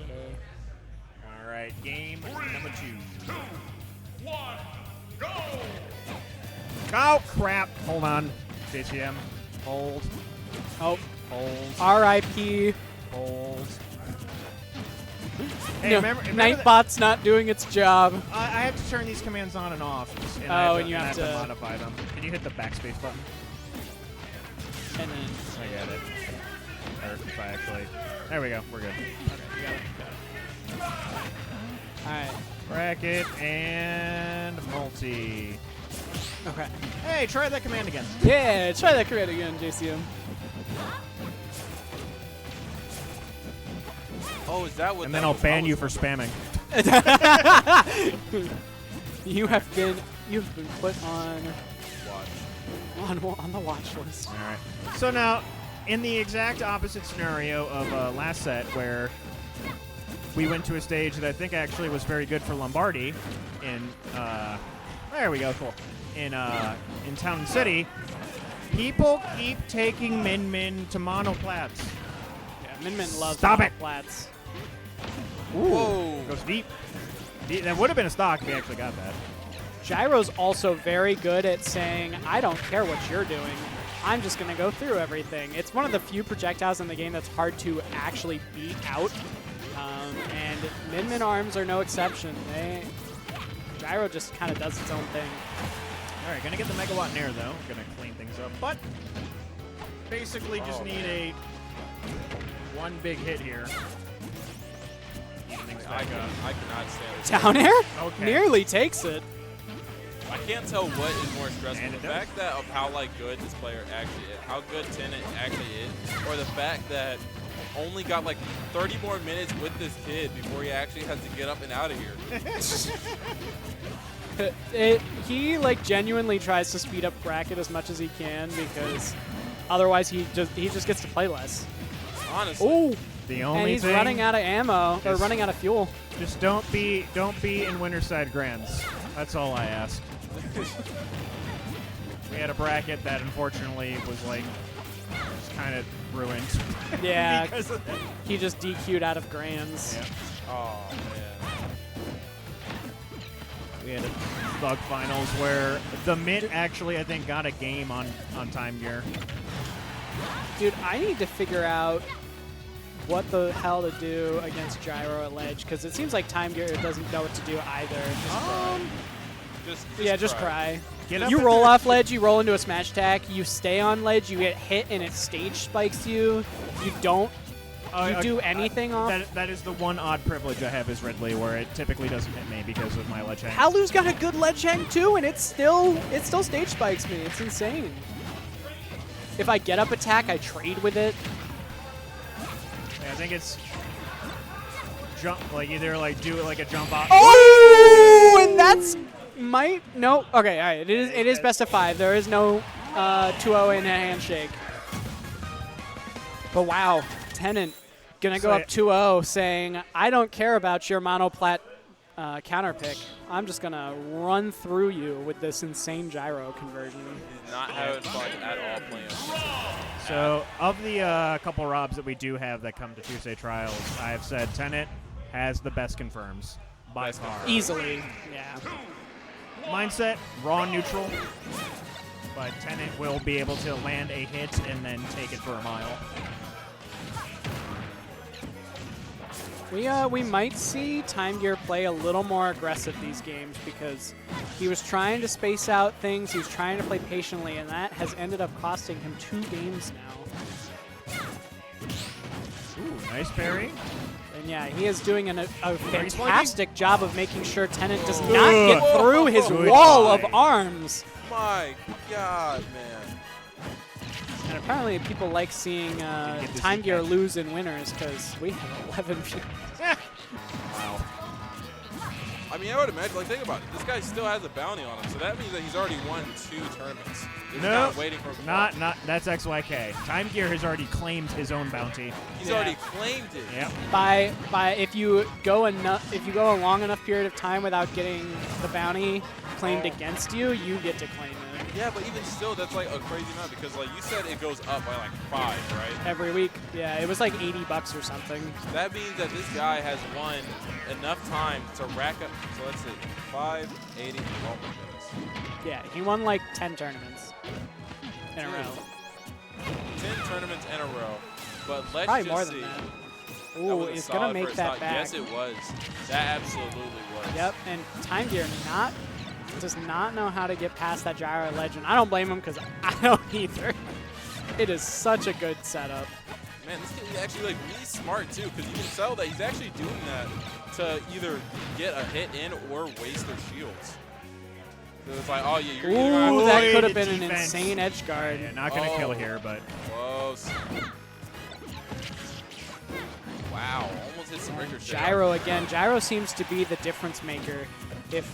All right, game number 2. 1, go! Oh, crap. Hold on. JCM. Hold. Oh. Hold. R.I.P. Hold. Hey, No, remember Nightbot's not doing its job. I have to turn these commands on and off. And and you I have have to to modify them. Can you hit the backspace button? And then I got it. Or if I actually. There we go. We're good. all right. Bracket and multi. Okay. Hey, try that command again. Yeah, try that command again, JCM. Oh, is that what? And that then I'll was? ban I you was for spamming. You have been put on watch. on the watch list. All right. So now, in the exact opposite scenario of last set, where we went to a stage that I think actually was very good for Lombardi in there we go, cool. In Town and City, people keep taking Min Min to monoplats. Yeah, Min Min loves Stop it. flats. Whoa. Goes deep. That would have been a stock if we actually got that. Gyro's also very good at saying, I don't care what you're doing. I'm just going to go through everything. It's one of the few projectiles in the game that's hard to actually beat out. And Min Min arms are no exception. Gyro just kind of does its own thing. All right, gonna get the megawatt nair though. Gonna clean things up, but basically just need a one big hit here. Even things I back up. cannot stand it. Down air? Okay. Nearly takes it. I can't tell what is more stressful, And the it does. fact that of how good this player actually is, how good Tennant actually is, or the fact that only got like 30 more minutes with this kid before he actually has to get up and out of here. He like genuinely tries to speed up bracket as much as he can because otherwise he just gets to play less. Honestly. Oh, The only and he's thing running out of ammo or is- running out of fuel. just don't be in Winterside Grands. That's all I ask. We had a bracket that unfortunately was like just kind of ruined. Yeah, because of that. he just DQ'd out of Grands. Yeah. Oh, man. We had a Thug Finals where the Mint actually, I think, got a game on Time Gear. Dude, I need to figure out what the hell to do against Gyro at ledge because it seems like Time Gear doesn't know what to do either. Just cry. Get up You at roll the- off ledge, you roll into a smash attack, you stay on ledge, you get hit and it stage spikes you. You don't do anything off. That is the one odd privilege I have as Ridley, where it typically doesn't hit me because of my ledge hang. Halu's got a good ledge hang too, and it still stage spikes me. It's insane. If I get up attack, I trade with it. I think it's jump, like either like do it like a jump off. Oh, and that's no. Okay, all right. It is best of 5. There is no 2-0 in a handshake. But wow, Tennant gonna go So up 2-0, saying I don't care about your monoplat counter pick. I'm just gonna run through you with this insane gyro conversion. He's not having fun at all playing. So of the couple Robs that we do have that come to Tuesday Trials, I have said Tennant has the best confirms by Best far. Easily, yeah. Mindset, raw neutral, but Tennant will be able to land a hit and then take it for a mile. We might see Time Gear play a little more aggressive these games because he was trying to space out things, he was trying to play patiently, and that has ended up costing him 2 games now. Ooh, nice parry. And yeah, he is doing a fantastic job of making sure Tennant does not get through his Good wall of eye. arms. My God, man. And apparently people like seeing get this Time Gear catch. lose in winners because we have 11 views. Wow. I mean, I would imagine, like, think about it. This guy still has a bounty on him, so that means that he's already won 2 tournaments. He's No, not waiting for not that's XYK. Time Gear has already claimed his own bounty. He's already claimed it. Yep. By if you go a long enough period of time without getting the bounty claimed against you, you get to claim it Yeah, but even still, that's like a crazy amount because, like you said, it goes up by like 5, right? every week. Yeah, it was like $80 or something. That means that this guy has won enough time to rack up. So let's see, 580. Oh my goodness. Yeah, he won like 10 tournaments in a Dude. row. 10 tournaments in a row. But let's Probably just more see. than that. That Ooh, was a it's gonna solid make first that thought. back. Yes, it was. That absolutely was. Yep, and Time Gear does not know how to get past that gyro legend. I don't blame him because I don't either. It is such a good setup. Man, this kid is actually like really smart too, because you can tell that he's actually doing that to either get a hit in or waste their shields. So it's like, oh yeah, you're either gonna Ooh, have that Avoid could have been an defense. insane edge guard. Yeah, not gonna kill Oh. here, but close. Wow, almost hit some ricochet. Gyro again. Gyro seems to be the difference maker. If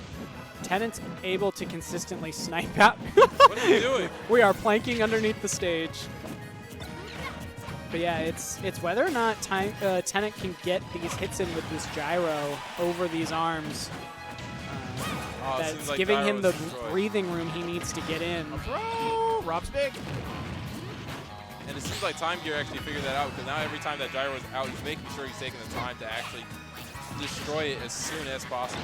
Tennant's able to consistently snipe out. What are you doing? We are planking underneath the stage. But yeah, it's whether or not Tennant can get these hits in with this gyro over these arms. Oh, it seems That's like giving him the Gyro's destroyed. breathing room he needs to get in. throw. Rob's big. And it seems like Time Gear actually figured that out because now every time that gyro is out, he's making sure he's taking the time to actually destroy it as soon as possible.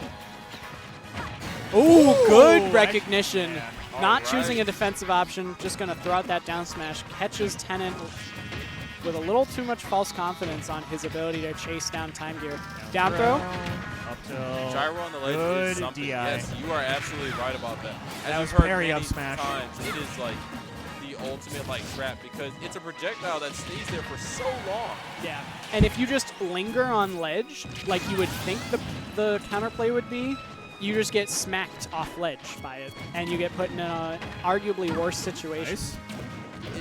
Ooh, good Ooh, recognition. yeah. Not Alright. choosing a defensive option, just going to throw out that down smash. Catches Tennant with a little too much false confidence on his ability to chase down Time Gear. Down throw. Up till Gyro on the ledge good is something. DI. Yes, you are absolutely right about that. As That was we've heard parry many up smash. times, it is like the ultimate like trap because it's a projectile that stays there for so long. Yeah. And if you just linger on ledge, like you would think the counterplay would be, you just get smacked off ledge by it, and you get put in an arguably worse situation. nice.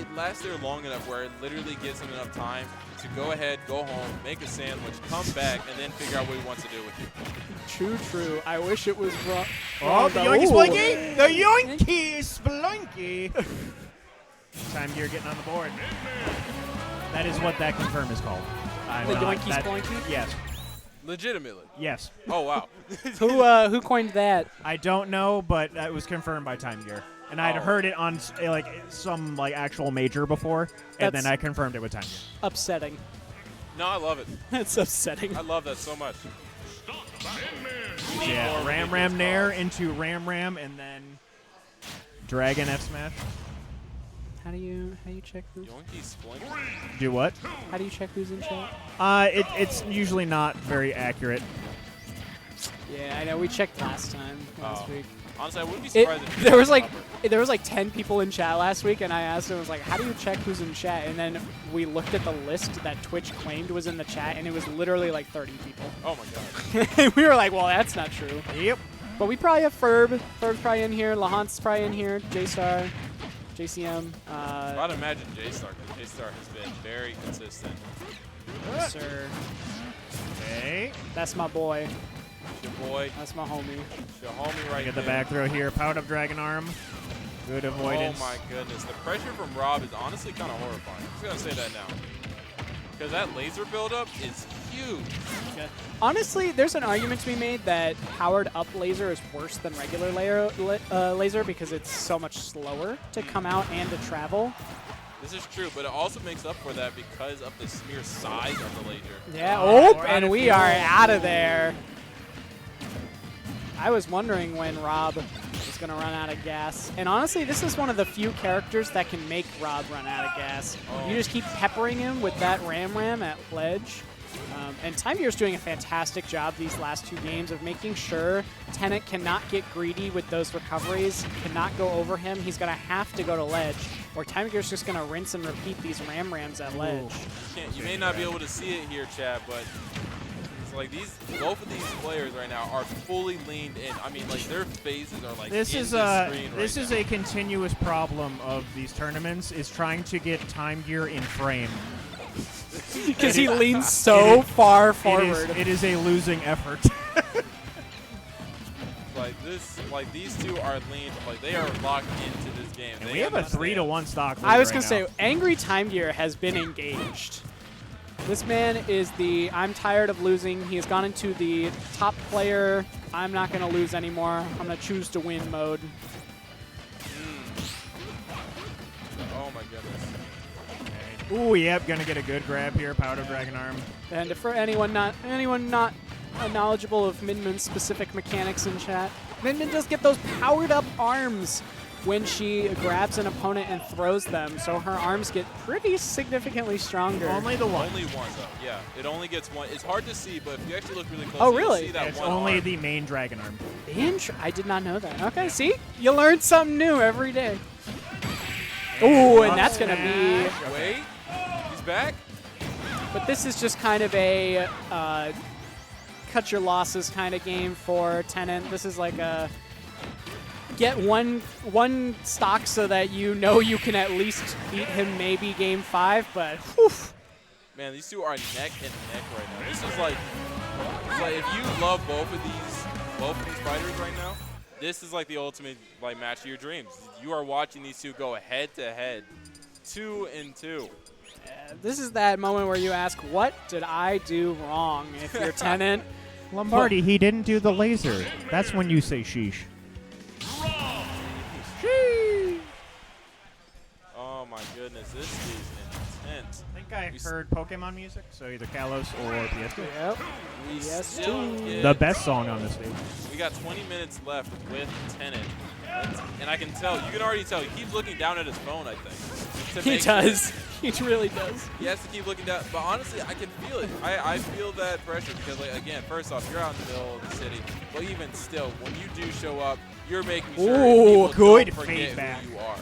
It lasts there long enough where it literally gives him enough time to go ahead, go home, make a sandwich, come back, and then figure out what he wants to do with you. True. I wish it was wrong. Oh, the Yoinky Splinky! The Yoinky Splinky! Time Gear getting on the board. That is what that confirm is called. The Yoinky Splinky? Like, Yes. legitimately. Yes. Oh, wow. Who coined that? I don't know, but it was confirmed by Time Gear. And I'd Oh. heard it on like some like actual major before, and That's- then I confirmed it with Time Gear. Upsetting. No, I love it. That's upsetting. I love that so much. Yeah, Ram Nair into Ram, and then Dragon F smash. How do you check who's Yoinky Splink. Do what? How do you check who's in chat? It's usually not very accurate. Yeah, I know. We checked last Oh. week. Honestly, I wouldn't be surprised if There was like 10 people in chat last week, and I asked him, I was like, how do you check who's in chat? And then we looked at the list that Twitch claimed was in the chat, and it was literally like 30 people. Oh my god. And we were like, well, that's not true. Yep. But we probably have Ferb. Ferb's probably in here. Lahant's probably in here. J-Star, JCM. I'd imagine J-Star, because J-Star has been very consistent. Yes, sir. Okay. That's my boy. Your boy, That's my homie. your homie right Get the there. back throw here. Powered up Dragon Arm. Good avoidance. Oh my goodness. The pressure from Rob is honestly kind of horrifying. I'm just going to say that now. Because that laser buildup is huge. Okay. Honestly, there's an argument to be made that powered up laser is worse than regular laser because it's so much slower to come out and to travel. This is true, but it also makes up for that because of the mere size of the laser. Yeah. Oh, Oh, we're out and of we fuel. are out of there. I was wondering when Rob was going to run out of gas. And honestly, this is one of the few characters that can make Rob run out of gas. Oh. You just keep peppering him with that Ram at ledge. And Time Gear's doing a fantastic job these last 2 games of making sure Tennant cannot get greedy with those recoveries, cannot go over him. He's going to have to go to ledge, or Time Gear's just going to rinse and repeat these Rams at ledge. You may not be able to see it here, Chad, but it's like both of these players right now are fully leaned in. I mean, like their faces are like This in is the screen this right is now. a continuous problem of these tournaments is trying to get Time Gear in frame. Because he leans so far It forward. is a losing effort. these two are lean, like they are locked into this game. And They we have a understand. 3-1 stock lead I was right going to say, now. Angry Time Gear has been engaged. This man is the I'm tired of losing. He has gone into the top player, I'm not going to lose anymore. I'm going to choose to win mode. Oh my goodness. Ooh, yep, gonna get a good grab here, Powder Dragon Arm. And for anyone not knowledgeable of Minmin's specific mechanics in chat, Minmin does get those powered up arms when she grabs an opponent and throws them, so her arms get pretty significantly stronger. Only the one. Only one though. Yeah, it only gets one. It's hard to see, but if you actually look really close, Oh, you'll really? see that It's one only arm. the main Dragon Arm. I did not know that. Okay, see? You learn something new every day. Ooh, and that's going to be... Wait, he's back. But this is just kind of a cut your losses kind of game for Tennant. This is like a get one stock so that you know you can at least beat him maybe game 5, but whew. Man, these two are neck and neck right now. This is like, it's like if you love both of these fighters right now, this is like the ultimate like match of your dreams. You are watching these two go head to head, 2-2. This is that moment where you ask, what did I do wrong? If you're Tennant, Lombardi, he didn't do the laser. That's when you say sheesh. Oh my goodness, this is intense. I think I heard Pokemon music, so either Kalos or PS2. yep. We Yes, still too. get, The best song on the stage. we got 20 minutes left with Tennant. And I can tell, you can already tell, he keeps looking down at his phone, I think. to He make sure. does. He really does. He has to keep looking down. But honestly, I can feel it. I feel that pressure because, like, again, first off, you're out in the middle of the city. But even still, when you do show up, you're making sure Ooh, people good don't forget feedback. who you are.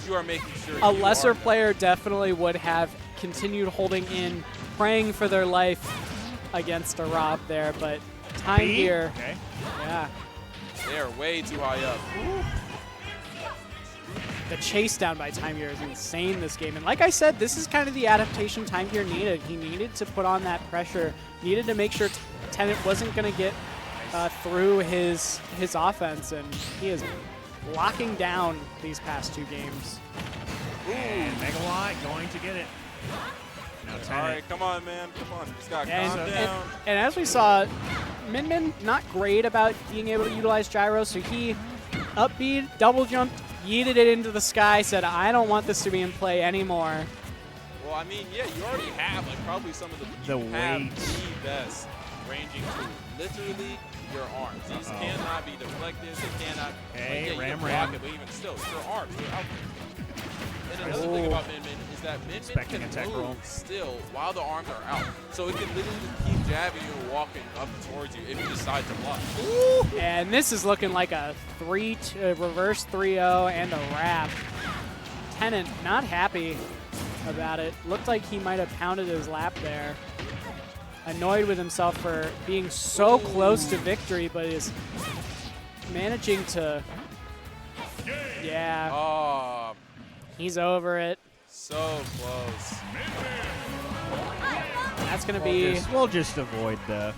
You are making sure A you lesser are player definitely would have continued holding in, praying for their life against a Rob there, but Time B? Gear, Okay. yeah. They are way too high up. The chase down by Time Gear is insane this game. And like I said, this is kind of the adaptation Time Gear needed. He needed to put on that pressure, needed to make sure Tennant wasn't going to get through his offense, and he is locking down these past 2 games. And Megalot going to get it. Now All Tennant. right, come on, man. Come on. Just got to And, calm and, down. and as we saw, Min not great about being able to utilize gyro, so he up B, double jumped, yeeted it into the sky, said, I don't want this to be in play anymore. Well, I mean, yeah, you already have, like, probably some of the The you have weight. the best ranging to literally your arms. These cannot be deflected. They cannot. Okay, like, yeah, ram, you can block ram. it, but even still, your arms. They're out there. And another thing about Min Min is that Min Min Expecting can a tech move roll. still while the arms are out. So it can literally just keep jabbing you and walking up towards you if you decide to block. And this is looking like a reverse 3-0 and a wrap. Tennant not happy about it. Looked like he might have pounded his lap there. Annoyed with himself for being so close to victory, but is managing to... Yeah, Oh, he's over it. so close. That's going to be... We'll just avoid the...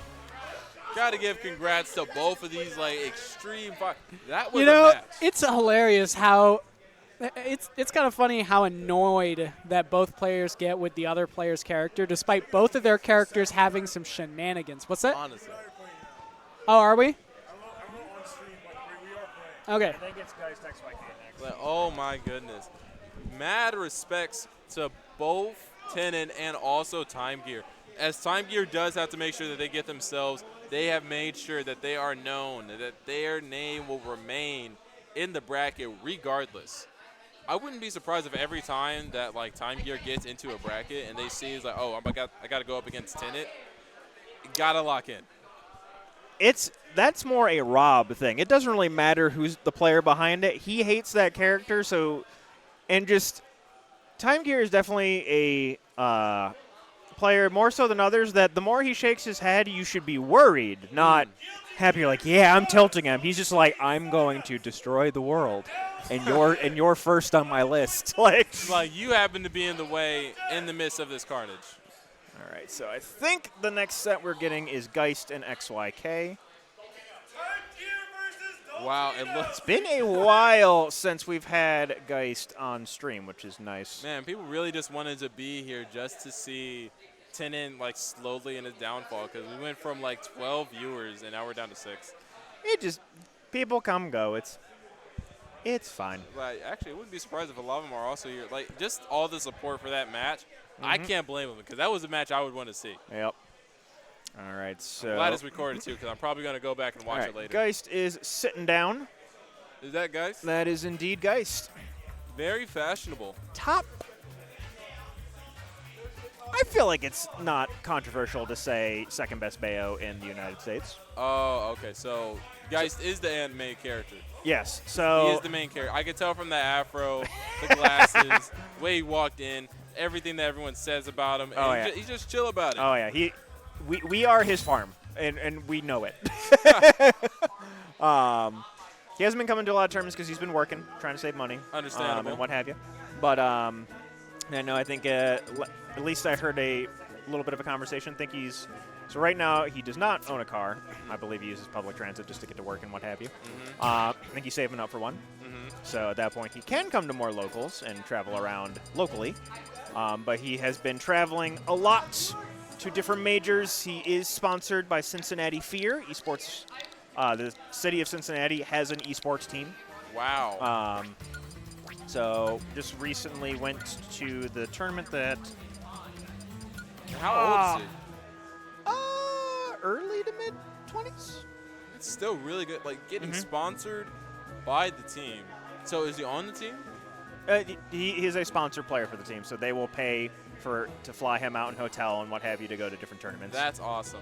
Got to give congrats to both of these like extreme fight. That was You know, a match. it's hilarious how... It's kind of funny how annoyed that both players get with the other player's character, despite both of their characters having some shenanigans. What's that? Honestly. Oh, are we? Okay. I think it's Geist XYK next. Like, oh my goodness. Mad respects to both Tennant and also Time Gear. As Time Gear does have to make sure that they get themselves, they have made sure that they are known, that their name will remain in the bracket regardless. I wouldn't be surprised if every time that like Time Gear gets into a bracket and they see it's like, oh, I got to go up against Tennant, gotta lock in. That's more a Rob thing. It doesn't really matter who's the player behind it. He hates that character, so and just Time Gear is definitely a player more so than others that the more he shakes his head, you should be worried, not happy. Like, yeah, I'm tilting him. He's just like, I'm going to destroy the world, and you're first on my list. Like, Like you happen to be in the way in the midst of this carnage. all right. So I think the next set we're getting is Geist and XYK. Wow, it looks. It's been a while since we've had Geist on stream, which is nice. Man, people really just wanted to be here just to see Tenon like slowly in his downfall, because we went from like 12 viewers and now we're down to 6. It just, people come, go. It's fine. Like, actually, I wouldn't be surprised if a lot of them are also here. Like, just all the support for that match, I can't blame them, because that was a match I would want to see. Yep. All right, so. I'm glad it's recorded, too, because I'm probably going to go back and watch it later. Geist is sitting down. Is that Geist? That is indeed Geist. Very fashionable. Top. I feel like it's not controversial to say second best Bayo in the United States. Oh, okay. So Geist is the main character. Yes. So he is the main character. I could tell from the afro, the glasses, the way he walked in, everything that everyone says about him. And he's just chill about it. Oh yeah. We are his farm, and we know it. He hasn't been coming to a lot of tournaments because he's been working, trying to save money. Understandable. And what have you. But I think at least I heard a little bit of a conversation. So right now he does not own a car. I believe he uses public transit just to get to work and what have you. I think he's saving up for one. So at that point he can come to more locals and travel around locally. But he has been traveling a lot to different majors. He is sponsored by Cincinnati Fear Esports. The city of Cincinnati has an esports team. Wow. So just recently went to the tournament that. How old is he? Early to mid 20s. It's still really good. Like getting sponsored by the team. So is he on the team? He is a sponsored player for the team, so they will pay to fly him out in hotel and what have you to go to different tournaments. That's awesome.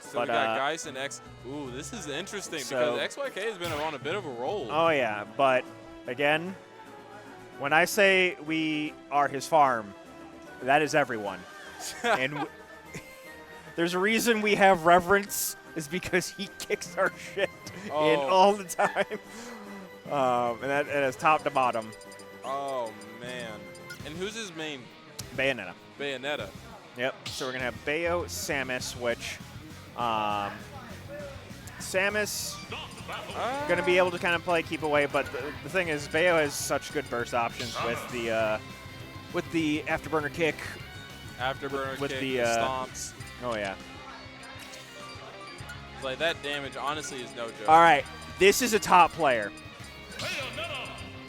So we got Geist and X. Ooh, this is interesting because XYK has been on a bit of a roll. Oh yeah, but again, when I say we are his farm, that is everyone. And there's a reason we have reverence is because he kicks our shit in all the time. And that is top to bottom. Oh, man. And who's his main? Bayonetta. Bayonetta. Yep. So we're going to have Bayo, Samus, which Samus going to be able to kind of play keep away, but the thing is Bayo has such good burst options with the afterburner kick. Afterburner with kick, the stomps. Oh, yeah. Like, that damage, honestly, is no joke. All right. This is a top player.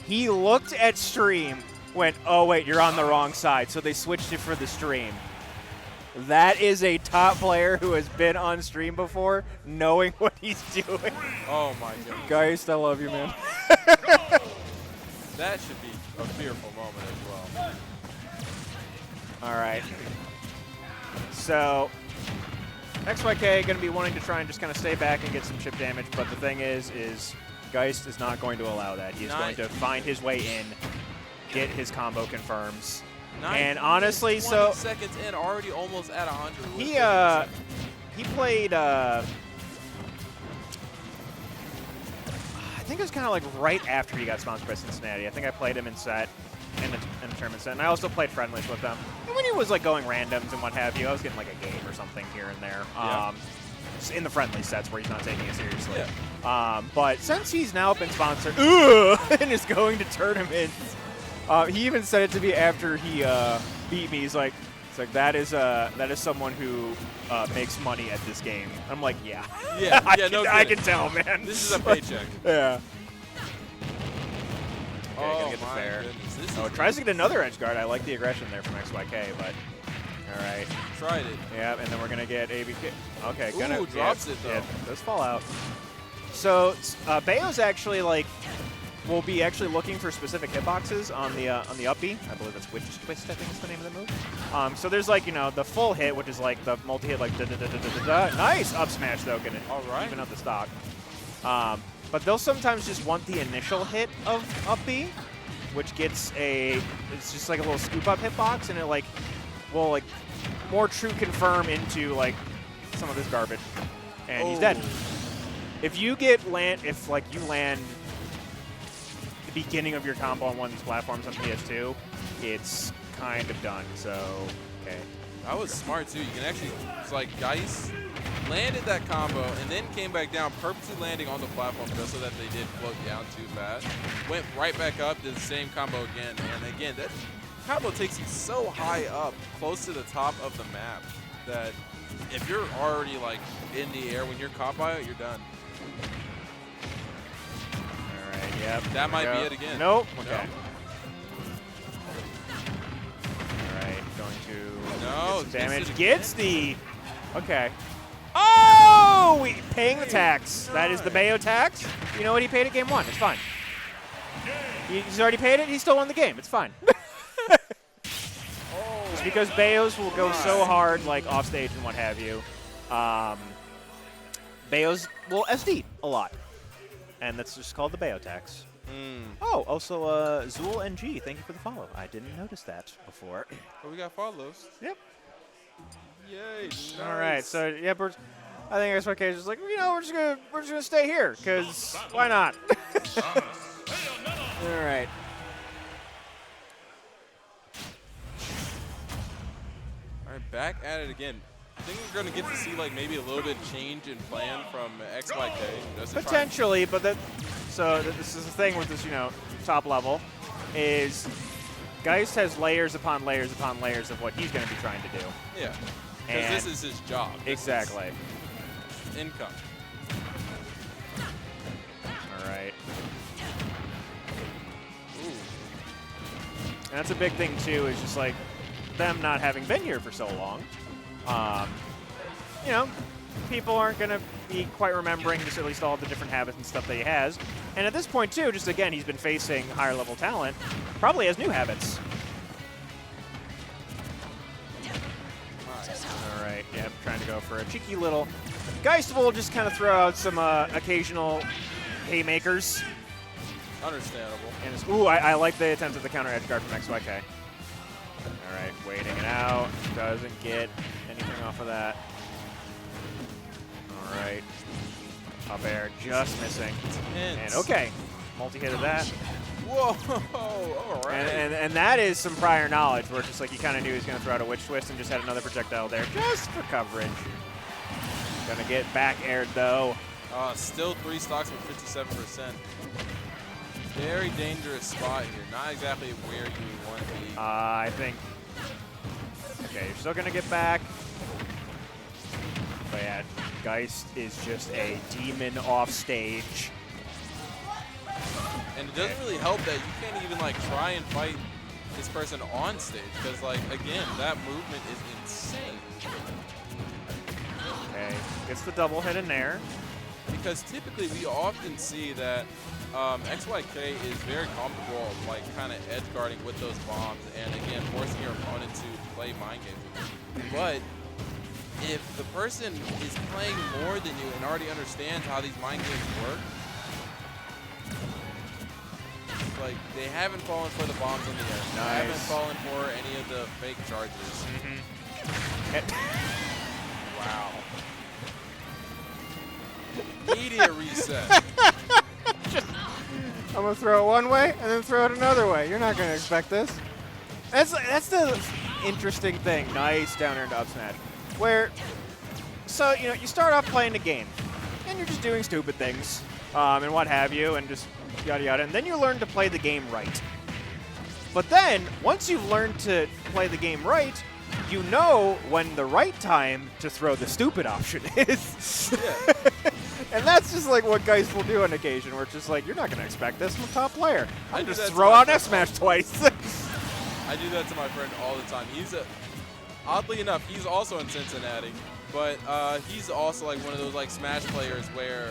He looked at stream, went, oh, wait, you're on the wrong side. So they switched it for the stream. That is a top player who has been on stream before, knowing what he's doing. Oh, my goodness. Geist, I love you, man. That should be a fearful moment as well. All right. So XYK going to be wanting to try and just kind of stay back and get some chip damage, but the thing is Geist is not going to allow that. He is going to find his way in, get his combo confirms. And honestly, 20 seconds in, already almost at 100. He played. I think it was kind of like right after he got sponsored by Cincinnati. I think I played him in set, in a tournament set, and I also played friendlies with them. And when he was like going randoms and what have you, I was getting like a game or something here and there. In the friendly sets where he's not taking it seriously. Yeah. But since he's now been sponsored and is going to tournaments. He even said it to me after he beat me. He's like, that is someone who makes money at this game. I'm like, yeah. Yeah, I can tell, man. This is a paycheck. Yeah. Okay, Oh, gonna get the my fair. goodness. This Oh, is tries to get another edge guard. I like the aggression there from XYK, but all right. tried it. Yeah, and then we're gonna get ABK. Okay, Ooh, drops it, though. Yeah, does fall out. So Bayo's actually like. We'll be actually looking for specific hitboxes on the up B. I believe that's Witch Twist, I think is the name of the move. So there's like, the full hit, which is like the multi-hit, like da-da-da-da-da-da. Nice up smash, though, gonna even up the stock. But they'll sometimes just want the initial hit of up B, which gets it's just like a little scoop up hitbox, and it like will like more true confirm into like some of this garbage. And he's dead. If you land beginning of your combo on one of these platforms on PS2, it's kind of done. So, okay. That was smart too. You can actually, it's like Geist landed that combo and then came back down, purposely landing on the platform just so that they did float down too fast. Went right back up, did the same combo again, and again, that combo takes you so high up, close to the top of the map, that if you're already like in the air when you're caught by it, you're done. All right, yep. That might be it again. Nope. Okay. No. All right, going to No, get some damage. it Gets the. Okay. Oh, paying the tax. That is the Bayo tax. You know what? He paid it game 1. It's fine. He's already paid it. He still won the game. It's fine. It's because Bayos will go so hard, like off stage and what have you. Bayos will SD a lot, and that's just called the Bayo tax. Oh, also Zool NG, thank you for the follow. I didn't notice that before. Oh, we got follows. Yep. Yay. Nice. All right, so yeah, I think XYK is just like, you know, we're just gonna stay here, cause why not? All right. All right, back at it again. I think we're going to get to see like maybe a little bit of change in plan from XYK. Just to try Potentially, but this is the thing with this, you know, top level, is Geist has layers upon layers upon layers of what he's going to be trying to do. Yeah, And because this is his job. This exactly. is income. All right. Ooh. And that's a big thing too, is just like them not having been here for so long. You know, people aren't going to be quite remembering just at least all the different habits and stuff that he has. And at this point too, just again, he's been facing higher level talent, probably has new habits. All right, yep, trying to go for a cheeky little. Geist will just kind of throw out some occasional haymakers. Understandable. And it's, ooh, I like the attempt at the counter edge guard from XYK. All right, waiting it out. Doesn't get anything off of that. All right. Up air, just missing. And okay, multi-hit of that. Whoa, all right. And that is some prior knowledge where it's just like he kind of knew he was going to throw out a witch twist and just had another projectile there just for coverage. Gonna get back aired though. Still 3 stocks with 57%. Very dangerous spot here. Not exactly where you want to be. I think. Okay, you're still gonna get back. But yeah, Geist is just a demon off stage. And it doesn't really help that you can't even like try and fight this person on stage because like again that movement is insane. Okay, gets the double hit in there. Because typically we often see that XYK is very comfortable like kind of edge guarding with those bombs and again forcing your opponent to play mind games. But if the person is playing more than you and already understands how these mind games work, like they haven't fallen for the bombs in the air. Nice. They haven't fallen for any of the fake charges. Wow. Media reset. I'm gonna throw it one way and then throw it another way. You're not gonna expect this. That's the interesting thing. Nice down air into up smash. Where, so you know, you start off playing the game, and you're just doing stupid things, and what have you, and just yada yada, and then you learn to play the game right. But then once you've learned to play the game right, you know when the right time to throw the stupid option is. Yeah. And that's just like what Geist will do on occasion, where it's just like, you're not going to expect this from a top player. I I'll do just that to throw my out friend F smash twice. I do that to my friend all the time. He's oddly enough, he's also in Cincinnati, but he's also like one of those like Smash players where,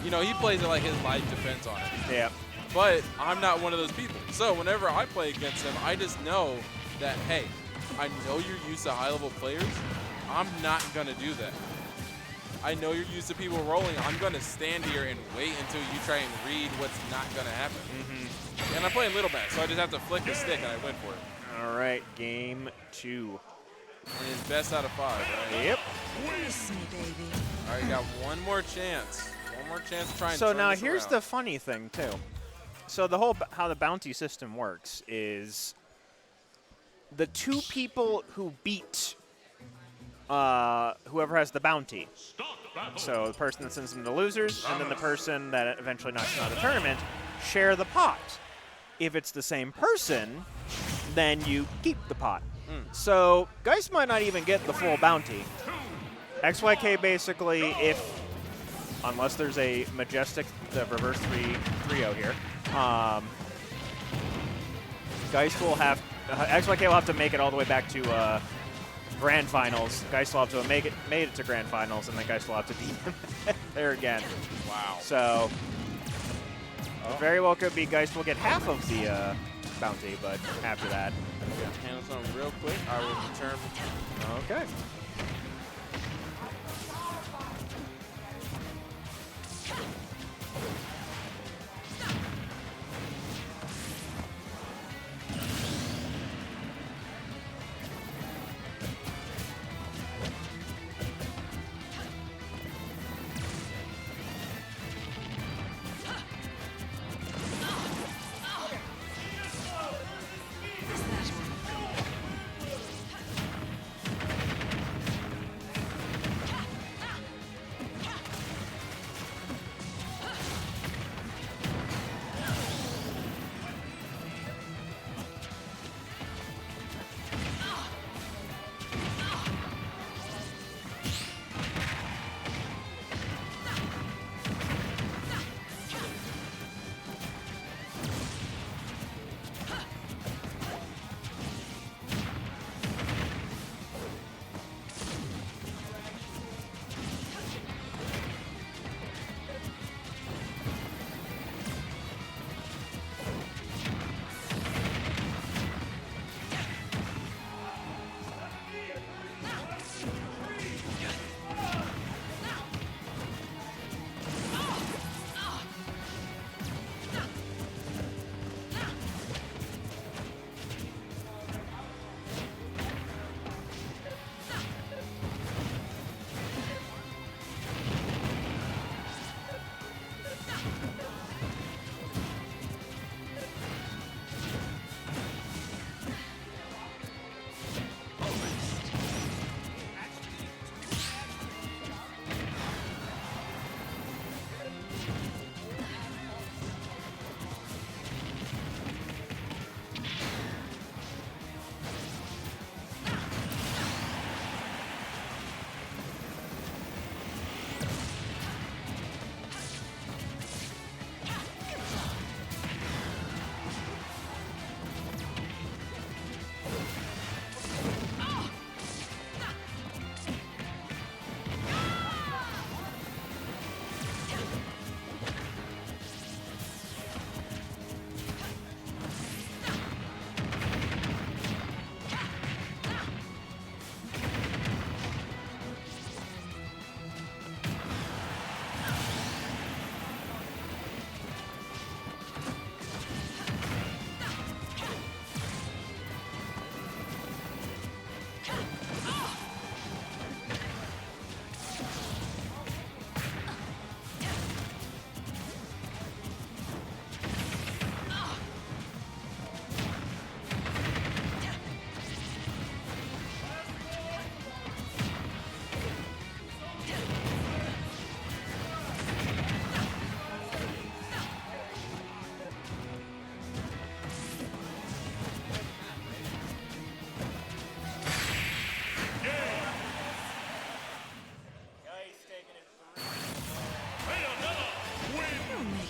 you know, he plays it like his life depends on it. Yeah. But I'm not one of those people. So whenever I play against him, I just know that, hey, I know you're used to high-level players. I'm not going to do that. I know you're used to people rolling. I'm going to stand here and wait until you try and read what's not going to happen. And I'm playing Little Mac, so I just have to flick the stick and I win for it. All right, game 2. And it's best out of 5, right? Yep. All right, you got one more chance. One more chance to try and So turn now this here's around. the funny thing too. So the whole how the bounty system works is the 2 people who beat whoever has the bounty. So the person that sends them to losers, and then the person that eventually knocks them out of the tournament, share the pot. If it's the same person, then you keep the pot. So Geist might not even get the full bounty. XYK basically, unless there's a majestic reverse 3-0 here, Geist will have, XYK will have to make it all the way back to Grand Finals. Geist will have to have made it to Grand Finals, and then Geist will have to beat him there again. Wow. So it very well could be Geist will get half of the bounty, but after that. Handle something real quick. I will return. Okay.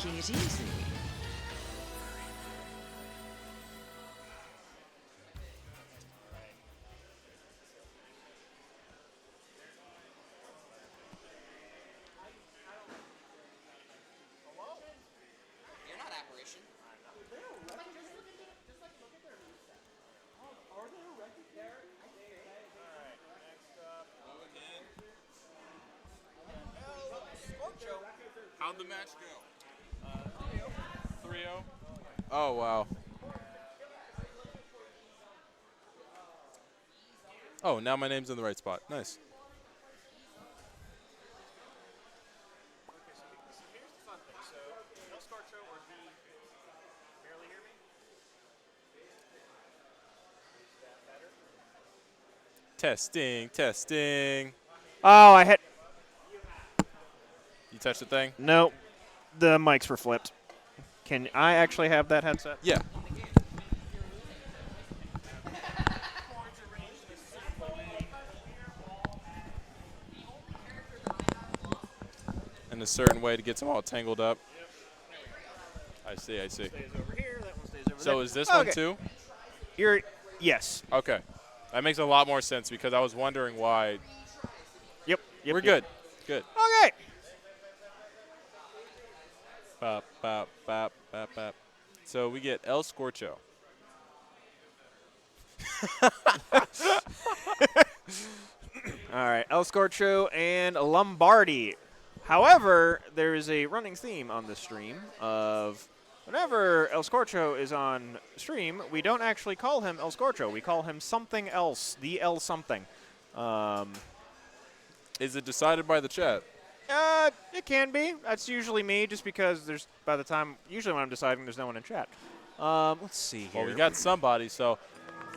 Making it easy. You're not apparition. How'd the match go? 3-0. Oh, wow. Oh, now my name's in the right spot. Nice. Testing, testing. Oh, I hit. You touched the thing? No, the mics were flipped. Can I actually have that headset? Yeah. In a certain way to get them all tangled up. I see, I see. Stays over here. That one stays over So there. is this one Okay. too? Yes. Okay. That makes a lot more sense because I was wondering why. Yep. We're good. Good. Okay. Bop, bop, bop, bop, bop. So we get El Scorcho. All right, El Scorcho and Lombardi. However, there is a running theme on the stream of whenever El Scorcho is on stream, we don't actually call him El Scorcho. We call him something else, the El something. Is it decided by the chat? It can be. That's usually me, just because there's usually when I'm deciding, there's no one in chat. Let's see here. Well, we got somebody, so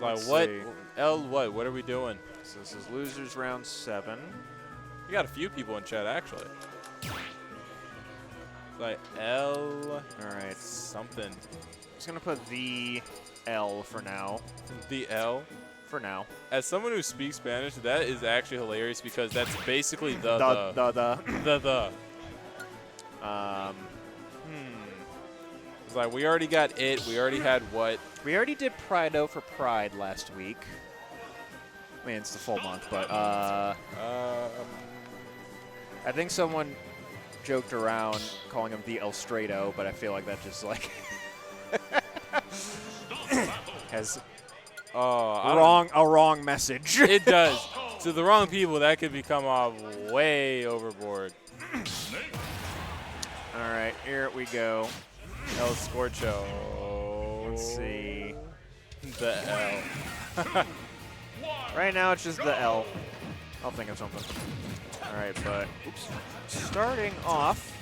like Let's what? see. El, what are we doing? So this is losers round 7. We got a few people in chat actually. Like L. All right. Something. Just gonna put the L for now. The L. For now. As someone who speaks Spanish, that is actually hilarious because that's basically the. It's like we already got it. We already had what? We already did Prido for Pride last week. I mean, it's the full month, but I think someone joked around calling him the El Strado, but I feel like that just like has a wrong message. It does. To the wrong people, that could become off way overboard. All right, here we go. El Scorcho. Let's see. The L. Right now, it's just the L. I'll think of something. All right, but oops. Starting off.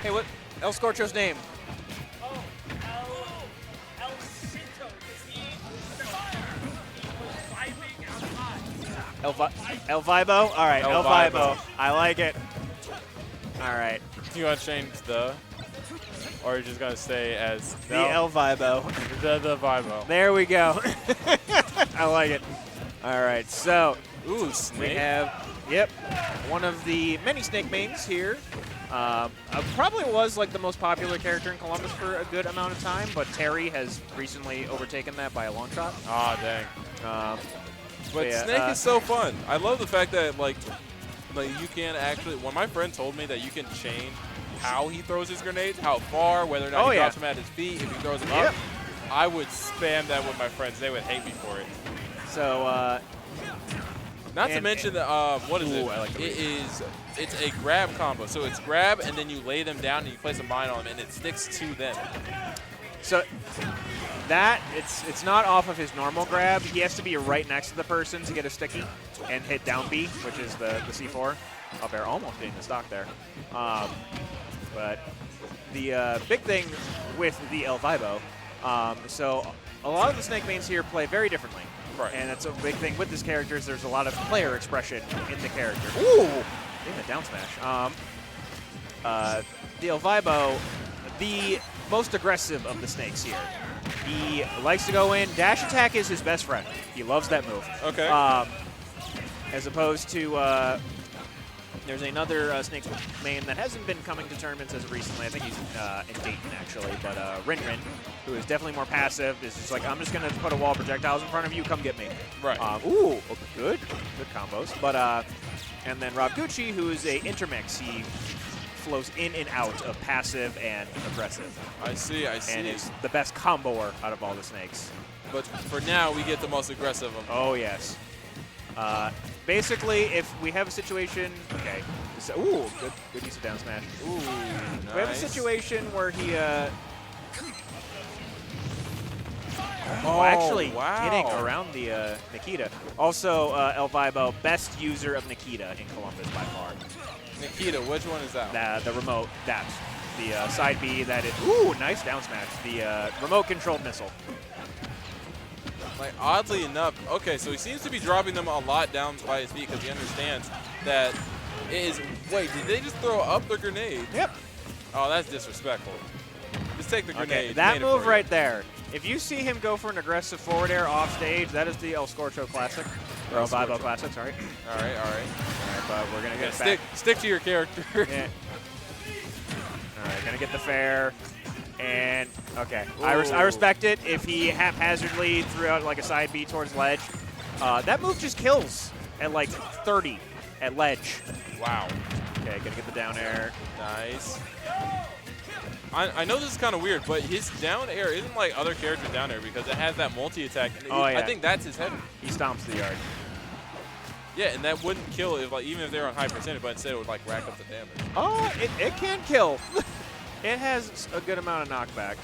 Hey, what? El Scorcho's name? El Vibo? All right, El Vibo. I like it. All right. You want to change the? Or are you just going to stay as The El Vibo. The Vibo. There we go. I like it. All right, so Ooh, Snake. we have, one of the many Snake mains here. Probably was like the most popular character in Columbus for a good amount of time, but Terry has recently overtaken that by a long shot. Ah, dang. But yeah, Snake is so fun. I love the fact that like you can actually. When my friend told me that you can change how he throws his grenades, how far, whether or not he drops them at his feet, if he throws them up, I would spam that with my friends. They would hate me for it. So, not to mention that what is it? I like It's a grab combo. So it's grab and then you lay them down and you place a mine on them and it sticks to them. So that it's not off of his normal grab. He has to be right next to the person to get a sticky and hit down B, which is the C4. Up air, almost getting the stock there. But the big thing with the El Vibo, so a lot of the Snake mains here play very differently. Right. And that's a big thing with this character is there's a lot of player expression in the character. Ooh! In the down smash. The El Vibo, the most aggressive of the Snakes here. He likes to go in. Dash attack is his best friend. He loves that move. Okay. As opposed to, there's another Snakes main that hasn't been coming to tournaments as of recently. I think he's in Dayton, actually. But Rin, who is definitely more passive, is just like, I'm just going to put a wall of projectiles in front of you. Come get me. Right. Ooh, good combos. But and then Rob Gucci, who is a intermix. He flows in and out of passive and aggressive. I see. And is the best comboer out of all the Snakes. But for now, we get the most aggressive of them. Oh, yes. Basically, if we have a situation, okay. So, ooh, good use of down smash. Ooh, nice. We have a situation where he, actually getting around the Nikita. Also, El Vibo, best user of Nikita in Columbus by far. Nikita, which one is that? The remote, that's the side B that is, ooh, nice down smash. The remote controlled missile. Like, oddly enough, okay, so he seems to be dropping them a lot down by his feet because he understands that it is. Wait, did they just throw up their grenade? Yep. Oh, that's disrespectful. Just take the grenade. Okay, It's that made it move for you. right there. If you see him go for an aggressive forward air off stage, that is the El Scorcho Classic. Or El Vivo Classic, sorry. All right, all right. All right, but we're going to get Stick to your character. Yeah. All right, going to get the fair. And, okay, I respect it. If he haphazardly threw out like a side B towards ledge, that move just kills at like 30 at ledge. Wow. Okay, going to get the down air. Nice. I know this is kind of weird, but his down air isn't like other characters' down air because it has that multi-attack. Oh, yeah. I think that's his header. He stomps the yard. Yeah, and that wouldn't kill if, like, even if they're on high percentage, but instead it would like rack up the damage. Oh, it can kill. It has a good amount of knockback.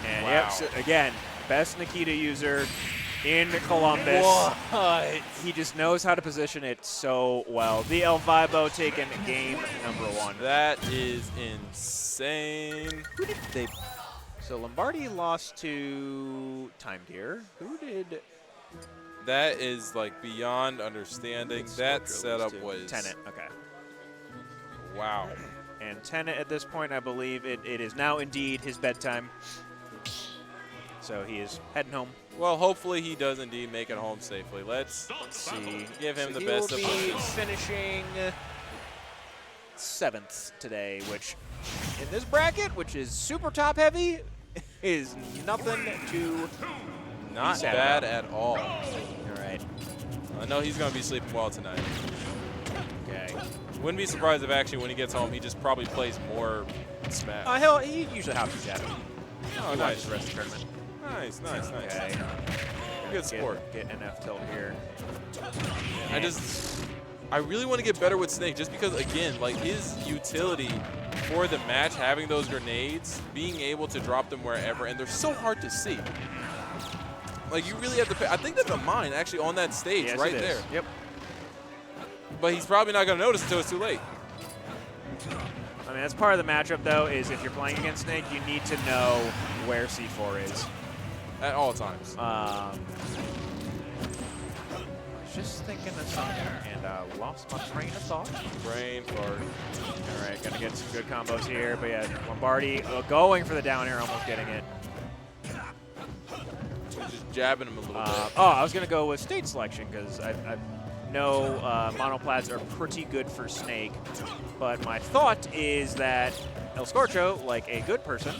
And Wow. yep, so again, best Nikita user in Columbus. What? He just knows how to position it so well. The El Vibo taking game number 1. That is insane. Who did they? So Lombardi lost to Time Deer. Who did? That is like beyond understanding. That setup was Tenet. Okay. Wow. And Tenet at this point, I believe it is now indeed his bedtime. So he is heading home. Well, hopefully he does indeed make it home safely. Let's See, give him the he best will of be wishes. finishing 7th today, which in this bracket, which is super top heavy, is nothing to Not sad bad about. at all. All right. I know he's going to be sleeping well tonight. Okay. Wouldn't be surprised if actually when he gets home he just probably plays more Smash. He usually hops at him. Oh, He nice. watches the rest of the tournament. Nice, nice, nice. Okay. Good sport. Get an F tilt here. I really want to get better with Snake just because, again, like his utility for the match, having those grenades, being able to drop them wherever, and they're so hard to see. Like, you really have to pay. I think that's a mine, actually, on that stage Yes, right it is. there. Yep. But he's probably not going to notice until it's too late. I mean, that's part of the matchup, though, is if you're playing against Snake, you need to know where C4 is. At all times. I was just thinking of something and lost my train of thought. Brain fart. All right, gonna get some good combos here, but yeah, Lombardi going for the down air, almost getting it. Just jabbing him a little bit. Oh, I was gonna go with stage selection because I know monoplats are pretty good for Snake, but my thought is that El Scorcho, like a good person,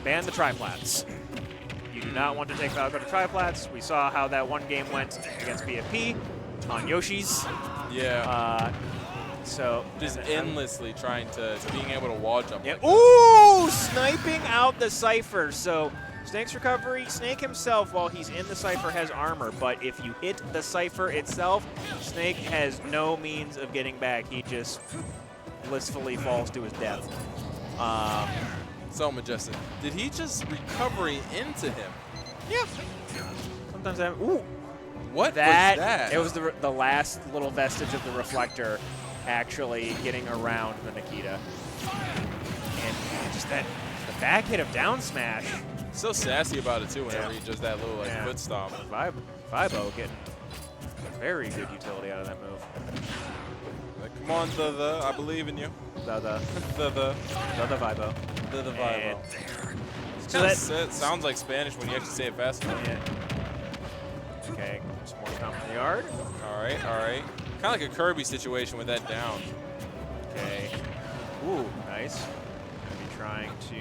ban the triplats. You do not want to take Falco to triplats. We saw how that one game went against BFP on Yoshi's. Yeah. So just endlessly trying to being able to wall jump. Yeah. Like that. Ooh, sniping out the Cypher. So Snake's recovery, Snake himself, while he's in the Cypher, has armor, but if you hit the Cypher itself, Snake has no means of getting back. He just blissfully falls to his death. So majestic. Did he just recovery into him? Yep. Sometimes that. Ooh. What That, was that? It was the last little vestige of the reflector actually getting around the Nikita. And just the back hit of down smash. So sassy about it too whenever he does that little foot stomp. Vibo getting very good utility out of that move. Like, come on, the I believe in you. The The Vibo. the Vibo. And So that sounds like Spanish when you actually say it fast enough. Yeah. Okay, some more stomp in the yard. All right, all right. Kind of like a Kirby situation with that down. Okay. Ooh, nice. Gonna be trying to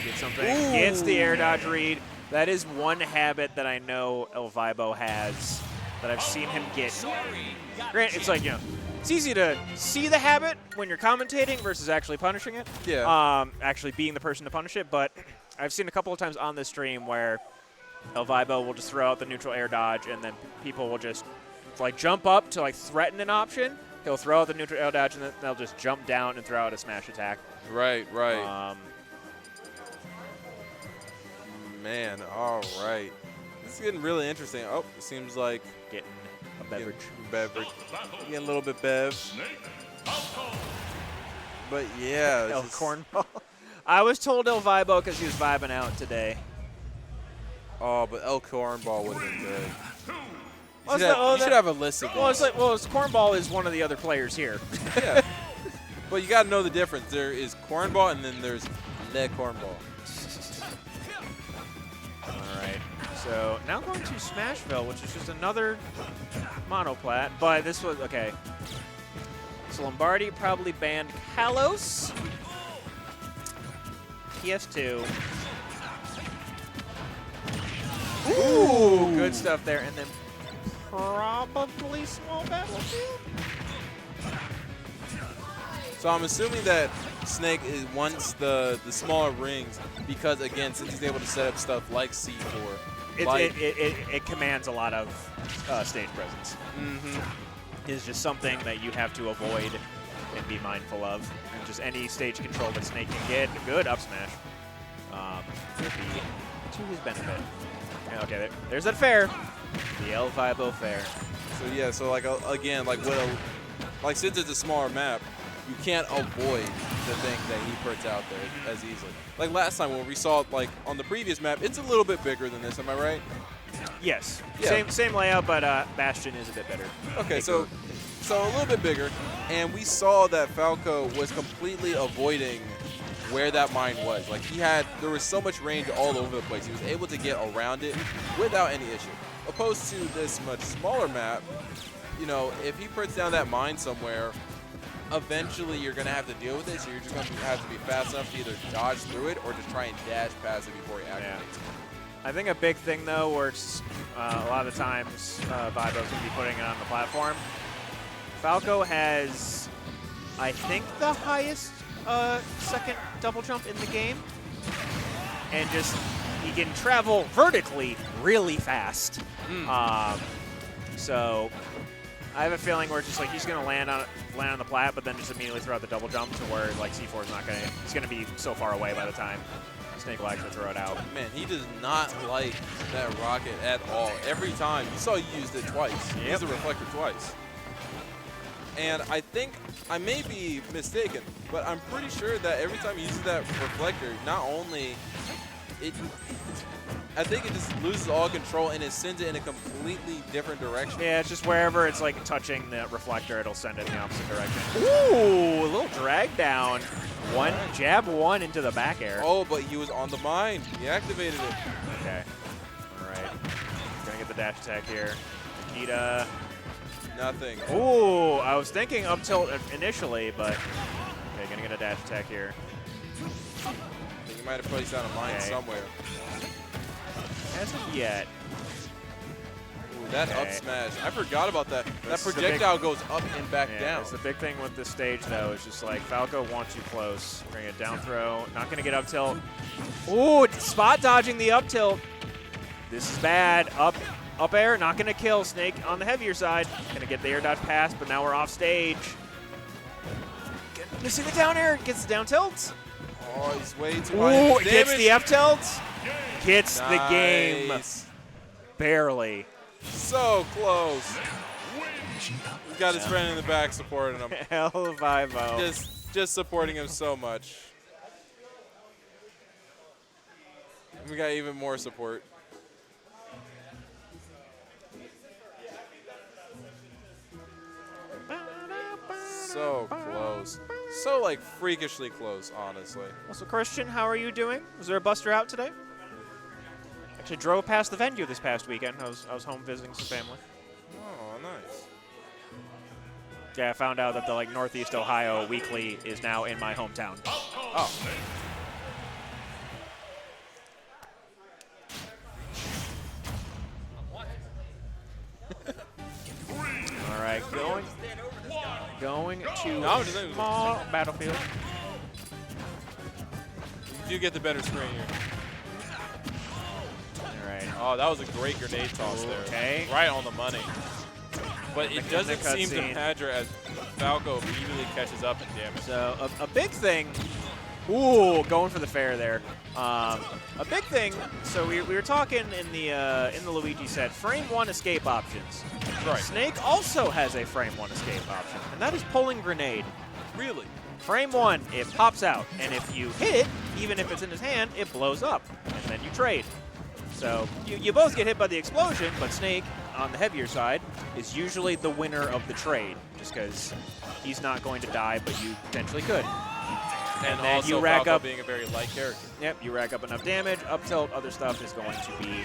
get something. Ooh. Gets the air dodge read. That is one habit that I know El Vibo has that I've seen him get. Grant, it's like, it's easy to see the habit when you're commentating versus actually punishing it. Yeah. Actually being the person to punish it, but I've seen a couple of times on this stream where El Vibo will just throw out the neutral air dodge, and then people will just like jump up to like threaten an option. He'll throw out the neutral air dodge, and then they'll just jump down and throw out a smash attack. Right, right. Man, all right. This is getting really interesting. Oh, it seems like Getting a beverage. Getting a little bit bev. But yeah. El Cornball. I was told El Vibo because he was vibing out today. Oh, but El Cornball would have been good. Well, You should have a list of these. Well, it's like, Cornball is one of the other players here. Yeah. But you got to know the difference. There is Cornball, and then there's Le Cornball. All right. So now going to Smashville, which is just another monoplat, but this was okay. So Lombardi probably banned Kalos. PS2. Ooh, good stuff there, and then probably small battlefield. So I'm assuming that Snake wants the smaller rings because, again, since he's able to set up stuff like C4. It commands a lot of stage presence. It's just something that you have to avoid and be mindful of. And just any stage control that Snake can get, a good up smash, would be to his benefit. Okay, there's that fair. The El Vibo fair. So yeah, so like again, like since it's a smaller map, you can't avoid the thing that he puts out there as easily. Like last time when we saw like on the previous map, it's a little bit bigger than this. Am I right? Yes. Yeah. Same layout, but Bastion is a bit better. Okay, so a little bit bigger, and we saw that Falco was completely avoiding where that mine was. Like there was so much range all over the place. He was able to get around it without any issue. Opposed to this much smaller map, you know, if he puts down that mine somewhere, eventually you're going to have to deal with it, so you're just going to have to be fast enough to either dodge through it or just try and dash past it before he activates it. I think a big thing, though, where it's a lot of the times Vibo's going to be putting it on the platform. Falco has, I think, the highest second double jump in the game. And just, he can travel vertically really fast. So I have a feeling where it's just like he's going to land on the plat, but then just immediately throw out the double jump to where like C4 is not going to, he's going to be so far away by the time Snake will actually throw it out. Man, he does not like that rocket at all. Every time, you saw he used it twice. He used the reflector twice. And I think, I may be mistaken, but I'm pretty sure that every time he uses that reflector, not only, I think it just loses all control and it sends it in a completely different direction. Yeah, it's just wherever it's like touching the reflector, it'll send it in the opposite direction. Ooh, a little drag down. One jab one into the back air. Oh, but he was on the mine. He activated it. Okay. All right. Gonna get the dash attack here. Nikita. Nothing. Ooh, I was thinking up tilt initially, but okay, gonna get a dash attack here. I think he might have placed down a mine somewhere. As of yet. Ooh, that up smash. I forgot about that. That projectile goes up and back down. That's the big thing with this stage, though, is just like Falco wants you close. We're gonna get down throw. Not gonna get up tilt. Ooh, spot dodging the up tilt. This is bad. Up air, not gonna kill. Snake on the heavier side. Gonna get the air dodge pass, but now we're off stage. Missing the down air. Gets the down tilt. Oh, he's way too high. Ooh, gets the F tilt. Gets the game. Barely. So close. He's got his friend in the back supporting him. El Vibo. Just supporting him so much. We got even more support. So close. So, like, freakishly close, honestly. Also, Christian, how are you doing? Was there a Buster out today? Actually drove past the venue this past weekend. I was home visiting some family. Oh, nice. Yeah, I found out that the Northeast Ohio Weekly is now in my hometown. Oh. All right, going to small battlefield. You do get the better screen here. All right. Oh, that was a great grenade toss there. Okay. Right on the money. But it doesn't the seem to cutscene. matter as Falco immediately catches up in damage. So a big thing. Ooh, going for the fair there. A big thing. So we were talking in the Luigi set. Frame 1 escape options. Right. Snake also has a frame 1 escape option, and that is pulling grenade. Really? Frame 1, it pops out, and if you hit it, even if it's in his hand, it blows up, and then you trade. So you both get hit by the explosion, but Snake, on the heavier side, is usually the winner of the trade, just because he's not going to die, but you potentially could. And then also you rack Falco up, being a very light character. Yep, you rack up enough damage, up tilt, other stuff is going to be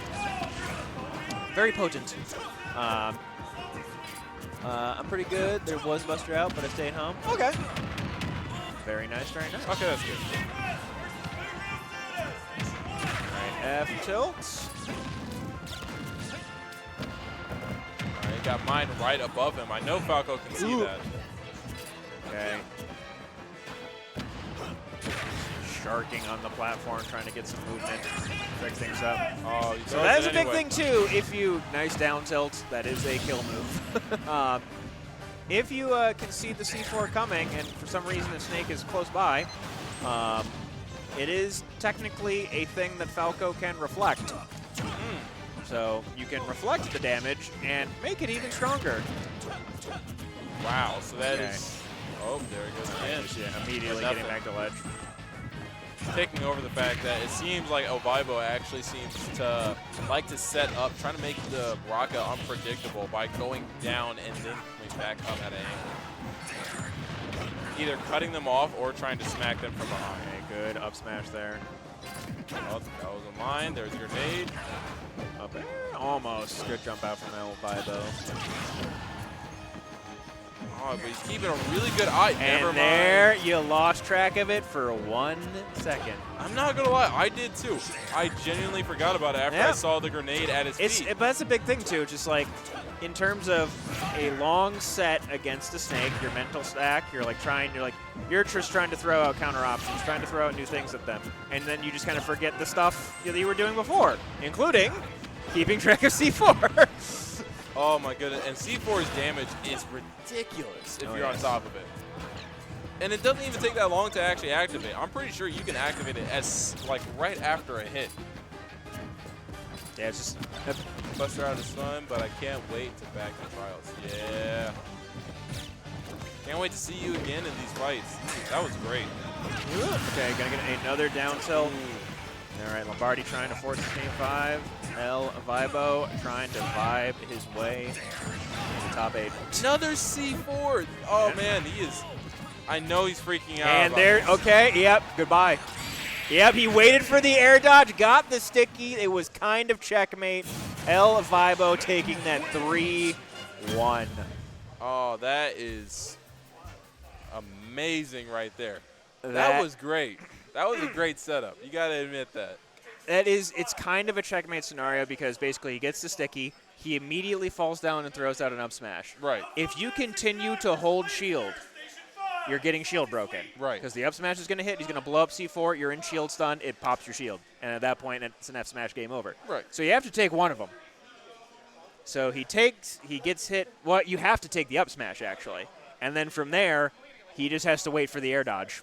very potent. I'm pretty good. There was Buster out, but I stayed home. Okay. Very nice, very nice. Okay, that's good. Alright, F tilt. Alright, got mine right above him. I know Falco can see that. Okay. Sharking on the platform, trying to get some movement, fix things up. Oh, you So that is a big thing too. If you nice down tilt, that is a kill move. If you can see the C4 coming, and for some reason the Snake is close by, it is technically a thing that Falco can reflect. So you can reflect the damage and make it even stronger. Wow, so that is. Oh, there he goes again. Yeah, immediately getting back to ledge. Taking over the fact that it seems like Elvibo actually seems to like to set up, trying to make the Raka unpredictable by going down and then coming back up at an angle. Either cutting them off or trying to smack them from behind. Okay, good up smash there. Oh, that was a mine. There's a grenade. Up there. Almost. Good jump out from Elvibo. Oh, but he's keeping a really good eye. Never And mind. there, you lost track of it for 1 second. I'm not gonna lie, I did too. I genuinely forgot about it after I saw the grenade at his feet. But that's a big thing too. Just like in terms of a long set against a Snake, your mental stack, you're just trying to throw out counter options, trying to throw out new things at them, and then you just kind of forget the stuff that you were doing before, including keeping track of C4. Oh my goodness, and C4's damage is ridiculous if you're on top of it. And it doesn't even take that long to actually activate. I'm pretty sure you can activate it as like right after a hit. Yeah, it's just Buster out of stun, but I can't wait to back the trials. Yeah. Can't wait to see you again in these fights. That was great. Okay, gonna get another down tilt. All right, Lombardi trying to force the game 5. Elvibo trying to vibe his way to top 8. Another C4. Oh man, he is. I know he's freaking out. And there, okay, yep, goodbye. Yep, he waited for the air dodge, got the sticky. It was kind of checkmate. Elvibo taking that 3-1. Oh, that is amazing right there. That was great. That was a great setup. You got to admit that. It's kind of a checkmate scenario because basically he gets the sticky, he immediately falls down and throws out an up smash. Right. If you continue to hold shield, you're getting shield broken. Right. Because the up smash is going to hit, he's going to blow up C4, you're in shield stun, it pops your shield. And at that point, it's an F smash game over. Right. So you have to take one of them. So he gets hit, well, you have to take the up smash actually. And then from there, he just has to wait for the air dodge.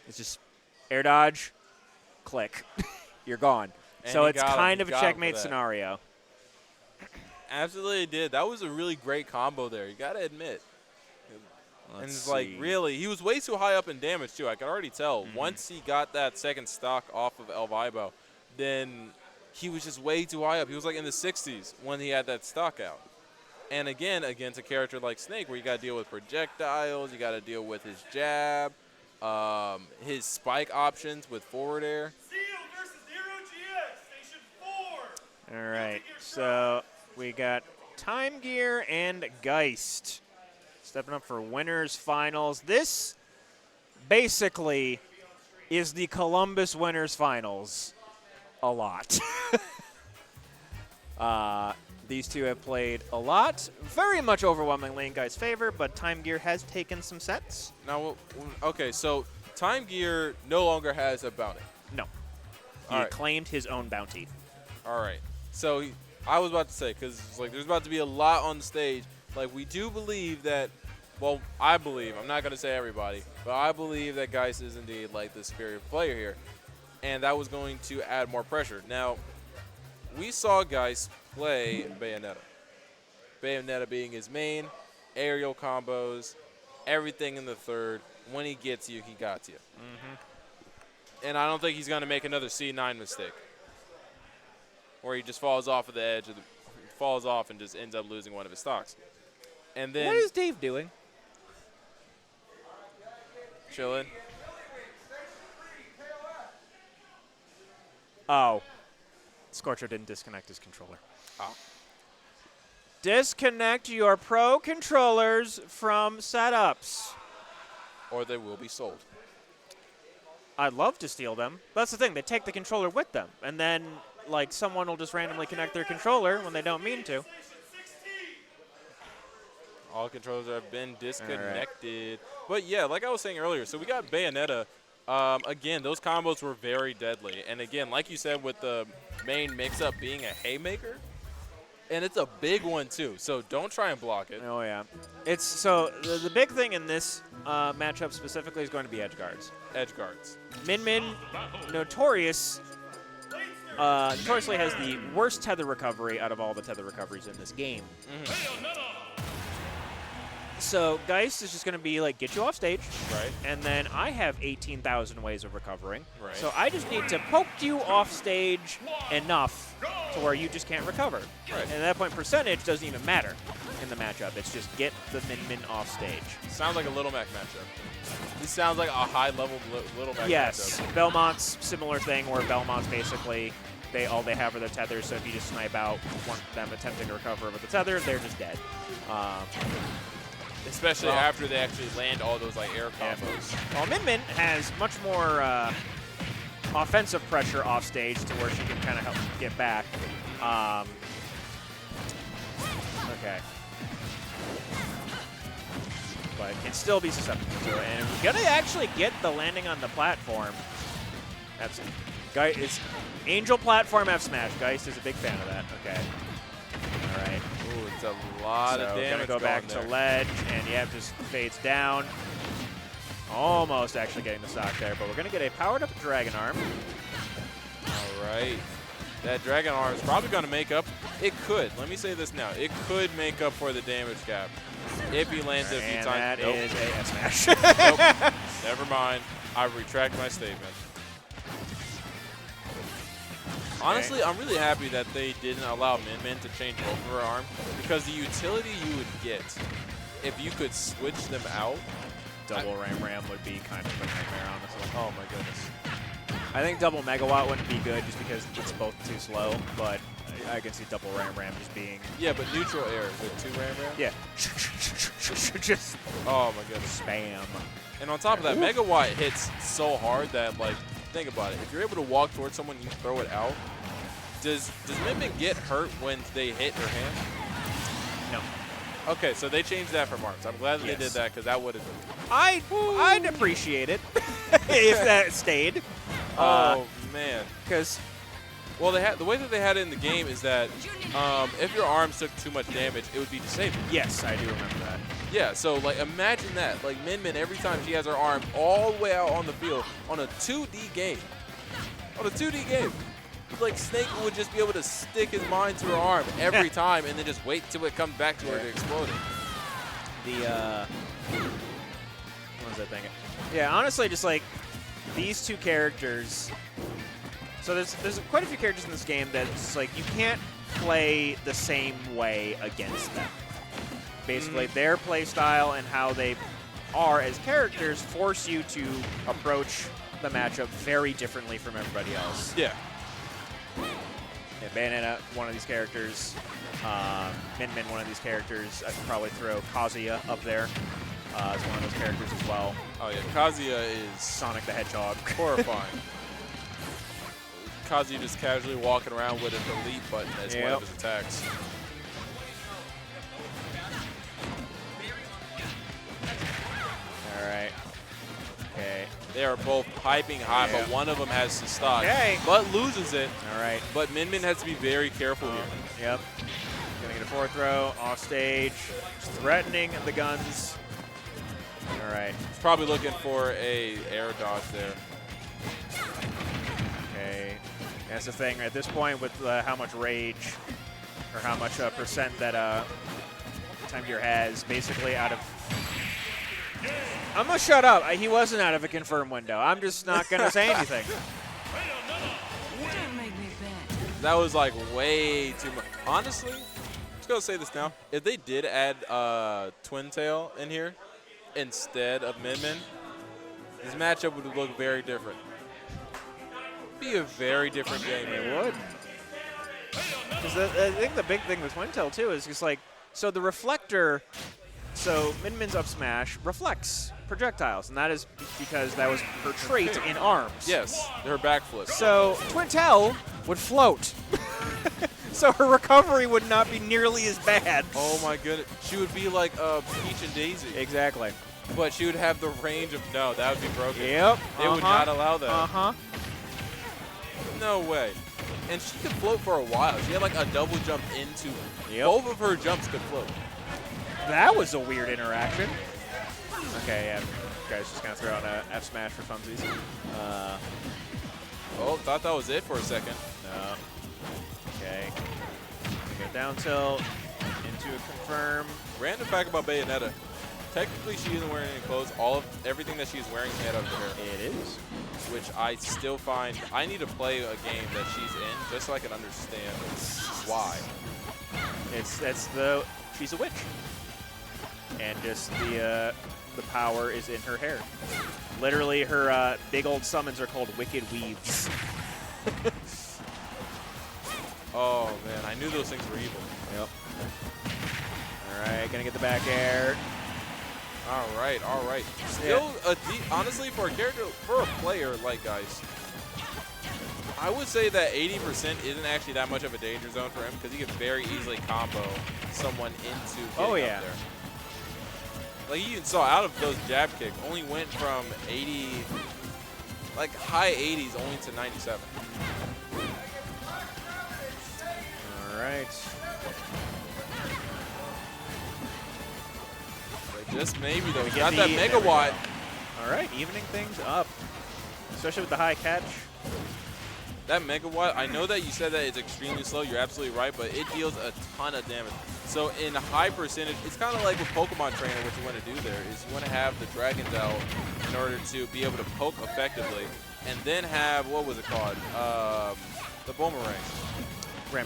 It's just air dodge, click. You're gone. And so he it's got him. kind He of a got him for checkmate that. scenario. Absolutely did. That was a really great combo there. You got to admit. And it's Let's like, see. really, he was way too high up in damage, too. I could already tell. Once he got that second stock off of Elvibo, then he was just way too high up. He was like in the 60s when he had that stock out. And again, against a character like Snake, where you got to deal with projectiles, you got to deal with his jab, his spike options with forward air. Seal versus Zero GX, Station 4. All right, so we got Time Gear and Geist stepping up for winners finals. This basically is the Columbus winners finals a lot. These two have played a lot, very much overwhelmingly in Geist's favor, but Time Gear has taken some sets. Now, okay, so Time Gear no longer has a bounty. No, he All right. claimed his own bounty. All right. So I was about to say, because like there's about to be a lot on the stage. Like we do believe that, well, I believe, I'm not going to say everybody, but I believe that Geist is indeed like the superior player here. And that was going to add more pressure. Now, we saw Geist play Bayonetta. Bayonetta being his main, aerial combos, everything in the third. When he gets you, he got you. And I don't think he's going to make another C9 mistake. where he just falls off of the edge of falls off and just ends up losing one of his stocks. And then What is Dave doing? chilling. Oh. Scorcho didn't disconnect his controller. Oh. Disconnect your Pro controllers from setups. Or they will be sold. I'd love to steal them. That's the thing. They take the controller with them. And then, like, someone will just randomly connect their controller when they don't mean to. All controllers have been disconnected. But, yeah, like I was saying earlier, so we got Bayonetta. Again, those combos were very deadly. And, again, like you said, with the main mix-up being a haymaker, and it's a big one, too. So don't try and block it. Oh, yeah. It's so the big thing in this matchup specifically is going to be edge guards. Edge guards. Min Min, notoriously has the worst tether recovery out of all the tether recoveries in this game. So Geist is just going to be like, get you off stage. Right. And then I have 18,000 ways of recovering. Right. So I just need to poke you off stage enough to where you just can't recover. Right. And at that point, percentage doesn't even matter in the matchup. It's just get the Min Min off stage. Sounds like a Little Mac matchup. This sounds like a high-level Little Mac Yes. matchup. Belmont's similar thing where Belmont's basically all they have are their tethers. So if you just snipe out them attempting to recover with the tether, they're just dead. Especially after they actually land all those like air combos. Well, Min Min has much more offensive pressure off stage to where she can kind of help get back. Okay. But can still be susceptible to it. And we're going to actually get the landing on the platform. That's Geist. Angel platform F smash. Geist is a big fan of that. Okay. All right. Ooh, it's a lot of damage. Gonna go back there. to ledge, and yeah, just fades down. Almost actually getting the stock there, but we're gonna get a powered up Dragon Arm. All right. That Dragon Arm is probably gonna make up. It could. Let me say this now. It could make up for the damage gap if he lands it a few And times. that Nope. is a F smash. Nope. Never mind. I retract my statement. Honestly, I'm really happy that they didn't allow Min Min to change over her arm, because the utility you would get if you could switch them out. Double Ram would be kind of a nightmare, honestly. Oh my goodness. I think double Megawatt wouldn't be good just because it's both too slow, but I can see double Ram just being. Yeah, but neutral air with 2 Ram. Yeah. Just Oh my goodness. spam. And on top of that, Megawatt hits so hard that, like, think about it. If you're able to walk towards someone, you throw it out. Does Min Min get hurt when they hit her hand? No. Okay, so they changed that from arms. I'm glad that they did that, because that would have been. I'd appreciate it if that stayed. Oh man. Because Well, they had the way that they had it in the game is that if your arms took too much damage, it would be disabled. yes, I do remember that. Yeah, so like imagine that. Like Min Min, every time she has her arm all the way out on the field on a 2D game. On a 2D game. Like Snake would just be able to stick his mind to her arm every time and then just wait till it comes back to her to explode it. The what was that thing? Yeah, honestly, just like these two characters. So there's quite a few characters in this game that it's like you can't play the same way against them. Basically, their play style and how they are as characters force you to approach the matchup very differently from everybody else. Yeah. Yeah, Bayonetta, one of these characters. Min Min, one of these characters. I could probably throw Kazuya up there as one of those characters as well. Oh yeah, Kazuya is Sonic the Hedgehog. horrifying. Kazuya just casually walking around with a delete button as one of his attacks. All right. Okay. They are both piping high, but one of them has to stop. Okay. But loses it. All right. But Min Min has to be very careful here. Yep. Gonna get a forward throw, off stage, just threatening the guns. All right. He's probably looking for a air dodge there. Okay. That's the thing at this point with how much rage or how much percent that Time Gear has, basically out of. I'm gonna shut up. He wasn't out of a confirm window. I'm just not gonna say anything. Don't make me bad. That was like way too much. Honestly, I'm just gonna say this now. If they did add Twin Tail in here instead of Min Min, this matchup would look very different. Be a very different game. It would. Because I think the big thing with Twin Tail too is just like, so the reflector, so Min Min's up smash reflects projectiles, and that is because that was her trait in ARMS. Yes, her backflip. So Twin Tail would float. So her recovery would not be nearly as bad. Oh my goodness. She would be like Peach and Daisy. Exactly. But she would have the range of, no, that would be broken. Yep. They would not allow that. Uh-huh. No way. And she could float for a while. She had like a double jump into, both of her jumps could float. That was a weird interaction. Okay, yeah. Guys just gonna throw out a F smash for funsies. Oh, thought that was it for a second. No. Okay. Go down tilt into a confirm. Random fact about Bayonetta. Technically, she isn't wearing any clothes. Everything that she's wearing is made out of her hair. It is. Which I still find, I need to play a game that she's in just so I can understand why. She's a witch. And just the power is in her hair. Literally, her big old summons are called Wicked Weaves. Oh man, I knew those things were evil. Yep. All right, gonna get the back air. All right, all right. Still, honestly, for a character, for a player like Geist, I would say that 80% isn't actually that much of a danger zone for him because he could very easily combo someone into getting up there. Like you even saw out of those jab kick, only went from 80, like high 80s, only to 97. All right. Just maybe though. He got that megawatt. All right, evening things up, especially with the high catch. That megawatt, I know that you said that it's extremely slow. You're absolutely right, but it deals a ton of damage. So in high percentage, it's kind of like with Pokemon Trainer. What you want to do there is you want to have the Dragons out in order to be able to poke effectively, and then have, what was it called? The Boomerang. Ram.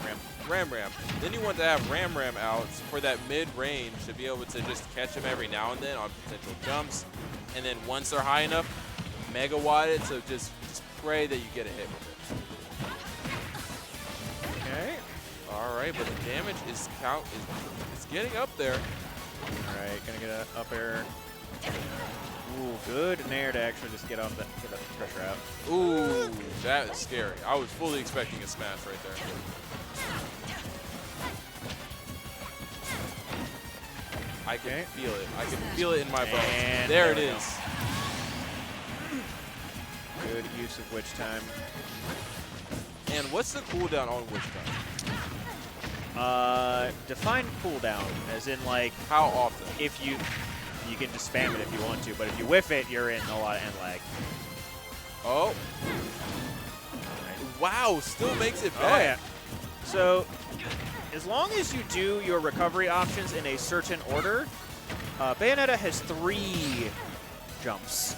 Then you want to have Ram out for that mid-range to be able to just catch them every now and then on potential jumps. And then once they're high enough, megawatt it, so just pray that you get a hit with it. Okay. All right, but the damage is getting up there. All right, gonna get an up air. Ooh, good nair to actually just get the pressure out. Ooh, that is scary. I was fully expecting a smash right there. I can feel it. I can feel it in my bones. And there it we is. Good use of Witch Time. And what's the cooldown on Witch Time? Define cooldown, as in like how often? If you can just spam it if you want to, but if you whiff it, you're in a lot of end lag. Oh. Wow, still makes it bad. Oh yeah. So as long as you do your recovery options in a certain order, Bayonetta has 3 jumps.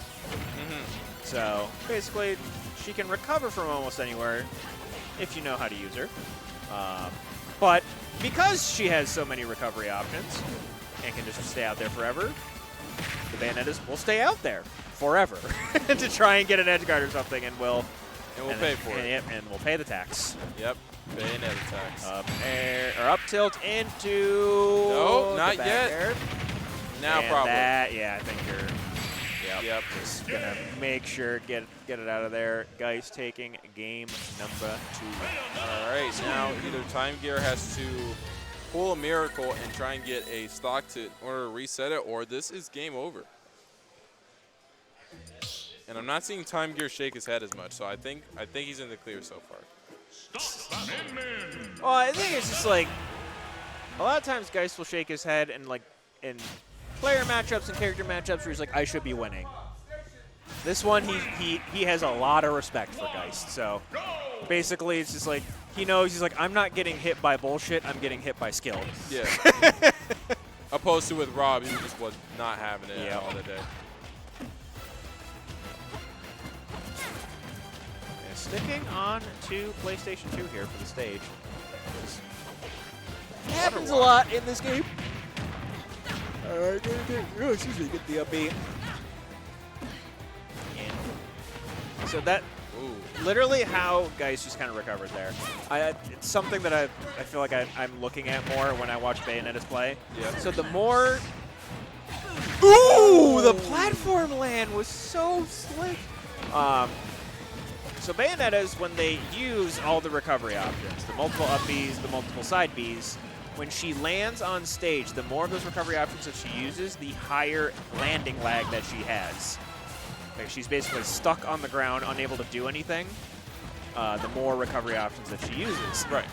So basically, she can recover from almost anywhere if you know how to use her. But because she has so many recovery options and can just stay out there forever, the Bayonettas will stay out there forever to try and get an edge guard or something, and we'll pay for it. Yep, and we'll pay the tax. Yep, Bayonetta tax. Up air, or up tilt into. No, not the back yet. air. Now And probably. Yeah, I think you're. Yep. Just gonna make sure get it out of there. Guys taking game number 2. All right, now either Time Gear has to pull a miracle and try and get a stock in order to reset it, or this is game over. And I'm not seeing Time Gear shake his head as much, so I think he's in the clear so far. Well, I think it's just like a lot of times Geist will shake his head and like in player matchups and character matchups where he's like, I should be winning. This one, he has a lot of respect for Geist. So basically, it's just like he knows he's like, I'm not getting hit by bullshit. I'm getting hit by skill. Yeah. Opposed to with Rob, he just was not having it all the day. sticking on to PlayStation 2 here for the stage. Happens a lot in this game. Alright, excuse me, get the upbeat. And so that literally how Geist just kind of recovered there. It's something that I feel like I'm looking at more when I watch Bayonetta's play. Yeah. So the more... Ooh, the platform land was so slick. So Bayonetta's, when they use all the recovery options, the multiple up Bs, the multiple side Bs, when she lands on stage, the more of those recovery options that she uses, the higher landing lag that she has. Like she's basically stuck on the ground, unable to do anything, the more recovery options that she uses. Right.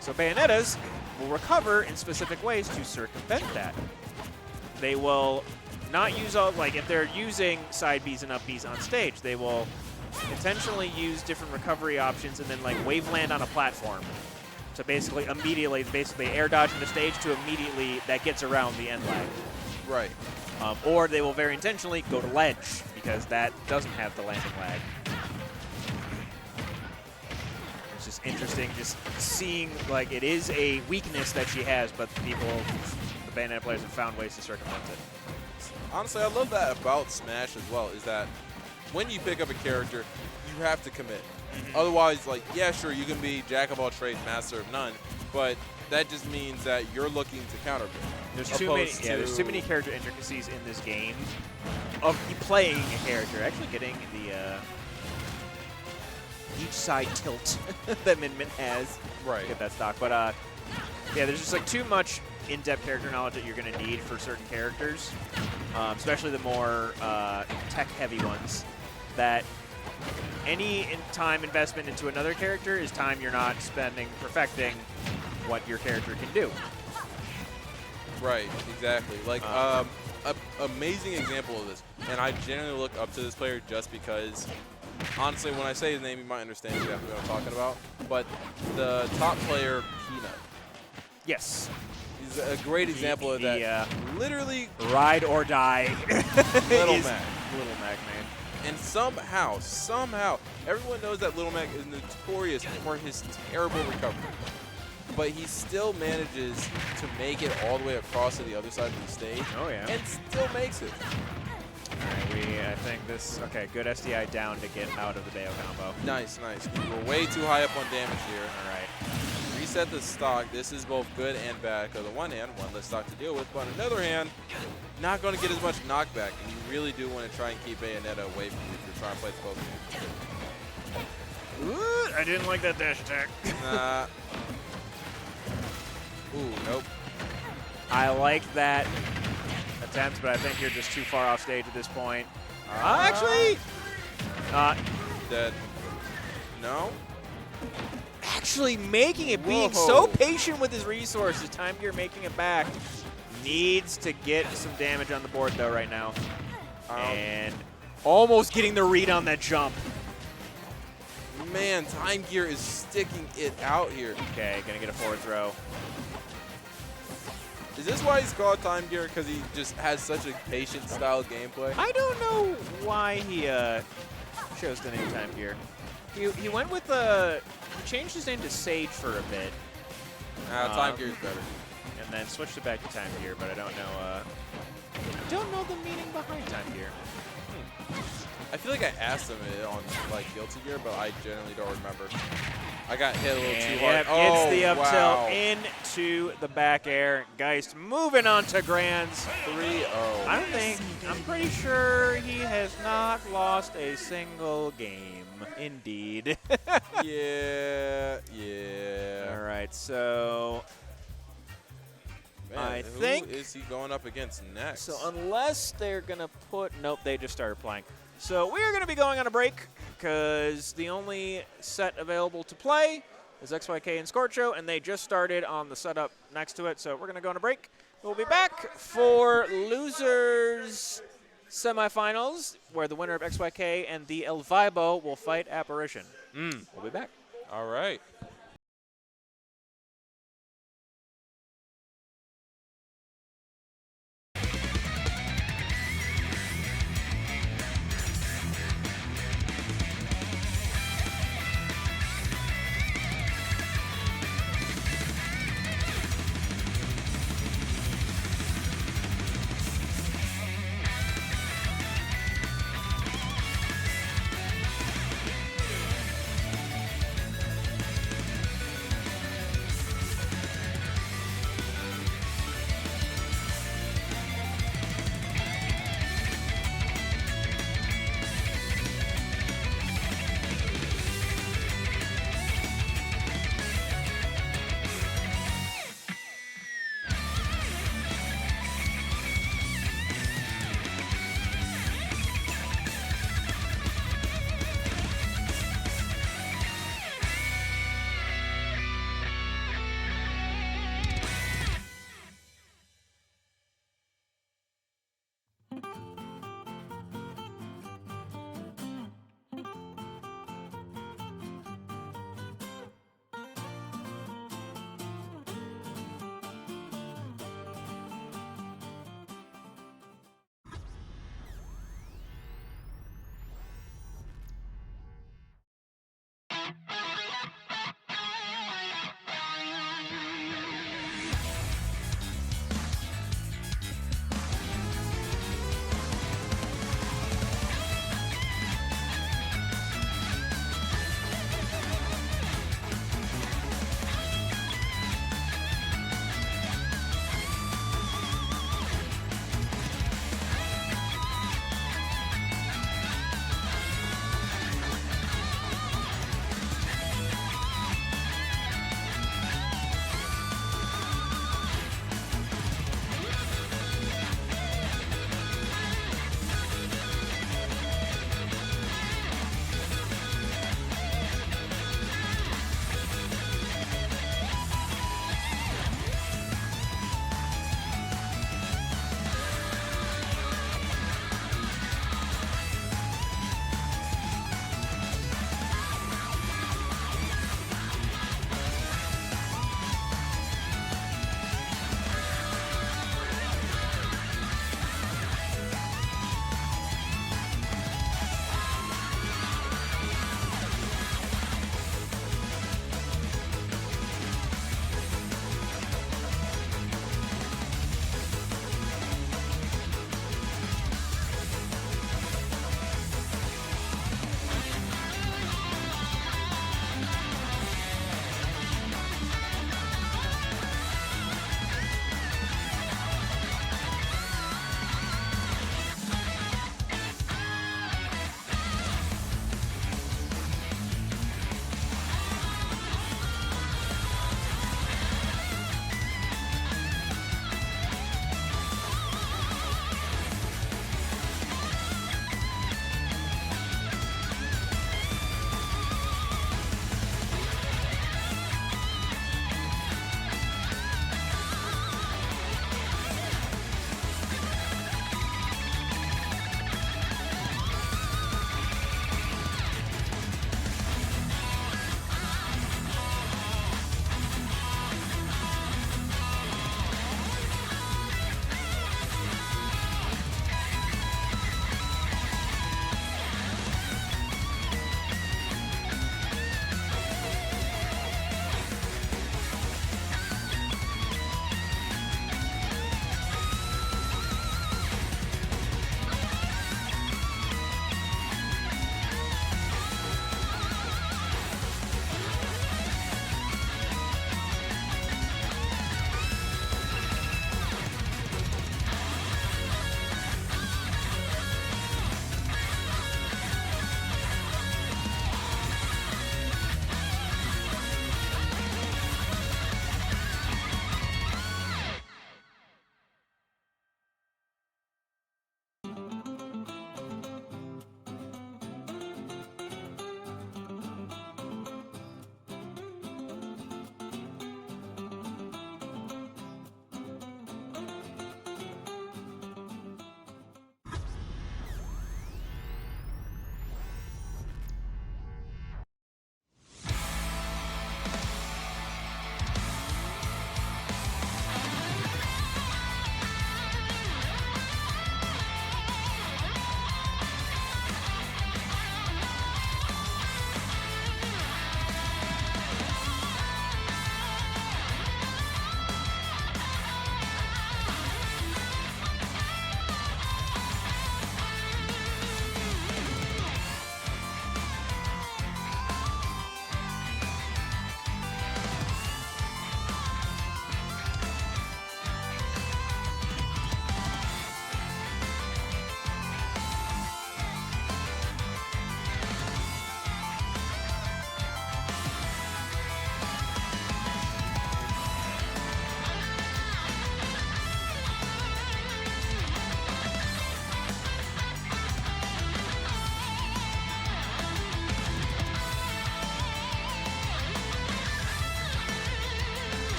So Bayonetta's will recover in specific ways to circumvent that. They will not use all, like if they're using side Bs and up Bs on stage, they will intentionally use different recovery options and then like wave land on a platform. So basically immediately, air dodge into stage to immediately, that gets around the end lag. Right. Or they will very intentionally go to ledge because that doesn't have the landing lag. It's just interesting just seeing like it is a weakness that she has, but people, the Bayonetta players have found ways to circumvent it. Honestly, I love that about Smash as well, is that when you pick up a character, you have to commit. Otherwise, like, yeah, sure, you can be jack of all trades, master of none, but that just means that you're looking to counter pick. There's there's too many character intricacies in this game of you playing a character, actually getting the each side tilt that Min Min has. Right. Get that stock, but yeah, there's just like too much in-depth character knowledge that you're going to need for certain characters, especially the more tech-heavy ones. That any time investment into another character is time you're not spending perfecting what your character can do. Right, exactly. Like, amazing example of this, and I genuinely look up to this player just because, honestly, when I say his name, you might understand exactly what I'm talking about, but the top player, Peanut. Yes. He's a great example of that. Literally, ride or die. Little Mac. Little Mac, man. And somehow, everyone knows that Little Mac is notorious for his terrible recovery. But he still manages to make it all the way across to the other side of the stage. Oh, yeah. And still makes it. All right, I think this, okay, good SDI down to get out of the Bayo combo. Nice, nice. We're way too high up on damage here. All right. Reset the stock. This is both good and bad. Because on one hand, one less stock to deal with. But on another hand, not going to get as much knockback. And you really do want to try and keep Bayonetta away from you if you're trying to play the Pokemon. Ooh, I didn't like that dash attack. Ooh, nope. I like that attempt, but I think you're just too far off stage at this point. Actually, Dead. No? Actually making it, being so patient with his resources, Time Gear making it back. Needs to get some damage on the board, though, right now. And almost getting the read on that jump. Man, Time Gear is sticking it out here. Okay, gonna get a forward throw. Is this why he's called Time Gear? Because he just has such a patient style gameplay? I don't know why he chose the name Time Gear. He went with he changed his name to Sage for a bit. Time Gear is better. And then switched it back to Time Gear, but I don't know the meaning behind Time Gear. I feel like I asked him it on like Guilty Gear, but I generally don't remember. I got hit a little too hard. Gets the up wow. tilt into the back air. Geist moving on to Grands. 3-0. I'm pretty sure he has not lost a single game. Indeed. Yeah. All right, so Man, I who think is he going up against next? so. Unless they're gonna put, nope, they just started playing. So we are gonna be going on a break because the only set available to play is XYK and Scorcho, and they just started on the setup next to it. So we're gonna go on a break. We'll be back for losers semifinals, where the winner of XYK and the El Vibo will fight Apparition. We'll be back. All right.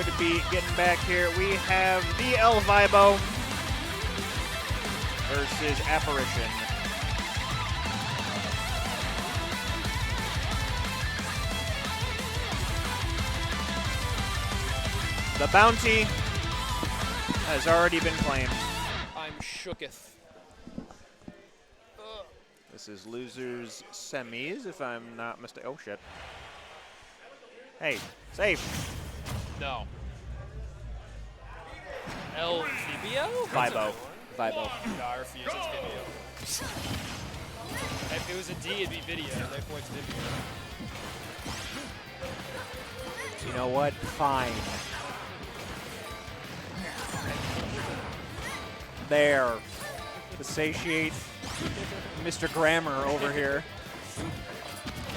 good to be getting back here. We have the El Vibo versus Apparition. The bounty has already been claimed. I'm shooketh. This is losers semis, if I'm not mistaken. Oh, shit. Hey, safe. No. El Vibio? Vibo. Vibo. No, I refuse. It's video. If it was a D, it'd be video. Therefore, it's video. You know what? Fine. There. The satiate Mr. Grammar over here.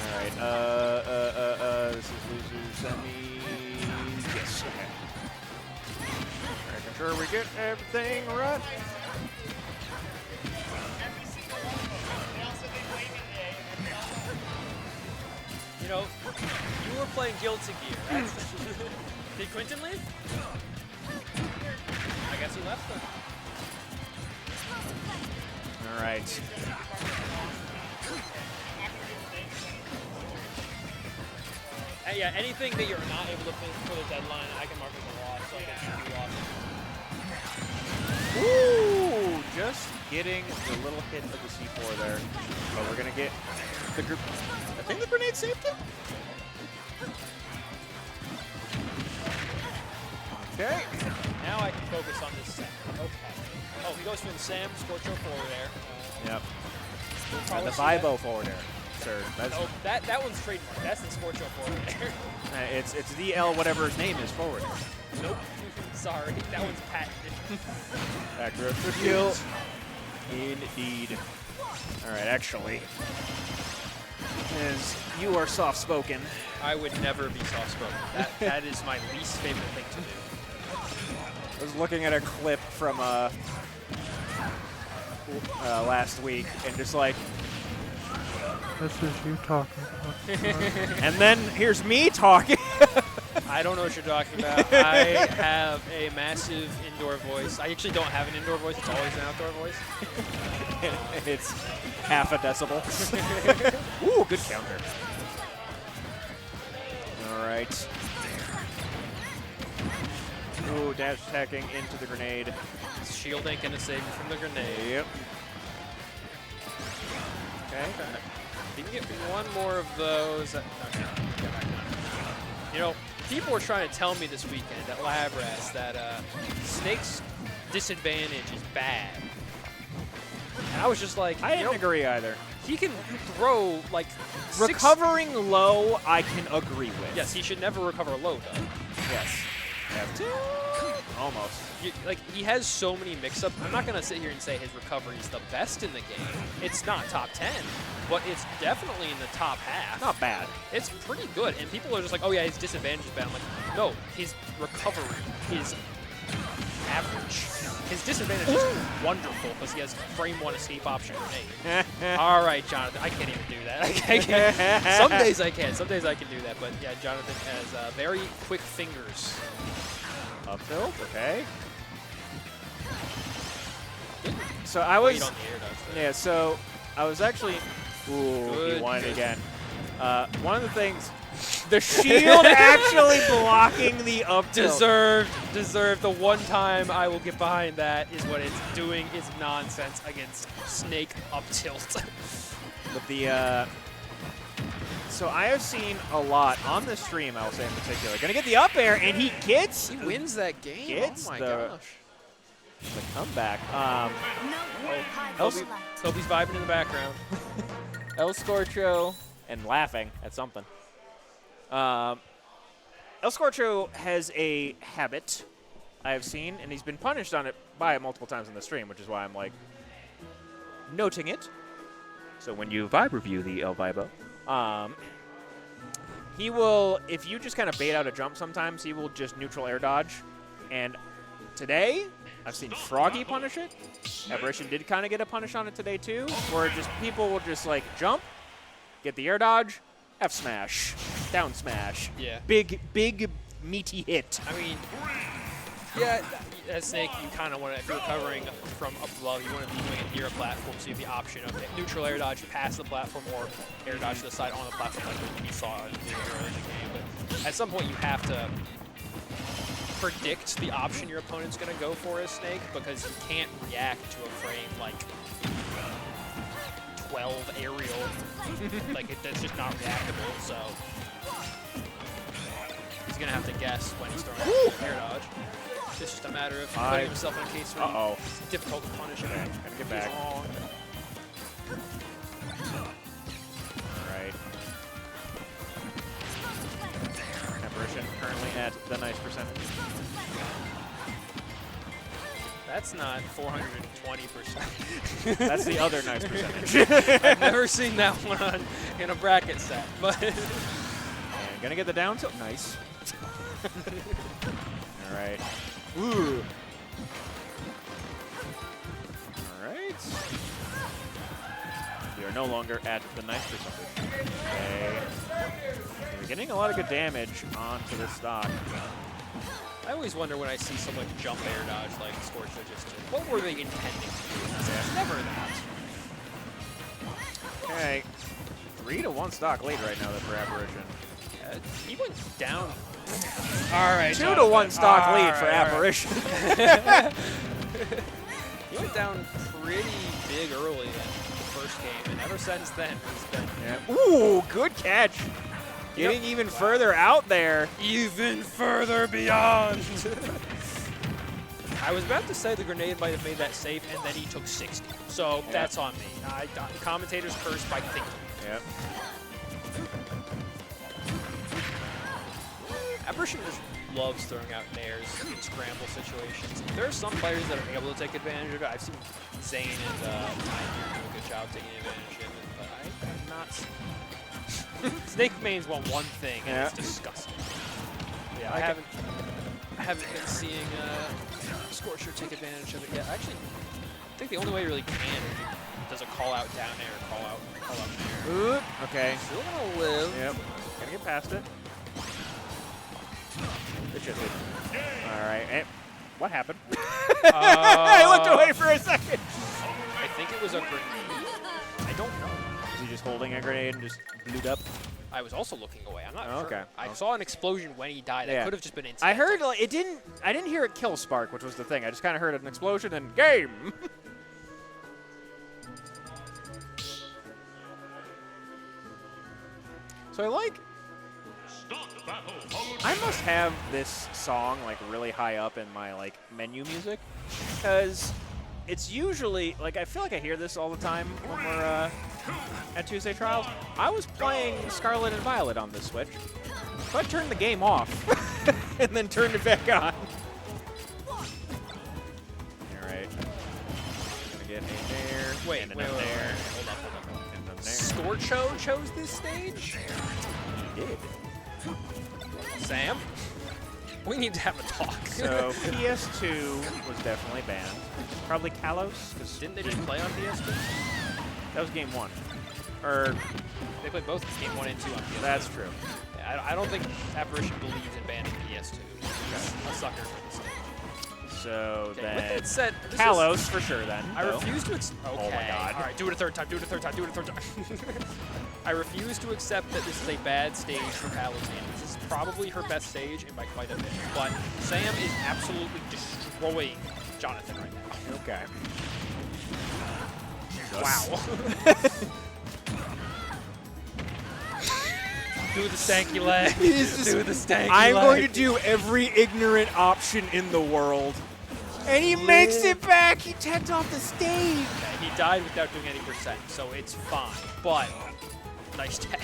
All right. This is losers semis. Yes. Okay. Making sure we get everything right. You know, you were playing Guilty Gear. That's Did Quentin leave? I guess he left then. All right. Yeah, anything that you're not able to finish for the deadline, I can mark as a loss, so I can Woo! Just getting the little hit of the C4 there. But we're going to get the group. I think the grenade saved him. Okay. Now I can focus on this Sam. Okay. Oh, he goes for the Sam, Scorcho forward air. Yep. We'll And probably the see that. Vibo forward air, sir. That's, Oh, that one's trademark. That's the Scorcho forward air. it's the L whatever his name is forward air. Nope. Sorry, that one's patented. Accurate kill. Indeed. All right, actually, as you are soft-spoken. I would never be soft-spoken. That is my least favorite thing to do. I was looking at a clip from last week and just like, This is you talking. and then here's me talking. I don't know what you're talking about. I have a massive indoor voice. I actually don't have an indoor voice. It's always an outdoor voice. It's half a decibel. Ooh, good counter. All right. Ooh, dash attacking into the grenade. Shield ain't gonna save you from the grenade. Yep. Okay. You can get one more of those. You know, people were trying to tell me this weekend at Labras that Snake's disadvantage is bad. And I was just like, I didn't agree either. He can throw like Recovering low, I can agree with. Yes, he should never recover low though. Yes. Have to. Almost. Like, he has so many mix-ups. I'm not going to sit here and say his recovery is the best in the game. It's not top 10, but it's definitely in the top half. Not bad. It's pretty good. And people are just like, oh, yeah, his disadvantage is bad. I'm like, no, his recovery is average. His disadvantage is wonderful because he has frame 1 escape option grenade. All right, Jonathan. I can't even do that. I can't. Some days I can. Some days I can do that. But, yeah, Jonathan has very quick fingers. Up tilt, okay. So I was, Wait on the air dodge there. yeah, so I was actually, ooh, Good, he won it good. again. One of the things, the shield actually blocking the up tilt. Deserved. The one time I will get behind that is what it's doing is nonsense against Snake up tilt. But the, so I have seen a lot on the stream, I will say in particular. Gonna get the up air, and he gets He wins that game. Gets oh my the- gosh. the comeback. Toby's vibing in the background. El Scorcho and laughing at something. El Scorcho has a habit I have seen, and he's been punished on it by it multiple times in the stream, which is why I'm like noting it. So when you vibe review the El Vibo, he will, if you just kind of bait out a jump sometimes, he will just neutral air dodge. And today, I've seen Froggy punish it. Apparition did kind of get a punish on it today too, where just people will just like jump, get the air dodge, F smash, down smash. Yeah. Big meaty hit. I mean, yeah, as Snake, you kind of want to, if you're recovering from above, you want to be doing it near a platform, so you have the option of neutral air dodge past the platform or air dodge to the side on the platform, like we saw in the early in the game. But at some point, you have to predict the option your opponent's going to go for as Snake, because you can't react to a frame like 12 aerial. Like, that's just not reactable, so he's going to have to guess when he's throwing air dodge. It's just a matter of putting himself in a case where it's difficult to punish him. Okay, gotta get back. All right. Apparition currently at the nice percentage. That's not 420%. That's the other nice percentage. I've never seen that one in a bracket set, but. And gonna get the down tilt. Nice. All right. Ooh. All right. We are no longer at the nice percentage. Okay. We're getting a lot of good damage onto this stock. I always wonder when I see someone jump air dodge like Scorcho just did. What were they intending to do? It's never that. Okay. 3-1 stock lead right now for Apparition. He went down. All right. 2-1 stock lead for Apparition. He went down pretty big early in the first game, and ever since then he's been. Yeah. Ooh, good catch. Getting even further out there. Even further beyond. I was about to say the grenade might have made that safe, and then he took 60. So that's on me. Commentators cursed by thinking. Yep. Apparition just loves throwing out nairs in scramble situations. There are some players that are able to take advantage of it. I've seen Zane and Pioneer do a good job taking advantage of it, but I'm not. Snake mains want one thing, and it's disgusting. Yeah, I haven't been seeing Scorcher take advantage of it yet. Actually, I think the only way he really can does a call out down air, call out nair. Ooh, okay. Still gonna live. Yep. Gotta get past it. It should be. All right. And what happened? I looked away for a second. I think it was a grenade. I don't know. Is he just holding a grenade and just blew up? I was also looking away. I'm not sure. Okay. I saw an explosion when he died. That could have just been instant. I heard like, it didn't. I didn't hear it kill Spark, which was the thing. I just kind of heard an explosion and game. So I like. I must have this song like really high up in my like menu music, because it's usually like I feel like I hear this all the time when we're at Tuesday Trials. I was playing Scarlet and Violet on this Switch, so I turned the game off and then turned it back on. All right, gonna get a there. Wait, and wait, there. Hold up. And then there. Scorcho chose this stage? He did. Sam? We need to have a talk. So PS2 was definitely banned. Probably Kalos, because Didn't they just play on PS2? that was game 1. Or They played both game 1 and 2 on PS2. that's true. Yeah, I don't think Apparition believes in banning PS2. He's a sucker for this stage. So Okay, then with that said, this Kalos is- for sure. Then I though. refuse to accept. Okay. Oh my God. All right, do it a third time. Do it a third time. Do it a third time. I refuse to accept that this is a bad stage for Paladin. This is probably her best stage, and by quite a bit. But Sam is absolutely destroying Jonathan right now. Okay. Wow. Do the stanky leg. Do the stanky I'm leg. going to do every ignorant option in the world. And he makes it back. He tagged off the stage. Okay, he died without doing any percent, so it's fine. But nice tag.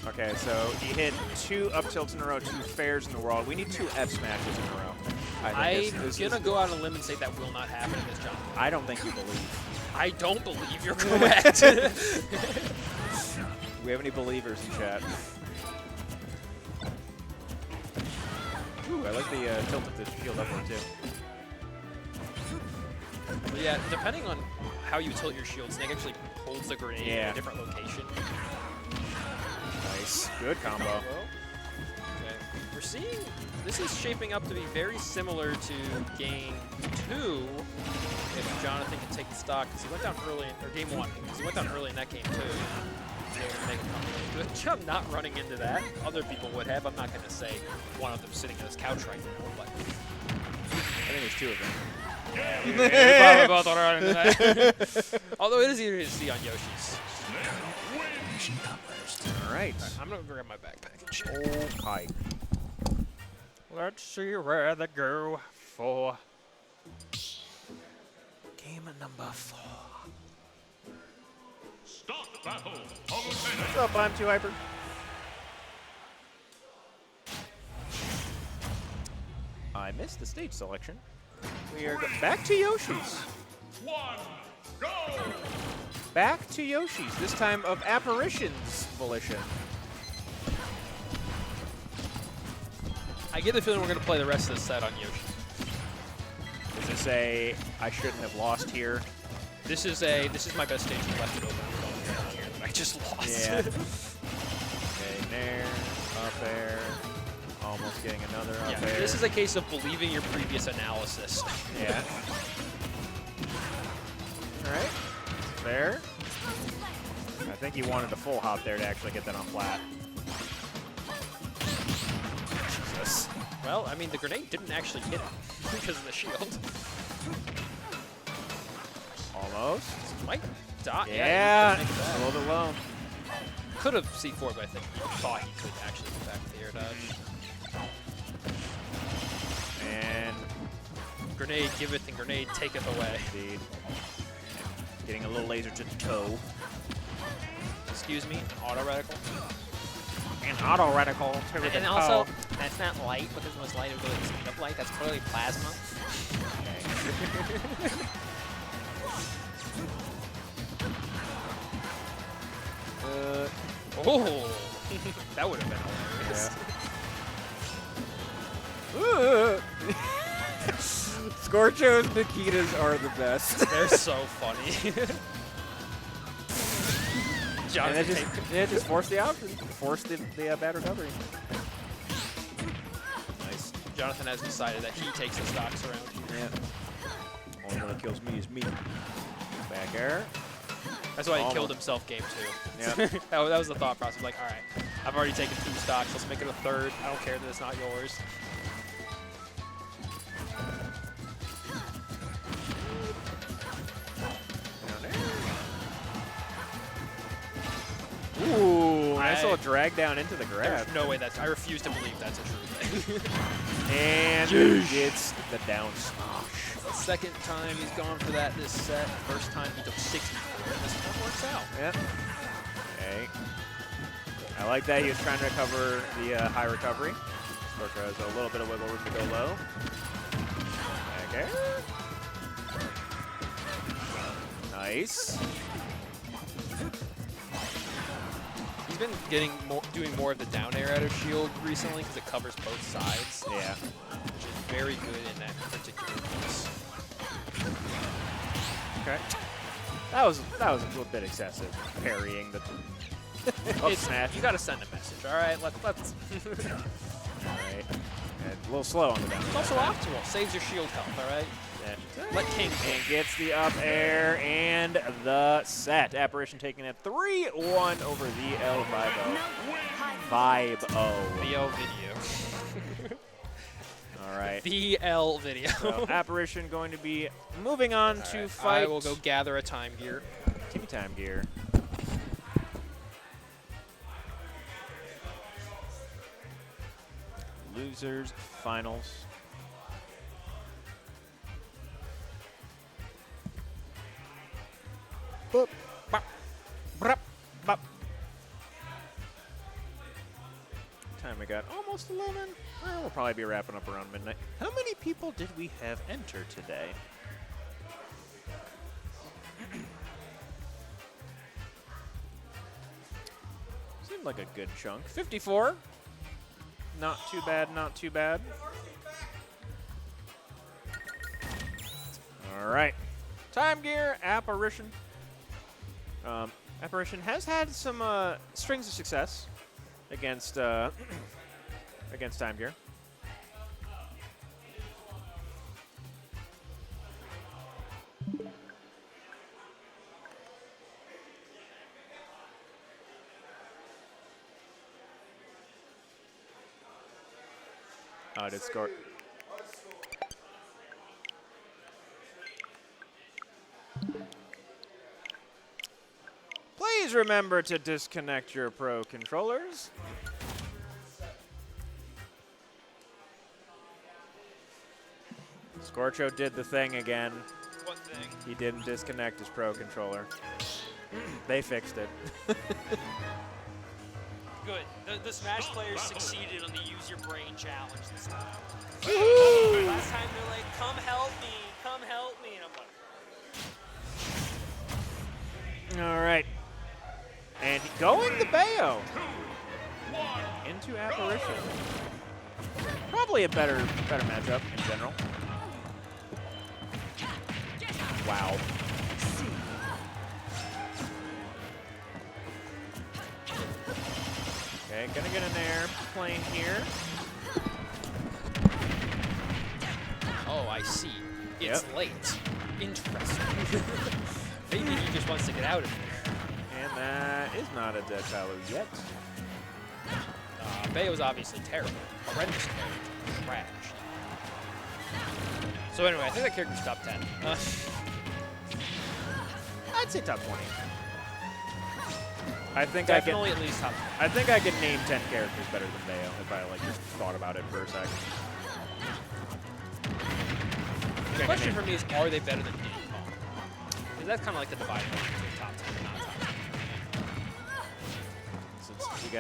Okay, so he hit 2 up tilts in a row, 2 fairs in the world. We need 2 F smashes in a row. I'm going to go out on a limb and say that will not happen against Jonathan. I don't think you believe. I don't believe you're correct. Do we have any believers in chat? Ooh, I like the tilt of this shield upward too. But yeah, depending on how you tilt your shield, Snake actually holds the grenade in Yeah. a different location. Nice. Good combo. Okay. We're seeing this is shaping up to be very similar to game 2. If Jonathan can take the stock, because he went down early, or game 1, because he went down early in that game too. He was able to make a comeback. Good job not running into that. Other people would have. I'm not going to say one of them sitting on his couch right now, but I think there's 2 of them. yeah, we both want to run into that. Although it is easier to see on Yoshi's. All right. I'm going to grab my backpack. Okay. Let's see where they go for game number 4. Stop battle. What's up, I'm too hyper. I missed the stage selection. We are back to Yoshi's. 1, go! Back to Yoshi's, this time of Apparition's volition. I get the feeling we're going to play the rest of the set on Yoshi. Does it say I shouldn't have lost here? This is my best stage left it over here that I just lost. Yeah. Okay, there, up there, almost getting another up Yeah, there. this is a case of believing your previous analysis. Yeah. All right. Fair. I think he wanted a full hop there to actually get that on flat. Jesus. Well, I mean, the grenade didn't actually hit him because of the shield. Almost. Might die. Yeah. He could make A little bit low. that. Could have C4, but I think he thought he could actually get back to the air dodge. And Grenade giveth and grenade taketh away. indeed. Getting a little laser to the toe. Excuse me, auto reticle. An auto reticle to the And toe. also, that's not light because when it's light, it goes at the speed of light. That's clearly plasma. Oh, that would have been hilarious. Scorcho's Nikitas are the best. They're so funny. And Jonathan it just forced the option. Forced the bad recovery. Nice. Jonathan has decided that he takes the stocks around here. Yeah. Only one that kills me is me. Back air. That's why he Almost. killed himself game 2. Yeah. that was the thought process. Like, all right, I've already taken 2 stocks. Let's make it a 3rd. I don't care that it's not yours. Ooh, nice little drag down into the grab. There's no way that's. I refuse to believe that's a true thing. And gets the down smash. Second time he's gone for that this set. First time he took 64. This one works out. Yep. Okay. I like that he was trying to recover the high recovery. Scorcho has a little bit of wiggle room to go low. Okay. Nice. He's been doing more of the down air out of shield recently because it covers both sides. Yeah. Which is very good in that particular piece. Okay. That was a little bit excessive, parrying the up smash. You got to send a message, all right? Let's. All right. And a little slow on the down. It's also optimal. Saves your shield health, all right? Yeah. Let King And gets the up air and the set. Apparition taking it 3-1 over the L5-0. 5-0. VO video. All right. VL video. So Apparition going to be moving on to Right, fight. I will go gather a time gear. Give me time gear. Losers finals. Boop, bop, brop, bop. Time we got almost 11. Well, we'll probably be wrapping up around midnight. How many people did we have enter today? Seemed like a good chunk. 54. Not too bad, not too bad. All right. Time gear, Apparition. Apparition has had some strings of success against against Time Gear. Oh, I did score. Please remember to disconnect your Pro controllers. Scorcho did the thing again. What thing? He didn't disconnect his Pro controller. They fixed it. Good. The Smash players succeeded on the use your brain challenge this time. Last time they're like, come help me, and I'm like, All right. And going the Bayo into Apparition. Probably a better matchup in general. Wow. Okay, gonna get an air plane here. Oh, I see. It's Yep. late. Interesting. Maybe he just wants to get out of here. And that is not a dead Palu yet. Bayo's obviously terrible. Horrendous character. Trash. So anyway, I think that character's top 10. I'd say top 20. I think Definitely at least top 10. I think I could name 10 characters better than Bayo if I like just thought about it for a second. The question for me is, are they better than Diddy Kong? Because that's kind of like the dividing line between top 10 and not top 10. Since we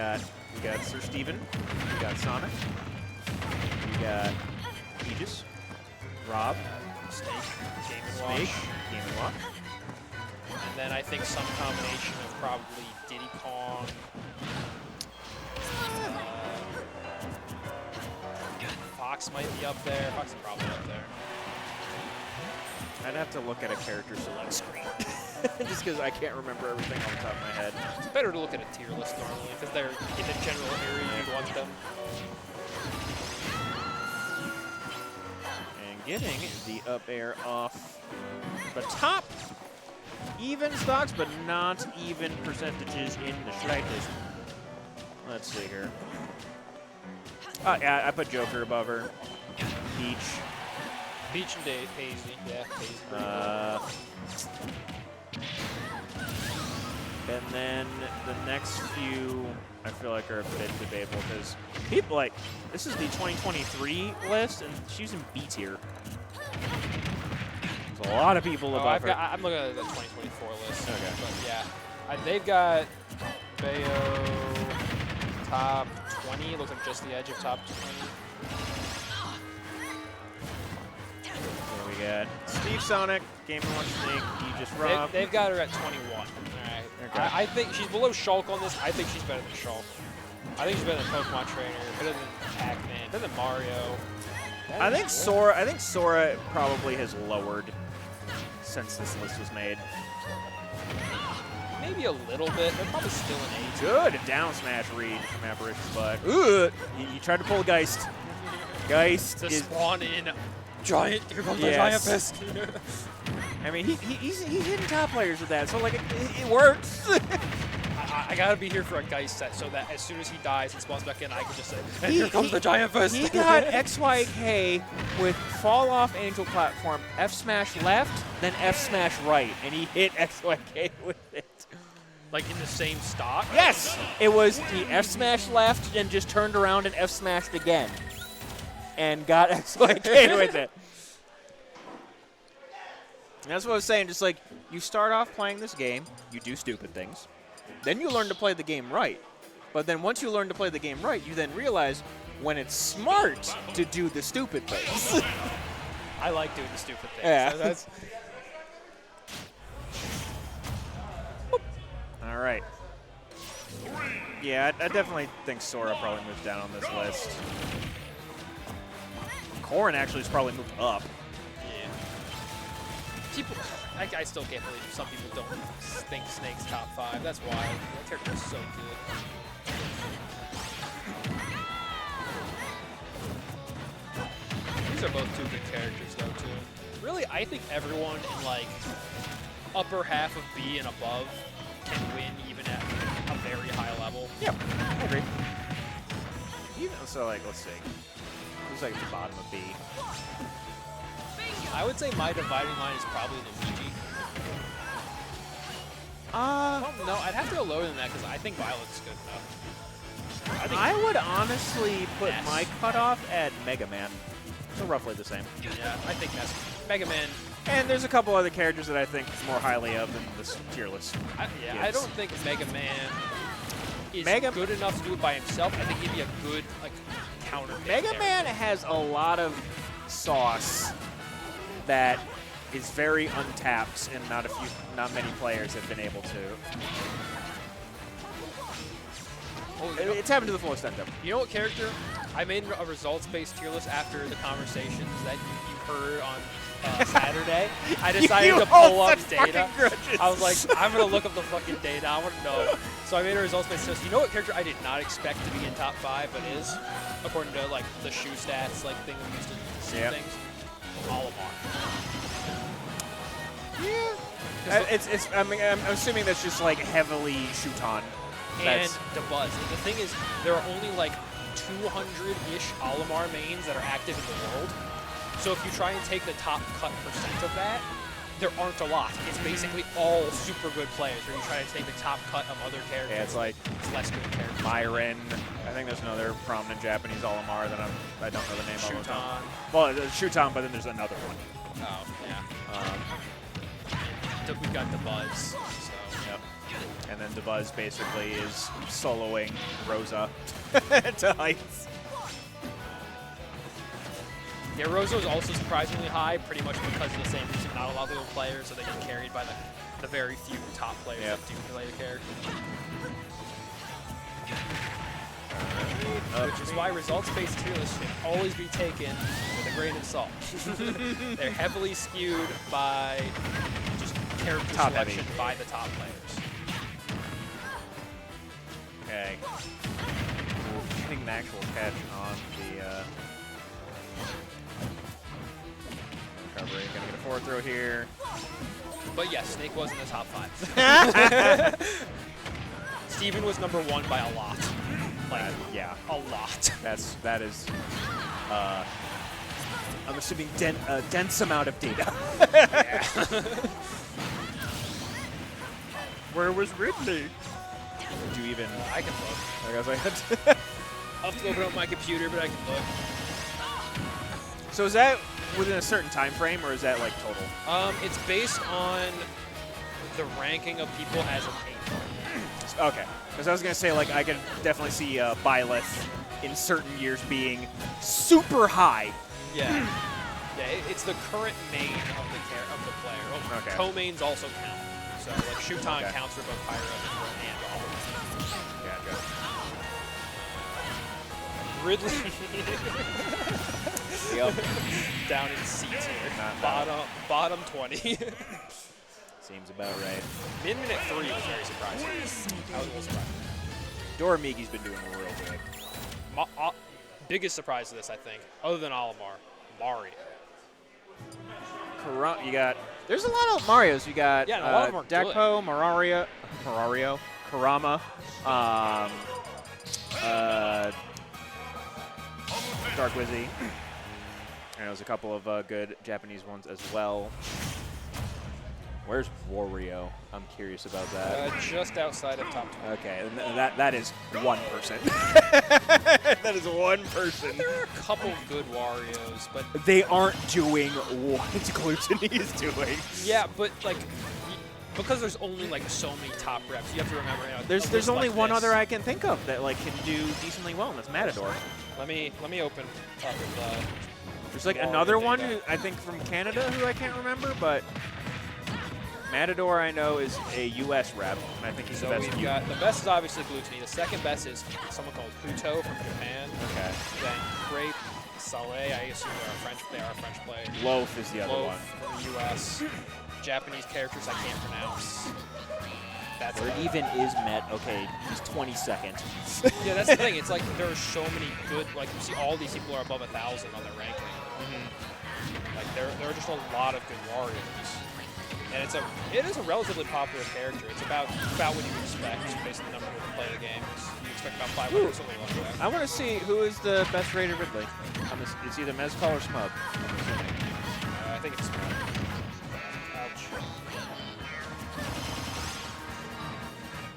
got Sir Steven, we got Sonic, we got Aegis, Rob, Snake, Game & Snake, Watch. Game & Watch. And then I think some combination of probably Diddy Kong. Fox might be up there. Fox is probably up there. I'd have to look at a character select screen. Just because I can't remember everything off the top of my head. It's better to look at a tier list normally because they're in the general area you'd want them. And getting the up air off the top. Even stocks, but not even percentages in the slightest. Let's see here. Yeah, I put Joker above her. Peach. Peach and Paisley. Yeah, Paisley. And then the next few, I feel like are a bit debatable because people like, this is the 2023 list, and she's in B tier. There's a lot of people above her. I'm looking at the 2024 list. Okay. But yeah, they've got Bayo top 20. Looks like just the edge of top 20. Here we got Steve Sonic, Game & Watch Snake, Aegis Rob. They've got her at 21. All right. Okay. I think she's below Shulk on this. I think she's better than Shulk. I think she's better than Pokemon Trainer, better than Pac-Man, better than Mario. I think Sora probably has lowered since this list was made. Maybe a little bit. They're probably still an 8. Good down smash read from Apparition's butt. Ugh! You tried to pull Geist. Geist To is. spawn in giant. Here comes the Yes. giant fist. I mean, he's hitting top players with that, so like it works. I gotta be here for a Geist set so that as soon as he dies and spawns back in, I can just say, and here comes the giant fist. He got XYK with fall off angel platform, F smash left, then F smash right, and he hit XYK with it. Like in the same stock? Yes! It was he F smash left and just turned around and F smashed again. And got XYK with it. And that's what I was saying, just like, you start off playing this game, you do stupid things. Then you learn to play the game right. But then once you learn to play the game right, you then realize when it's smart to do the stupid things. I like doing the stupid things. Yeah. So that's All right. Yeah, I definitely think Sora probably moves down on this list. Corrin actually has probably moved up. yeah. People, I still can't believe some people don't think Snake's top 5. That's wild. That character's so good. These are both two good characters, though, too. Really, I think everyone in, like, upper half of B and above can win even at a very high level. Yep, I agree. Even so, like, let's see. Who's like at the bottom of B? I would say my dividing line is probably Luigi. No, I'd have to go lower than that because I think Violet's good enough. I would honestly put Yes. my cutoff at Mega Man. So roughly the same. Yeah, I think that's Mega Man. And there's a couple other characters that I think more highly of than this tier list. I don't think Mega Man is Mega- good enough to do it by himself. I think he'd be a good like counter. Mega Man has a lot of sauce that is very untapped, and not many players have been able to. It's happened to the full extent, though. You know what character? I made a results-based tier list after the conversations that you heard on Saturday. I decided You to pull hold up such data. fucking grudges. I was like, I'm going to look up the fucking data. I want to know. So I made a results-based list. You know what character I did not expect to be in top 5, but is? According to, like, the shoe stats, like, thing we used to see Yep. things. Olimar. Yeah. I'm assuming that's just like heavily Shuton. And Dabuz. And the thing is, there are only like 200-ish Olimar mains that are active in the world. So if you try and take the top cut % of that, there aren't a lot. It's basically all super good players where you try to take the top cut of other characters. Yeah, it's like less good characters. Myron. I think there's another prominent Japanese Olimar that I don't know the name of. Shuton. Well, there's Shuton, but then there's another one. Oh, yeah. We've got Dabuz. So. Yep. And then Dabuz basically is soloing Rosa to heights. Yeah, Rosa is also surprisingly high, pretty much because of the same reason. Not a lot of little players, so they get carried by the very few top players that do play the character. Which is why results-based tier lists should always be taken with a grain of salt. They're heavily skewed by just character Top selection heavy. by the top players. Okay. We're getting an actual catch on the recovery. Gonna get a forward throw here. But yes, Snake was in the top 5. Steven was number 1 by a lot. Like, yeah. a lot. That is I'm assuming a dense amount of data. Where was Ridley? Did you even? I can look. I guess I had to. I'll have to open up my computer, but I can look. So is that within a certain time frame, or is that like total? It's based on the ranking of people as a main. Okay. Because I was gonna say, like, I could definitely see Byleth in certain years being super high. Yeah. Yeah, it's the current main of the player. Oh, Okay. Co-mains also count. So like Shuton counts for both Pyro and all. Gotcha. Ridley Yep. down in seats here. Not Bottom 20. Seems about right. Minute 3 was very surprising. I was a little surprised. Doramigi's been doing real good. Biggest surprise of this, I think, other than Olimar, Mario. You got. There's a lot of Marios. You got Yeah, and a lot of them are good. Dekpo, Marario, Kurama, Dark Wizzy. And there's a couple of good Japanese ones as well. Where's Wario? I'm curious about that. Just outside of top 20. Okay, and that is one person. That is one person. There are a couple good Warios, but They aren't doing what Glutony is doing. yeah, but like because there's only like so many top reps, you have to remember. You know, There's only one this. other I can think of that like can do decently well, and that's Matador. Let me open up the. There's like Wario another one data. who I think from Canada who I can't remember, but Matador I know is a U.S. rep, and I think he's So the best. we've got the best is obviously Glutony. The second best is someone called Huto from Japan. Okay. Then Grape, Saleh. I assume they are a French player. Loaf is the other Loaf one. from the U.S. Japanese characters I can't pronounce. That's Where it. even is Met? Okay, he's 22nd. Yeah, that's the thing. It's like there are so many good. Like you see, all these people are above 1,000 on their ranking. Like there are just a lot of good warriors, and it is a relatively popular character. It's about what you expect based on the number of people who play the game. You expect about 500 something like that. I want to see who is the best rated Ridley. It's either Mezcal or Smub. I think it's Smub. Ouch.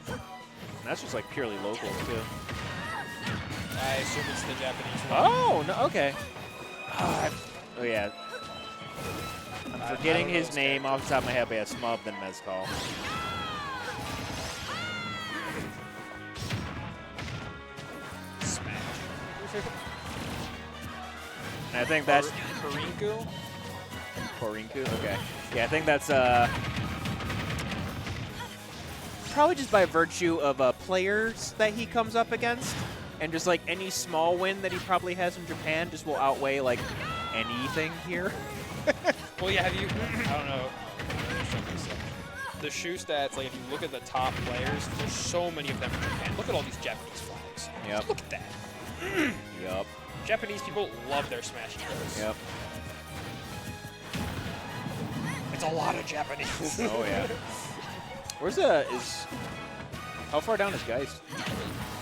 And that's just like purely local too. I assume it's the Japanese one. Oh no, okay. Oh yeah. I'm forgetting his name off the top of my head, but yeah, Smub then Mezcal. Smash. And I think that's Korinku? Korinku. Okay. Yeah, I think that's probably just by virtue of players that he comes up against, and just like any small win that he probably has in Japan just will outweigh like anything here. Well, yeah, have you, I don't know, the shoe stats, like if you look at the top players, there's so many of them from Japan. Look at all these Japanese flags. Yep. Look at that. Yep. Japanese people love their Smash heroes. Yep. It's a lot of Japanese. Oh yeah. How far down is Geist?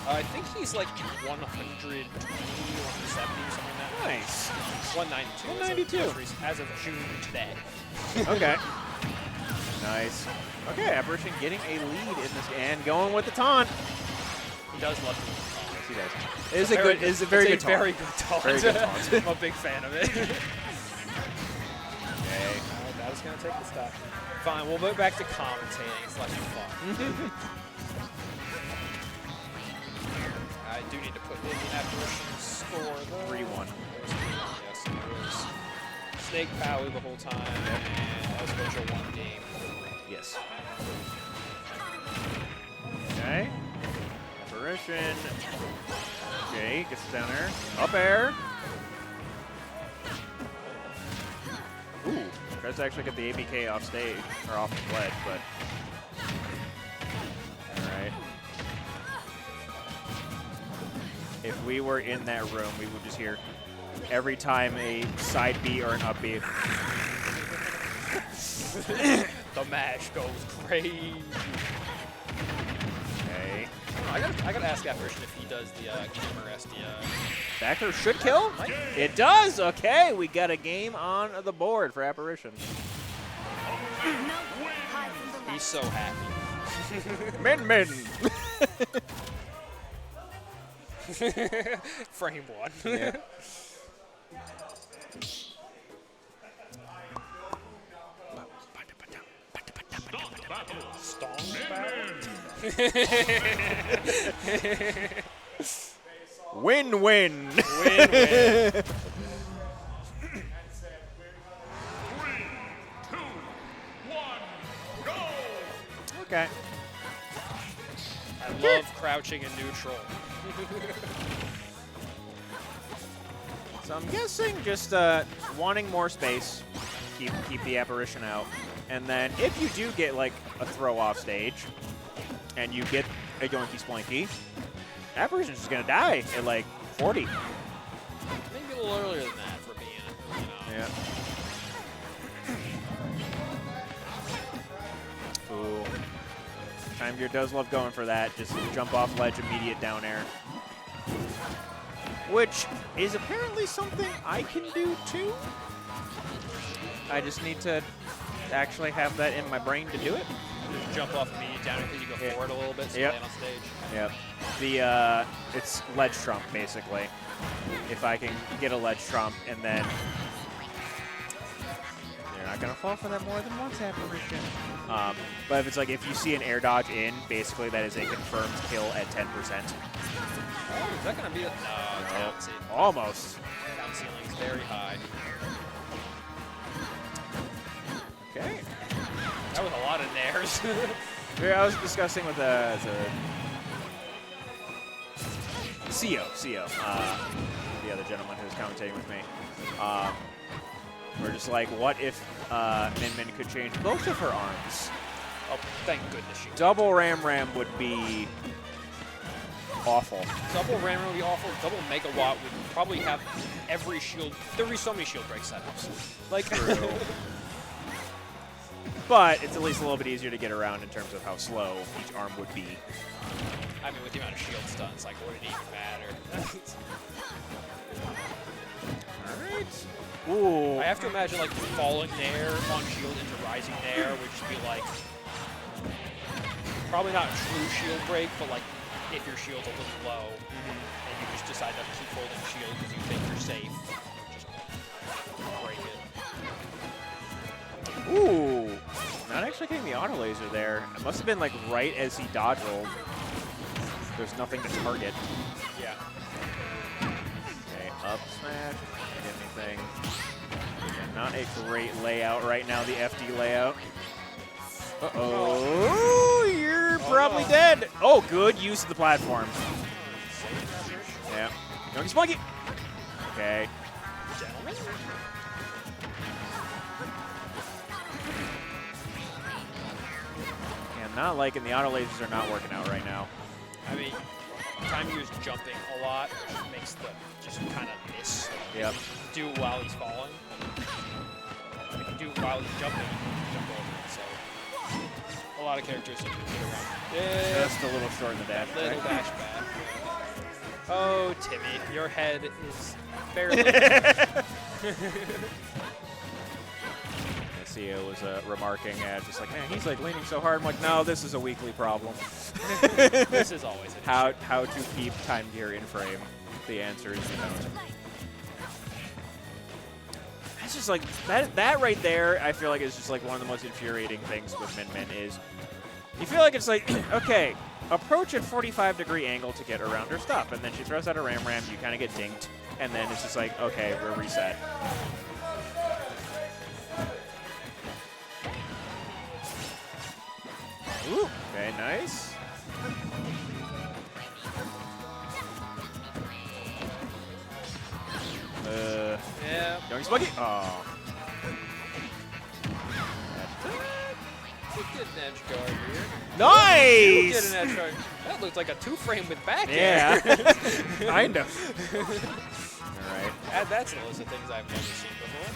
I think he's like 120, 170, something like that. Nice. 192. 192. As of June today. Okay. Nice. Okay, Apparition getting a lead in this and going with the taunt. He does love to win. Yes, he does. It's a very good taunt. Very good taunt. Very good taunt. I'm a big fan of it. Okay. That was going to take the stop. Fine, we'll go back to commentating. It's less fun. I do need to put in the Apparition score, though. 3-1. Yes, it was Snake Pally the whole time, and that was virtual 1 game. Yes. Okay. Apparition. Jay gets down there. Up air. Ooh. Tries to actually get the ABK off stage, or off the ledge, but. Alright. If we were in that room, we would just hear every time a side B or an up B. The mash goes crazy. Okay. I gotta ask Apparition if he does the gamer SDI. Back throw should kill? It does! Okay, we got a game on the board for Apparition. He's so happy. Min. Frame 1. Yeah. Stomp battle. Win-win. Win-win. 3, 2, 1, go! Okay. I love crouching in neutral. So I'm guessing just wanting more space, keep the Apparition out, and then if you do get like a throw off stage, and you get a Yoinky Splinky, Apparition's just gonna die at like 40. Maybe a little earlier than that for being, Yeah. Ooh. Time Gear does love going for that. Just jump off ledge, immediate down air. Which is apparently something I can do too. I just need to actually have that in my brain to do it. Just jump off immediate down because you go forward a little bit, so land on stage. Yep. It's ledge trump basically. If I can get a ledge trump and then you're not gonna fall for that more than once, Apparition. But if it's like if you see an air dodge in, basically that is a confirmed kill at 10%. Oh, is that gonna be a no? It's Almost. down ceiling is very high. Okay. That was a lot of nairs. Yeah, I was discussing with the CO, the other gentleman who was commentating with me. We're just like, what if Min Min could change both of her arms? Oh, thank goodness she Double Ram would be awful. Double Rammer would be awful. Double Megawatt would probably have every shield. There would be so many shield break setups. Like, But it's at least a little bit easier to get around in terms of how slow each arm would be. I mean, with the amount of shield stunts, like, would it even matter? Alright. Ooh. I have to imagine, like, falling Nair on shield into rising Nair would just be like, probably not a true shield break, but like, if your shield's a little low, and you just decide to keep holding shield because you think you're safe, just break it. Ooh. Not actually getting the auto laser there. It must have been like right as he dodge rolled. There's nothing to target. Yeah. Okay, up smash. Can't get anything. Yeah, not a great layout right now, the FD layout. Uh-oh. You're probably dead. Oh, good use of the platform. Yeah. Young Spunky. Okay. Gentlemen? Yeah, I'm not liking the auto lasers are not working out right now. I mean, Time Gear's jumping a lot, which makes the just kind of miss. Yep. Do it while he's falling. If you do it while he's jumping, you can jump over it. So a lot of characters you can get around. Just a little short in the dash. Little right? dash back. Oh, Timmy, your head is barely. Sia was remarking at just like, man, he's like leaning so hard. I'm like, no, this is a weekly problem. This is always an how to keep Time Gear in frame. The answer is you don't. That's just like that right there. I feel like is just like one of the most infuriating things with Min Min is you feel like it's like okay, approach at 45-degree angle to get around her stuff, and then she throws out a ram, you kind of get dinked, and then it's just like okay, we're reset. Ooh, okay, nice. Yeah. Young Spuggy. Oh. You get an edge guard here. Nice! You get an edge guard. That looked like a two-frame with back air. Yeah. Kind of. All right. That's a list of things I've never seen before.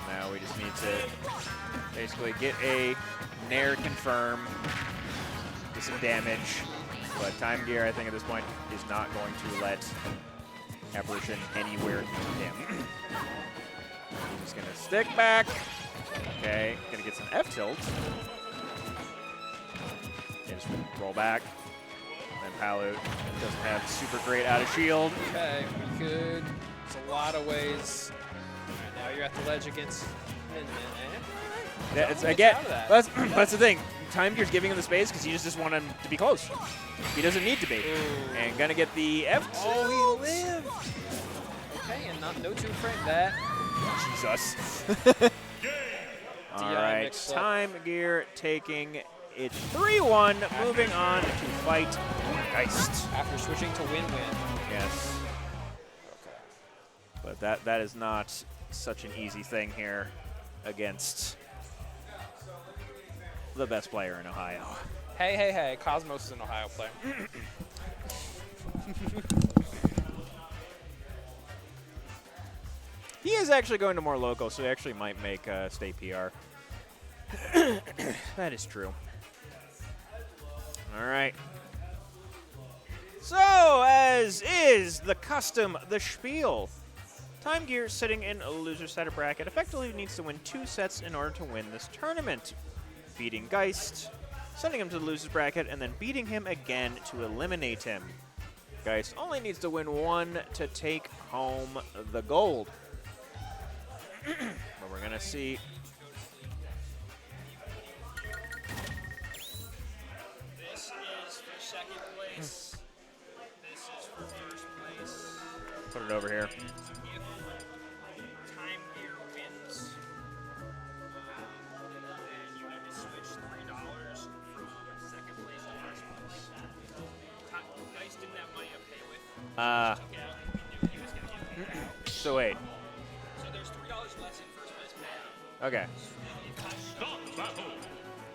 Now we just need to basically get a Nair confirm, get some damage. But Time Gear, I think at this point, is not going to let Apparition anywhere near him. He's just going to stick back. Okay, going to get some F-tilt. Just roll back. And then Palu doesn't have super great out of shield. Okay, we could. There's a lot of ways. Right, now you're at the ledge against Min Min. Yeah, it's, again, that's the thing. Time Gear's giving him the space because he just wants him to be close. He doesn't need to be. Ooh. And gonna get the F. Oh, he lived. Okay, and no two-frame that. Jesus. All right, Time Gear taking it 3-1, moving on to fight Geist. After switching to win-win. Yes. Okay. But that is not such an easy thing here against the best player in Ohio. Hey, Cosmos is an Ohio player. He is actually going to more local, so he actually might make state PR. That is true. All right. So, as is the custom, the spiel. Time Gear, sitting in a loser set bracket, effectively needs to win 2 sets in order to win this tournament. Beating Geist, sending him to the loser's bracket, and then beating him again to eliminate him. Geist only needs to win 1 to take home the gold. But we're going to see. This is for second place. This is for first place. Put it over here. If Time Gear wins, then you need to switch $3 from second place to first place. Geist didn't have money to pay with. Took out. He knew he was going to get paid. So wait. So there's $3 less in first place payout. Okay.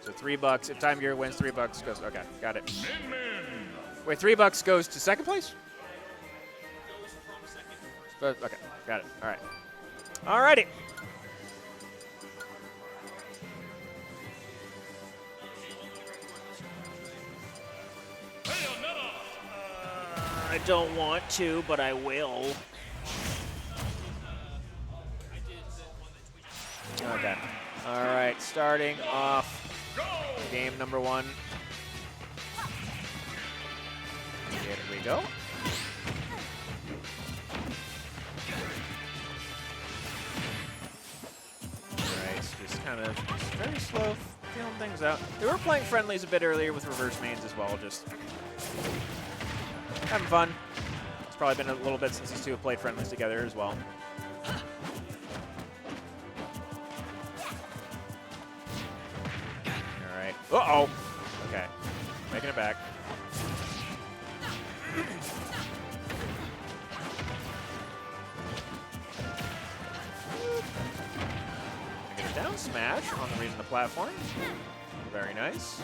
So $3. If Time Gear wins, $3 goes. Okay, got it. Wait, $3 goes to second place? Goes from second to first. Okay, got it. All right. All righty. I don't want to, but I will. Okay. All right, starting off game number 1. Here we go. Alright, just kind of very slow, feeling things out. They were playing friendlies a bit earlier with reverse mains as well, just having fun. It's probably been a little bit since these two have played friendlies together as well. Alright. Uh-oh! Okay. Making it back. Get a down smash on the reason the platform. Very nice.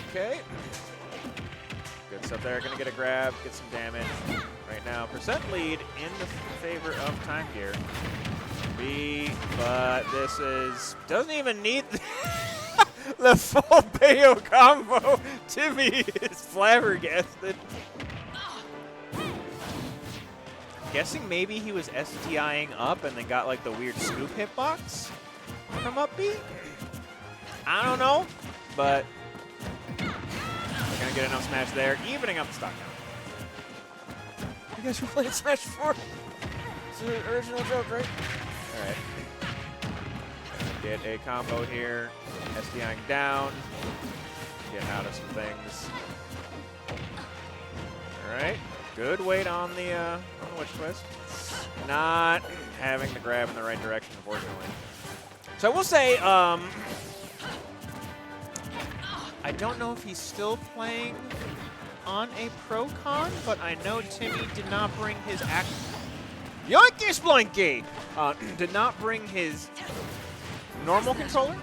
Okay. Good stuff there. Gonna get a grab, get some damage. Right now, percent lead in the favor of Time Gear. But this doesn't even need the full Bayo combo. Timmy is flabbergasted. Guessing maybe he was STIing up and then got like the weird scoop hitbox from up B. I don't know, but we're gonna get enough smash there, evening up the stock count. You guys were playing Smash 4? It's the original joke, right? All right. Get a combo here. SDIing down. Getting out of some things. All right. Good weight on the witch twist. Not having the grab in the right direction, unfortunately. So I will say, I don't know if he's still playing on a Pro Con, but I know Timmy did not bring his Yoinky Sploinky! Did not bring his normal controller.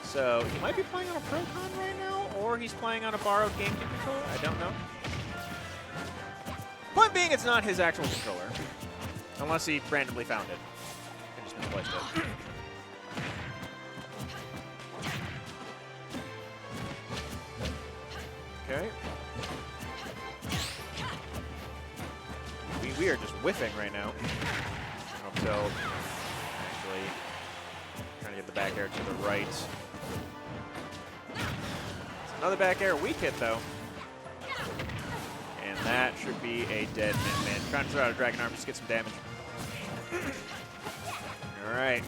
So he might be playing on a Pro Con right now, or he's playing on a borrowed GameCube controller. I don't know. Point being, it's not his actual controller. Unless he randomly found it and just misplaced it. Okay. We are just whiffing right now. Up tilt. Actually, trying to get the back air to the right. It's another back air. Weak hit, though. And that should be a dead min-min. Trying to throw out a Dragon Arm just to get some damage. All right.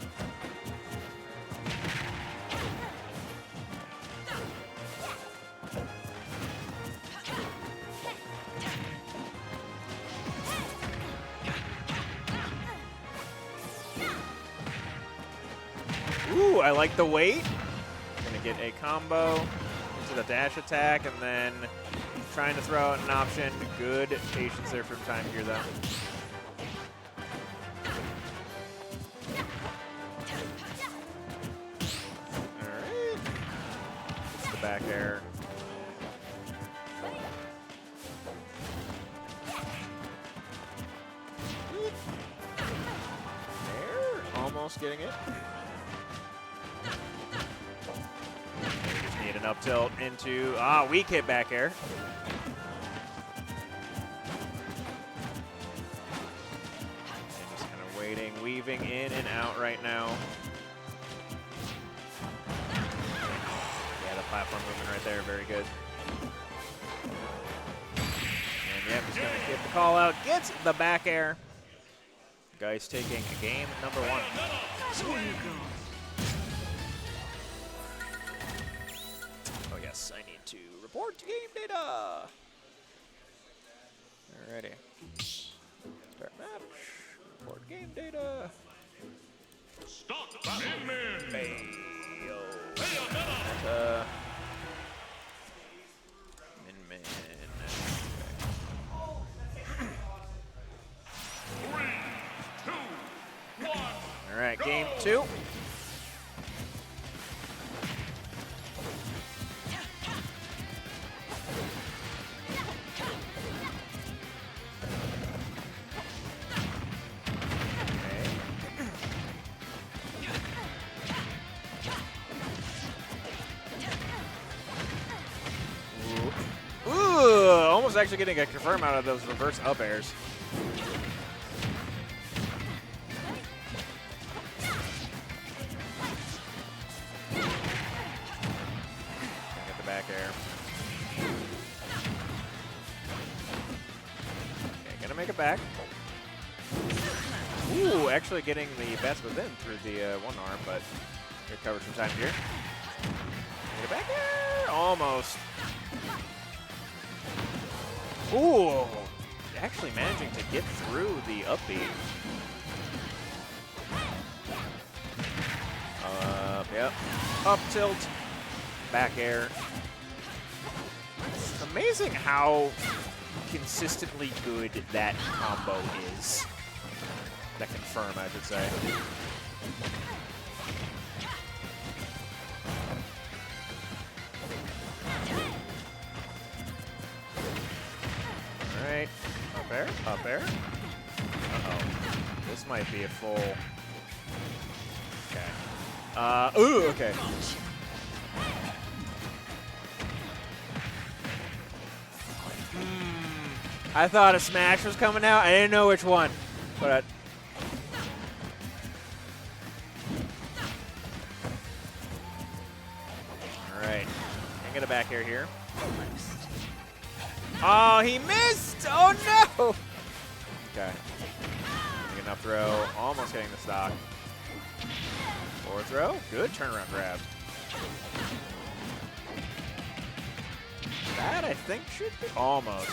Ooh, I like the weight. Gonna get a combo into the dash attack, and then trying to throw out an option. Good patience there from Time Gear, though. All right. It's the back air. There, almost getting it. Need an up tilt into, weak hit back air. And just kind of waiting, weaving in and out right now. Yeah, the platform movement right there, very good. And yeah, just gonna get the call out, gets the back air. Guys taking game number 1. Yes, I need to report game data. Alrighty. Start match. Report game data. Stop Min-Min. Bayo. Min-Min. Three, two, one. Alright, game 2. actually getting a confirm out of those reverse up airs. Get the back air. Okay, gonna make it back. Ooh, actually getting the bats within through the one arm, but good coverage from time here. Get it back there, almost. Ooh, actually managing to get through the upbeat. Yep, up tilt, back air. It's amazing how consistently good that combo is. That confirm, I should say. All right, up air, up air. Uh-oh, this might be a full. Okay. Ooh, okay. I thought a smash was coming out. I didn't know which one, but. All right, can get a back air here. Oh, he missed! Oh no! Okay. Getting an up throw, almost getting the stock. Forward throw, good turnaround grab. That I think should be almost.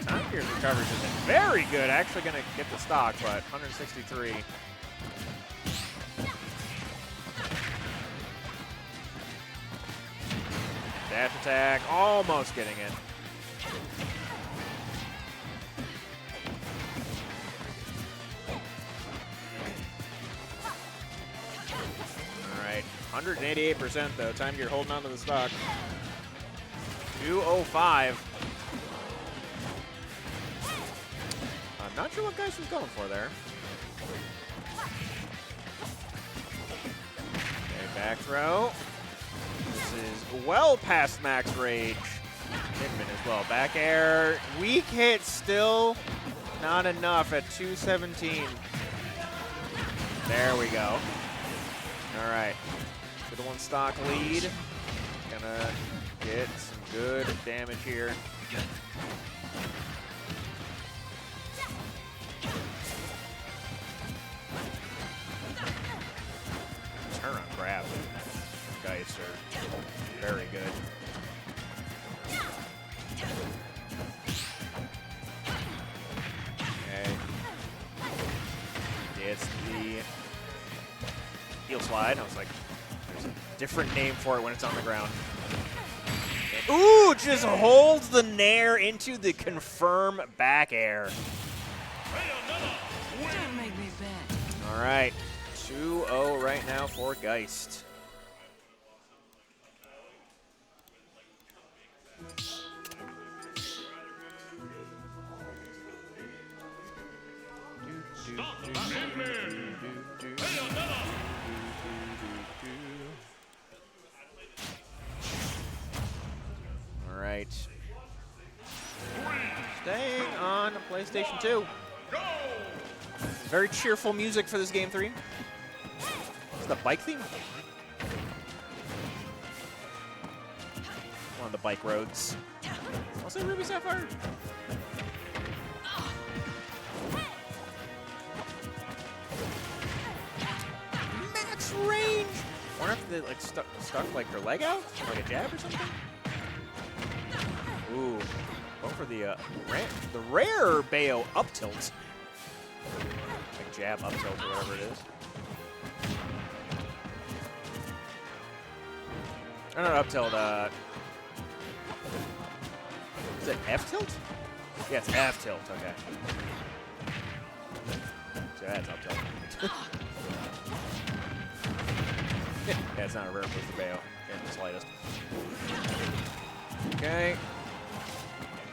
Time period recovery has been very good. Actually going to get the stock, but 163. Dash attack, almost getting it. All right, 188% though. Time you're holding on to the stock. 205. I'm not sure what Geist was going for there. Okay, back throw. This is well past max rage. Hitman as well. Back air. Weak hit still not enough at 217. There we go. All right. Good one stock lead. Gonna get some good damage here. Turn on grab. Geist are very good. Okay. It's the heel slide. I was like, there's a different name for it when it's on the ground. Ooh, just holds the nair into the confirm back air. Don't make me bad. All right, 2-0 right now for Geist. All right. Staying on PlayStation 2. Very cheerful music for this game 3. Is the bike theme? One of the bike roads. Was it Ruby Sapphire? Max range! I wonder if they like stuck like her leg out? Like a jab or something? Ooh. Going for the rare Bayo up tilt. Like jab up tilt or whatever it is. Or not up tilt, is it F tilt? Yeah, it's F tilt, okay. So that's up tilt. Yeah, it's not a rare move for Bayo in the slightest. Okay.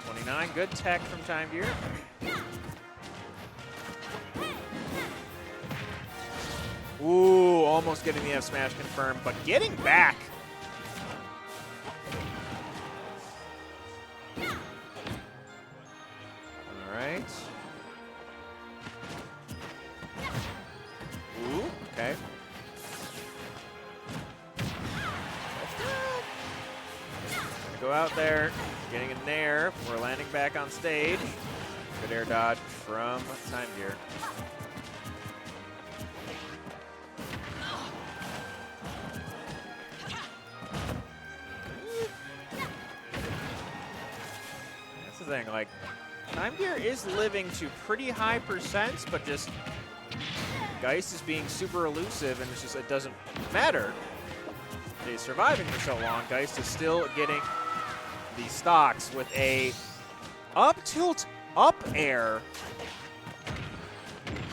29, good tech from Time Gear. Ooh, almost getting the F smash confirmed, but getting back. go out there, getting in there. We're landing back on stage. Good air dodge from Time Gear. That's the thing, like, Time Gear is living to pretty high percents, but just Geist is being super elusive, and it's just, it doesn't matter. He's surviving for so long. Geist is still getting the stocks with a up tilt up air.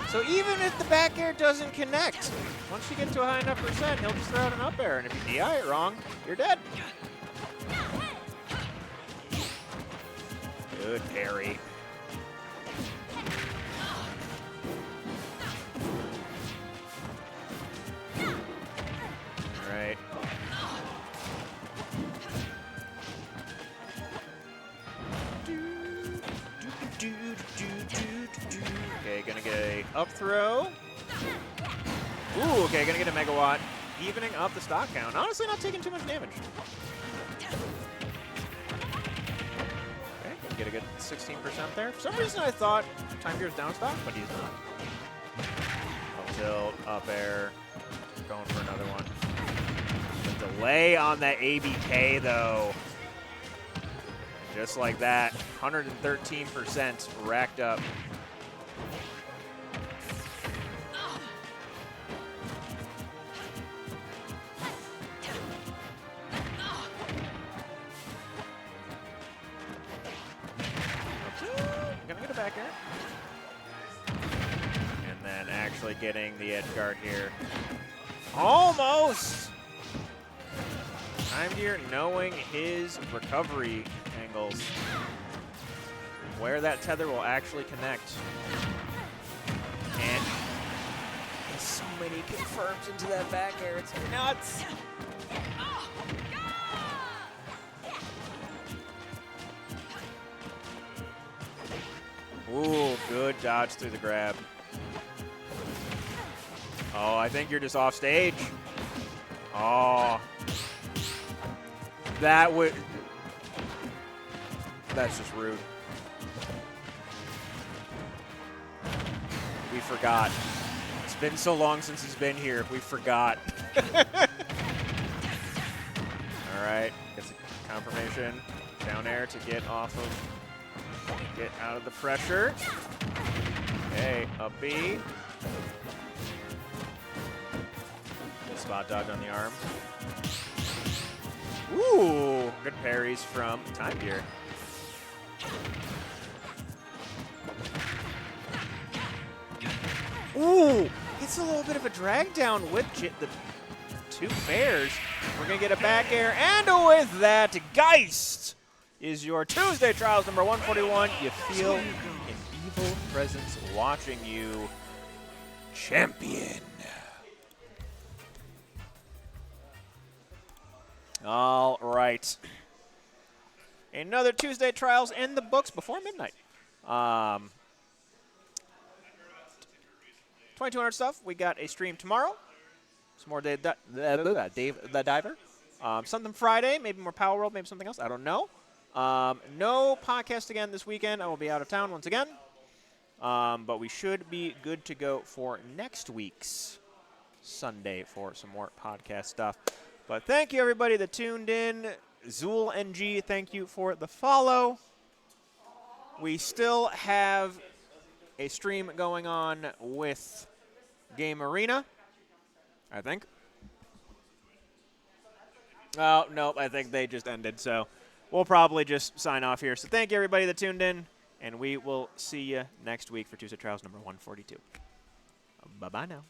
So even if the back air doesn't connect, once you get to a high enough percent, he'll just throw out an up air, and if you DI it wrong, you're dead. Good parry. All right. Okay, gonna get a up throw. Ooh, okay, gonna get a megawatt. Evening up the stock count. Honestly, not taking too much damage. Okay, gonna get a good 16% there. For some reason, I thought Time Gear's down stock, but he's not. Up tilt, up air. Going for another one. The delay on that ABK, though. Just like that, 113% racked up. Gonna get it back here. And then actually getting the edge guard here. Almost! Time Gear knowing his recovery angles, where that tether will actually connect. And so many confirms into that back air, it's nuts! Ooh, good dodge through the grab. Oh, I think you're just off stage. Oh. That would... That's just rude. We forgot. It's been so long since he's been here. We forgot. All right. Gets a confirmation. Down air to get off of... Get out of the pressure. Okay, up B. Good spot dodge on the arm. Ooh, good parries from Time Gear. Ooh, it's a little bit of a drag down with the two bears. We're going to get a back air, and with that, Geist is your Tuesday Trials number 141. You feel an evil presence watching you. Champion. All right. Another Tuesday Trials in the books before midnight. 2200 stuff. We got a stream tomorrow. Some more Dave the Diver. Something Friday, maybe more Power World, maybe something else. I don't know. No podcast again this weekend. I will be out of town once again. But we should be good to go for next week's Sunday for some more podcast stuff. But thank you, everybody that tuned in. Zool NG, thank you for the follow. We still have a stream going on with Game Arena, I think. Oh, nope, I think they just ended, so we'll probably just sign off here. So thank you, everybody that tuned in, and we will see you next week for Tuesday Trials number 142. Bye-bye now.